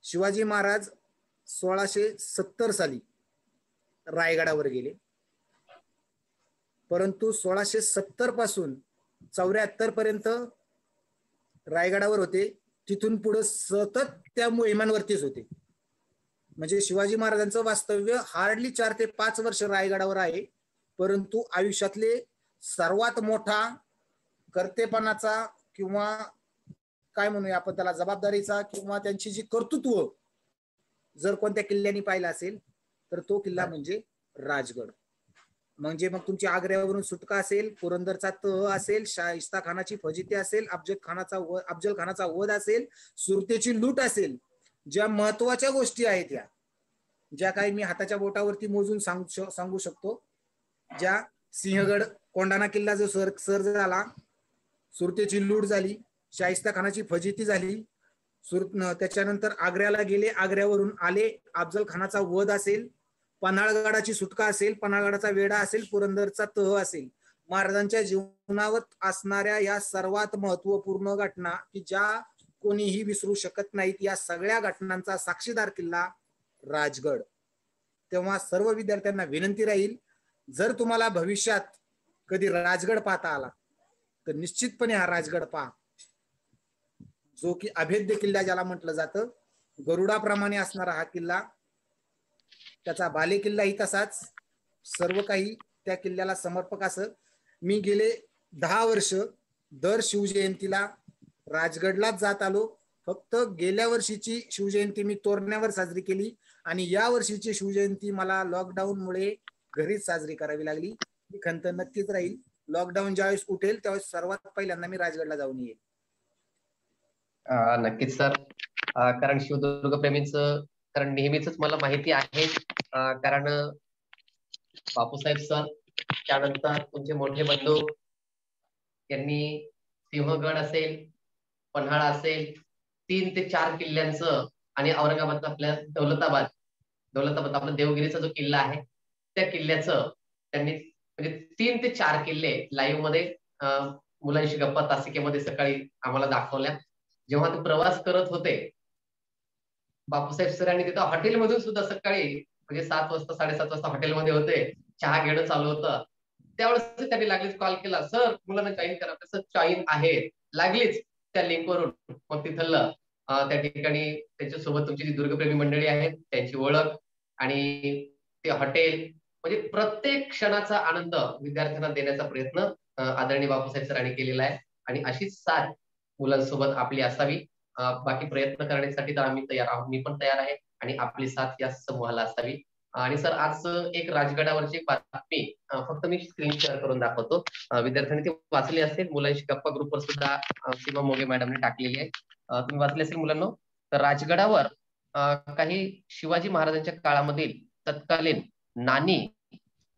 शिवाजी महाराज 1670 साली रायगडावर गेले, परंतु 1670 पासून 74 पर्यंत रायगडावर होते. तिथून पुढे सतत त्या मोहिमांवरतीच होते. म्हणजे शिवाजी महाराजांचं वास्तव्य हार्डली 4 ते 5 वर्ष रायगडावर आहे, परंतु आयुष्यातले सर्वात मोठा कर्तेपणाचा किंवा काय म्हणूया आपण त्याला जबाबदारीचा किंवा त्यांची जी कर्तृत्व जर कोणत्या किल्ल्याने पाहिला असेल तर तो किल्ला म्हणजे राजगड. म्हणजे मग तुमची आग्र्यावरून सुटका असेल, पुरंदरचा तह असेल, शाहिस्ता खानाची फजिती असेल, अफजल खानाचा वध असेल, सुरतेची लूट असेल, ज्या महत्वाच्या गोष्टी आहेत या ज्या काही मी हाताच्या बोटावरती मोजून सांगू शकतो. ज्या सिंहगड कोंढाणा किल्ला जो सर झाला, सुरतेची लूट झाली, शाहिस्ता खानाची फजिती झाली, त्याच्यानंतर आग्र्याला गेले, आग्र्यावरून आले, अफजल खानाचा वध असेल, पन्हाळगडाची सुटका असेल, पन्हाळगडाचा वेढा असेल, पुरंदरचा तह असेल, महाराजांच्या जीवनावर असणाऱ्या या सर्वात महत्वपूर्ण घटना की ज्या कोणीही विसरू शकत नाहीत, या सगळ्या घटनांचा साक्षीदार किल्ला राजगड. तेव्हा सर्व विद्यार्थ्यांना विनंती राहील, जर तुम्हाला भविष्यात कधी राजगड पाहता आला तर निश्चितपणे हा राजगड पहा, जो की अभेद्य किल्ला ज्याला म्हटलं जातं. गरुडाप्रमाणे असणारा हा किल्ला, त्याचा बाले किल्लाही तसाच, सर्व काही त्या किल्ल्याला समर्पक असं. मी गेले 10 वर्ष दर शिवजयंतीला राजगडलाच जात आलो. फक्त गेल्या वर्षीची शिवजयंती मी तोरण्यावर साजरी केली आणि या वर्षीची शिवजयंती मला लॉकडाऊनमुळे घरीच साजरी करावी लागली. ही खंत नक्कीच राहील. लॉकडाऊन ज्यावेळेस उठेल त्यावेळेस सर्वात पहिल्यांदा मी राजगडला जाऊन येईल. नक्कीच सर, कारण शिवदुर्ग प्रेमींचं कारण नेहमीच मला माहिती आहे, कारण बापूसाहेब सर, त्यानंतर तुमचे मोठे बंधू यांनी सिंहगड असेल, पन्हाळा असेल, 3 ते 4 किल्ल्यांचं आणि औरंगाबाद आपल्या दौलताबाद आपला देवगिरीचा जो किल्ला आहे त्या किल्ल्याचं त्यांनी म्हणजे 3 ते 4 किल्ले लाईव्ह मध्ये मुलांशी गप्पा तासिकेमध्ये सकाळी आम्हाला दाखवल्या. जेव्हा ते प्रवास करत होते, बापूसाहेब सरांनी तिथं हॉटेलमधून सुद्धा सकाळी म्हणजे 7 वाजता 7:30 वाजता हॉटेलमध्ये होते, चहा घेणं चालू होतं, त्यावेळेस त्यांनी लागलीच कॉल केला, सर मुलांना जॉईन करा. तसं जॉईन आहे, लागलीच त्या लिंकवरून. मग तिथलं त्या ठिकाणी त्याच्यासोबत तुमची जी दुर्गप्रेमी मंडळी आहेत त्यांची ओळख आणि ते हॉटेल, म्हणजे प्रत्येक क्षणाचा आनंद विद्यार्थ्यांना देण्याचा प्रयत्न आदरणीय बापूसाहेब सरांनी केलेला आहे. आणि अशीच साथ मुलांसोबत आपली असावी. बाकी प्रयत्न करण्यासाठी तर आम्ही तयार आहोत, मी पण तयार आहे, आणि आपली साथ या समूहाला असावी. आणि सर आज एक राजगडावरची एक बातमी फक्त मी स्क्रीन शेअर करून दाखवतो, विद्यार्थ्यांनी ती वाचली असेल. मुलांशी गप्पा ग्रुपवर सुद्धा सीमा मोगे मॅडमने टाकलेली आहे, तुम्ही वाचली असेल मुलांना. तर राजगडावर काही शिवाजी महाराजांच्या काळामधील तत्कालीन नाणी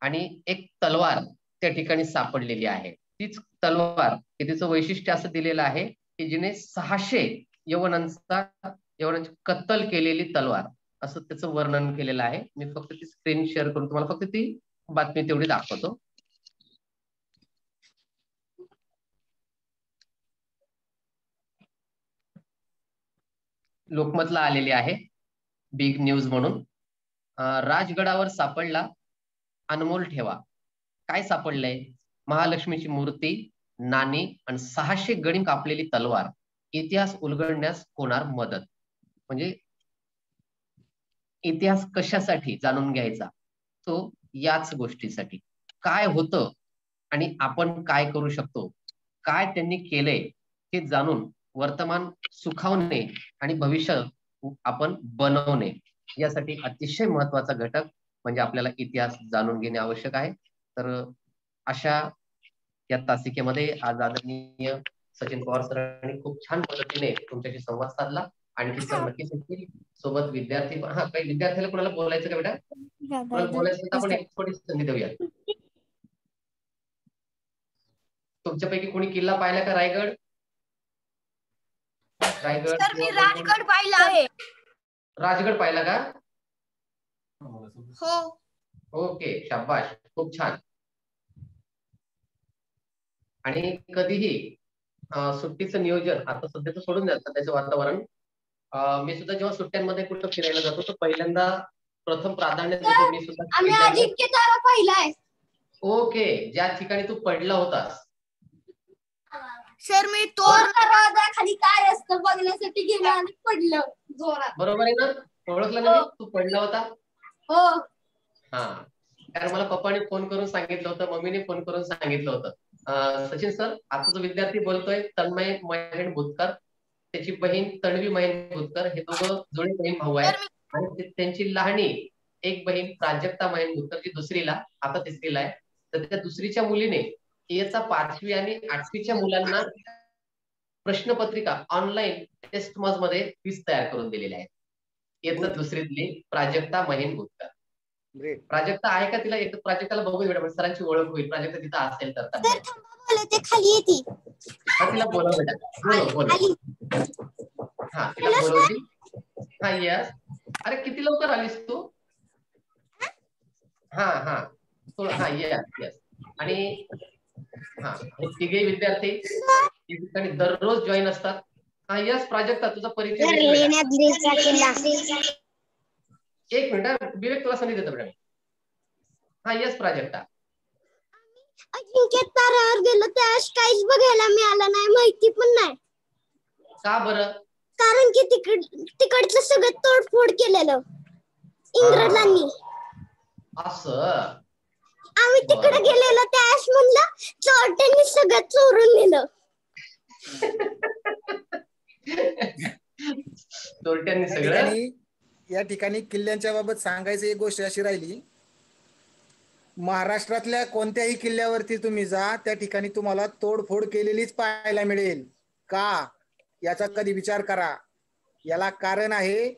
आणि एक तलवार त्या ठिकाणी सापडलेली आहे. तीच तलवार हे तिचं वैशिष्ट्य असं दिलेलं आहे की जिने 600 यवनांची कत्तल केलेली तलवार, असं त्याचं वर्णन केलेलं आहे. मी फक्त ती स्क्रीन शेअर करून तुम्हाला फक्त ती बातमी तेवढी दाखवतो. लोकमतला आलेली आहे बिग न्यूज म्हणून. राजगडावर सापडला अनमोल ठेवा. काय सापडलंय? महालक्ष्मीची मूर्ती, नाणी आणि 600 गणी कापलेली तलवार. इतिहास उलगडण्यास होणार मदत. म्हणजे इतिहास कशासाठी जाणून घ्यायचा? तो याच गोष्टीसाठी. काय होतं आणि आपण काय करू शकतो, काय त्यांनी केलंय हे जाणून वर्तमान सुखावणे आणि भविष्य आपण बनवणे, यासाठी अतिशय महत्वाचा घटक म्हणजे आपल्याला इतिहास जाणून घेणे आवश्यक आहे. तर अशा या तासिकेमध्ये आज आदरणीय सचिन पवार सरांनी खूप छान पद्धतीने तुमच्याशी संवाद साधला. आणखी सर नक्कीच येतील सोबत विद्यार्थी. हा, काही विद्यार्थ्याला कोणाला बोलायचं का बेटा? कोणाला बोलायचं तर आपण एक थोडी संधी देऊया. तुमच्यापैकी कोणी किल्ला पाहिला का रायगड? रायगड सर मी राजगड पाहिला आहे. राजगड पाहिला का? हो. ओके, शाबाश, खूप छान. आणि कधीही सुट्टीचं नियोजन आता सध्याचं सोडून द्या, सध्याचं वातावरण. मी सुद्धा जेव्हा सुट्ट्यांमध्ये कुठं फिरायला जातो तर पहिल्यांदा प्रथम प्राधान्य देतो मी सुद्धा आम्ही किल्ल्याला. अजिंक्य तारा पाहिलाय. ओके, ज्या ठिकाणी तू पडला होतास. सर मी तोर खाली काय असतं बघण्यासाठी गेलो आणि पडलं जोरात. बरोबर आहे ना? ओळखलं ना मी? तू पडला होता. हो. हा, कारण मला पप्पाने फोन करून सांगितलं होतं, मम्मीने फोन करून सांगितलं होतं. सचिन सर, आता जो विद्यार्थी बोलतोय तन्मय महेंद्र भुतकर, त्याची बहीण तन्वी महेंद्र भुतकर, हे दोघं जोडी बहीण भाऊ आहेत. आणि त्यांची लहानी एक बहीण प्राजक्ता महेंद्र भुतकर, जी दुसरीला आता तिसरीला आहे. तर त्या दुसरीच्या मुलीने इयत्ता 5वी आणि 8वीच्या मुलांना प्रश्नपत्रिका ऑनलाईन टेस्ट मध्ये क्विज तयार करून दिलेल्या आहेत. इयत्ता दुसरीतली प्राजक्ता महेंद्र भुतकर. प्राजक्ता आहे का? तिला एक प्राजक्ताला बघू बेटा, सरांची ओळख होईल. प्राजक्ता तिथं असेल तर ते खाली येते. हा, तिला बोलव बेटा, बोलव. हा, तिला बोलवती. हा, यस. अरे किती लवकर आलीस तू? हा हा हा, यस. आणि हा, हे तिघे विद्यार्थी या ठिकाणी दररोज जॉईन असतात. हा, यस प्राजक्ता, तुझा परिचय दे. एक मिनिट, विवेक तुला संधी देतो मॅडम. हा, यस प्राजक्ता. अजिंक्य ताऱ्यावर गेलो त्यावेळेस काहीच बघायला मिळालं नाही, माहिती पण नाही. का बरं? कारण की तिकडचं सगळं तोडफोड केलेलं इंग्रजांनी. असं आम्ही तिकडे गेलेलो त्यावेळेस म्हणलं चोरट्यांनी सगळं चोरून नेलं. चोरट्यांनी सगळं. या ठिकाणी किल्ल्यांच्या बाबत सांगायचं एक गोष्ट अशी राहिली, महाराष्ट्रातल्या कोणत्याही किल्ल्यावरती तुम्ही जा, त्या ठिकाणी तुम्हाला तोडफोड केलेलीच पाहायला मिळेल. का? याचा कधी विचार करा. याला कारण आहे,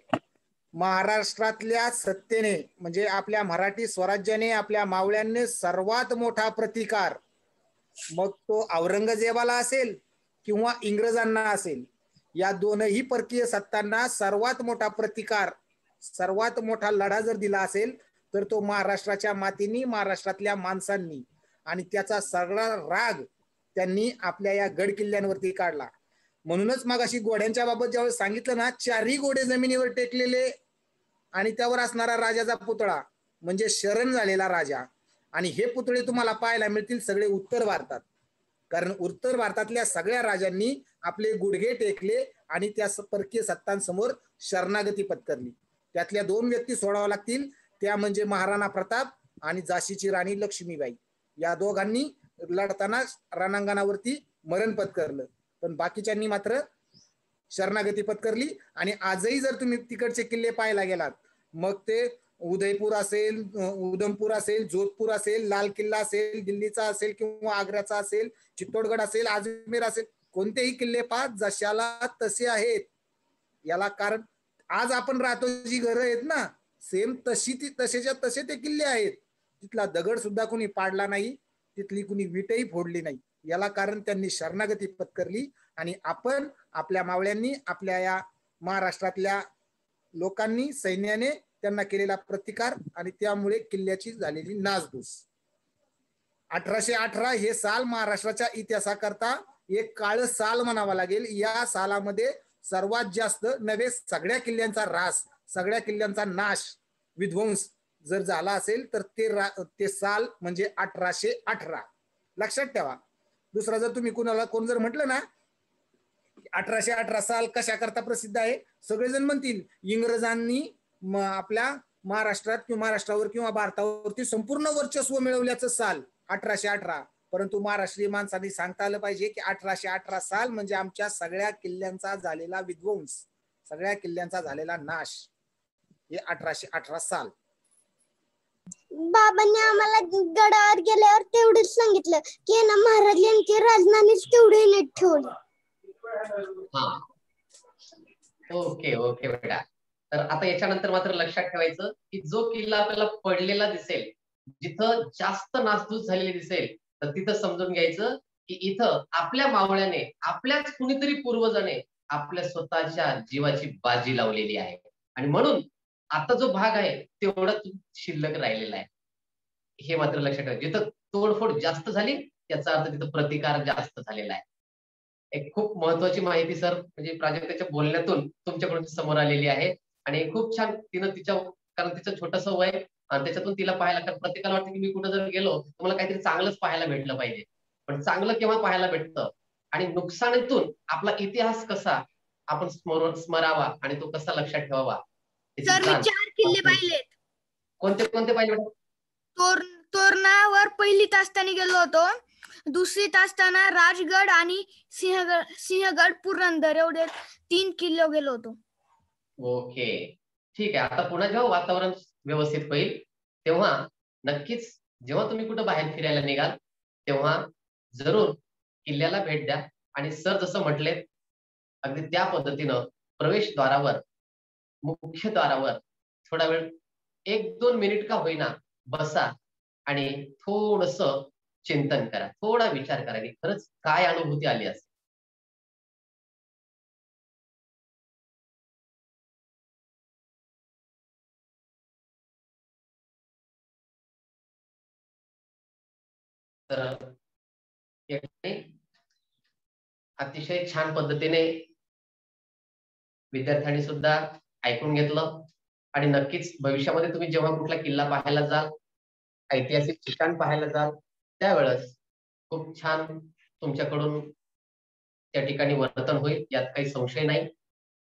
महाराष्ट्रातल्या सत्तेने म्हणजे आपल्या मराठी स्वराज्याने, आपल्या मावळ्यांनी सर्वात मोठा प्रतिकार, मग तो औरंगजेबाला असेल किंवा इंग्रजांना असेल, या दोनही परकीय सत्तांना सर्वात मोठा प्रतिकार, सर्वात मोठा लढा जर दिला असेल तर तो महाराष्ट्राच्या मातीनी, महाराष्ट्रातल्या माणसांनी. आणि त्याचा सगळा राग त्यांनी आपल्या या गड किल्ल्यांवरती काढला. म्हणूनच मग अशी घोड्यांच्या बाबत ज्यावेळेस सांगितलं ना, 4ही घोडे जमिनीवर टेकलेले आणि त्यावर असणारा राजाचा पुतळा म्हणजे शरण झालेला राजा. आणि हे पुतळे तुम्हाला पाहायला मिळतील सगळे उत्तर भारतात, कारण उत्तर भारतातल्या सगळ्या राजांनी आपले गुडघे टेकले आणि त्या परकीय सत्तांसमोर शरणागती पत्करली. त्यातल्या 2 व्यक्ती सोडाव्या लागतील, त्या म्हणजे महाराणा प्रताप आणि झाशीची राणी लक्ष्मीबाई. या दोघांनी लढताना रणांगणावरती मरण पत्करलं, पण बाकीच्यांनी मात्र शरणागती पत्करली. आणि आजही जर तुम्ही तिकडचे किल्ले पाहायला गेलात, मग ते उदयपूर असेल, उधमपूर असेल, जोधपूर असेल, लाल किल्ला असेल, दिल्लीचा असेल किंवा आग्र्याचा असेल, चित्तोडगड असेल, अजमेर असेल, कोणतेही किल्ले पहा जशाला तसे आहेत. याला कारण आज आपण राहतो जी घरं आहेत ना, सेम तसेच्या तसे ते किल्ले आहेत. तिथला दगड सुद्धा कोणी पाडला नाही, तिथली कुणी विटही फोडली नाही. याला कारण त्यांनी शरणागती पत्करली. आणि आपण आपल्या मावळ्यांनी, आपल्या या महाराष्ट्रातल्या लोकांनी, सैन्याने त्यांना केलेला प्रतिकार आणि त्यामुळे किल्ल्याची झालेली नासधूस. 1818 हे साल महाराष्ट्राच्या इतिहासाकरता एक काळ साल म्हणावा लागेल. या सालामध्ये सर्वात जास्त नव्हे सगळ्या किल्ल्यांचा ऱ्हास, सगळ्या किल्ल्यांचा नाश, विध्वंस जर झाला असेल तर ते साल म्हणजे 1818. लक्षात ठेवा. दुसरा जर तुम्ही कोण जर म्हटलं ना 1818 साल कशा करता प्रसिद्ध आहे, सगळेजण म्हणतील इंग्रजांनी आपल्या महाराष्ट्रात किंवा महाराष्ट्रावर किंवा भारतावरती संपूर्ण वर्चस्व मिळवल्याचं साल 1818. परंतु महाराष्ट्रीय माणसांनी सांगता आलं पाहिजे की 1818 साल म्हणजे आमच्या सगळ्या किल्ल्यांचा झालेला विध्वंस, सगळ्या किल्ल्यांचा झालेला नाश, हे 1818 साल. बाबांनी आम्हाला गडावर गेल्यावर तेवढंच सांगितलं की ना महाराज यांची राजधानीच तेवढी नीट ठेवली. हा, ओके ओके बेटा. तर आता याच्यानंतर मात्र लक्षात ठेवायचं की जो किल्ला आपल्याला पडलेला दिसेल, जिथं जास्त नासधूस झालेली दिसेल, तर तिथं समजून घ्यायचं की इथं आपल्या मावळ्याने, आपल्याच कुणीतरी पूर्वजाने आपल्या स्वतःच्या जीवाची बाजी लावलेली आहे. आणि म्हणून आता जो भाग आहे तेवढा शिल्लक राहिलेला आहे. हे मात्र लक्षात ठेवा. जिथं तोडफोड जास्त झाली याचा अर्थ तिथं प्रतिकार जास्त झालेला आहे. एक खूप महत्वाची माहिती सर म्हणजे प्राजक्ताच्या बोलण्यातून तुमच्याकडून समोर आलेली आहे. आणि खूप छान तिनं कारण तिचं छोटंसं वय आणि त्याच्यातून तिला पाहायला, कारण प्रत्येकाला वाटतं की मी कुठं जर गेलो तर मला काहीतरी चांगलंच पाहायला भेटलं पाहिजे. पण चांगलं केव्हा पाहायला भेटतं आणि नुकसानीतून आपला इतिहास कसा आपण स्मरावा आणि तो कसा लक्षात ठेवावा. सर मी 4 किल्ले पाहिलेत. कोणते कोणते पाहिजे? तोरणावर पहिलीत असताना गेलो होतो, दुसरीत असताना राजगड आणि सिंहगड पुरंदर एवढे 3 किल्ले गेलो होतो. ओके ठीक आहे. आता पुन्हा जेव्हा वातावरण व्यवस्थित होईल तेव्हा नक्कीच जेव्हा तुम्ही कुठं बाहेर फिरायला निघाल तेव्हा जरूर किल्ल्याला भेट द्या. आणि सर जसं म्हटले अगदी त्या पद्धतीनं प्रवेशद्वारावर, मुख्य द्वारावर थोडा वेळ 1-2 मिनिट का होईना बसा आणि थोडस चिंतन करा, थोडा विचार करा की खरंच काय अनुभूती आली असेल. तर अतिशय छान पद्धतीने विद्यार्थ्यांनी सुद्धा ऐकून घेतलं. आणि नक्कीच भविष्यामध्ये तुम्ही जेव्हा कुठला किल्ला पाहायला जाल, ऐतिहासिक ठिकाण पाहायला जाल, त्यावेळेस खूप छान तुमच्याकडून त्या ठिकाणी वर्तन होईल, यात काही संशय नाही.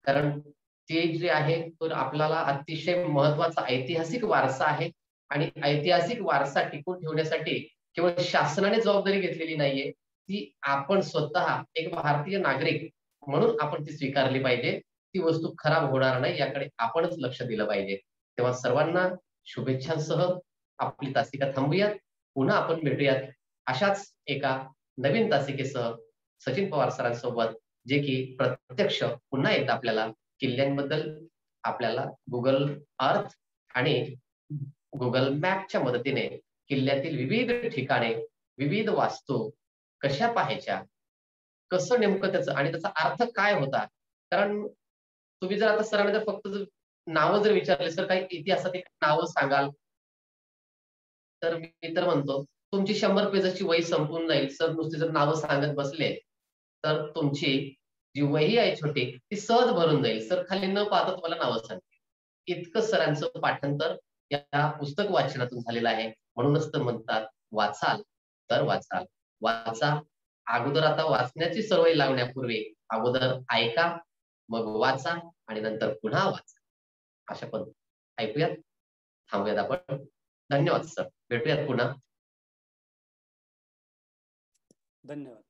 कारण ते जे आहे तो आपल्याला अतिशय महत्वाचा ऐतिहासिक वारसा आहे. आणि ऐतिहासिक वारसा टिकून ठेवण्यासाठी केवळ शासनाने जबाबदारी घेतलेली नाहीये, ती आपण स्वतः एक भारतीय नागरिक म्हणून आपण ती स्वीकारली पाहिजे. ती वस्तू खराब होणार नाही याकडे आपणच लक्ष दिलं पाहिजे. तेव्हा सर्वांना शुभेच्छांसह आपली तासिका थांबूयात. पुन्हा आपण भेटूयात अशाच एका नवीन तासिकेसह सचिन पवार सरांसोबत, जे की प्रत्यक्ष पुन्हा एकदा आपल्याला किल्ल्यांबद्दल आपल्याला गुगल अर्थ आणि गुगल मॅपच्या मदतीने किल्ल्यातील विविध ठिकाणे, विविध वास्तू कशा पाहायच्या, कसं नेमकं त्याचं आणि त्याचा अर्थ काय होता. कारण तुम्ही जर आता सरांना जर फक्त नावं जर विचारले, सर काही इतिहासातील नावं सांगाल, तर मी तर म्हणतो तुमची 100 पेजची वही संपून जाईल. सर नुसती जर नावं सांगत बसले तर तुमची जी वही आहे छोटी ती सहज भरून जाईल. सर खाली न पाहता तुम्हाला नावं सांगतील. इतकं सरांचं पाठांतर या पुस्तक वाचनातून झालेलं आहे. म्हणूनच तर म्हणतात वाचाल तर वाचाल. वाचा अगोदर, आता वाचण्याची सवय लावण्यापूर्वी अगोदर ऐका, मग वाचा आणि नंतर पुन्हा वाचा. अशा पद्धतीने ऐकूयात, थांबूयात आपण. धन्यवाद सर, भेटूयात पुन्हा. धन्यवाद.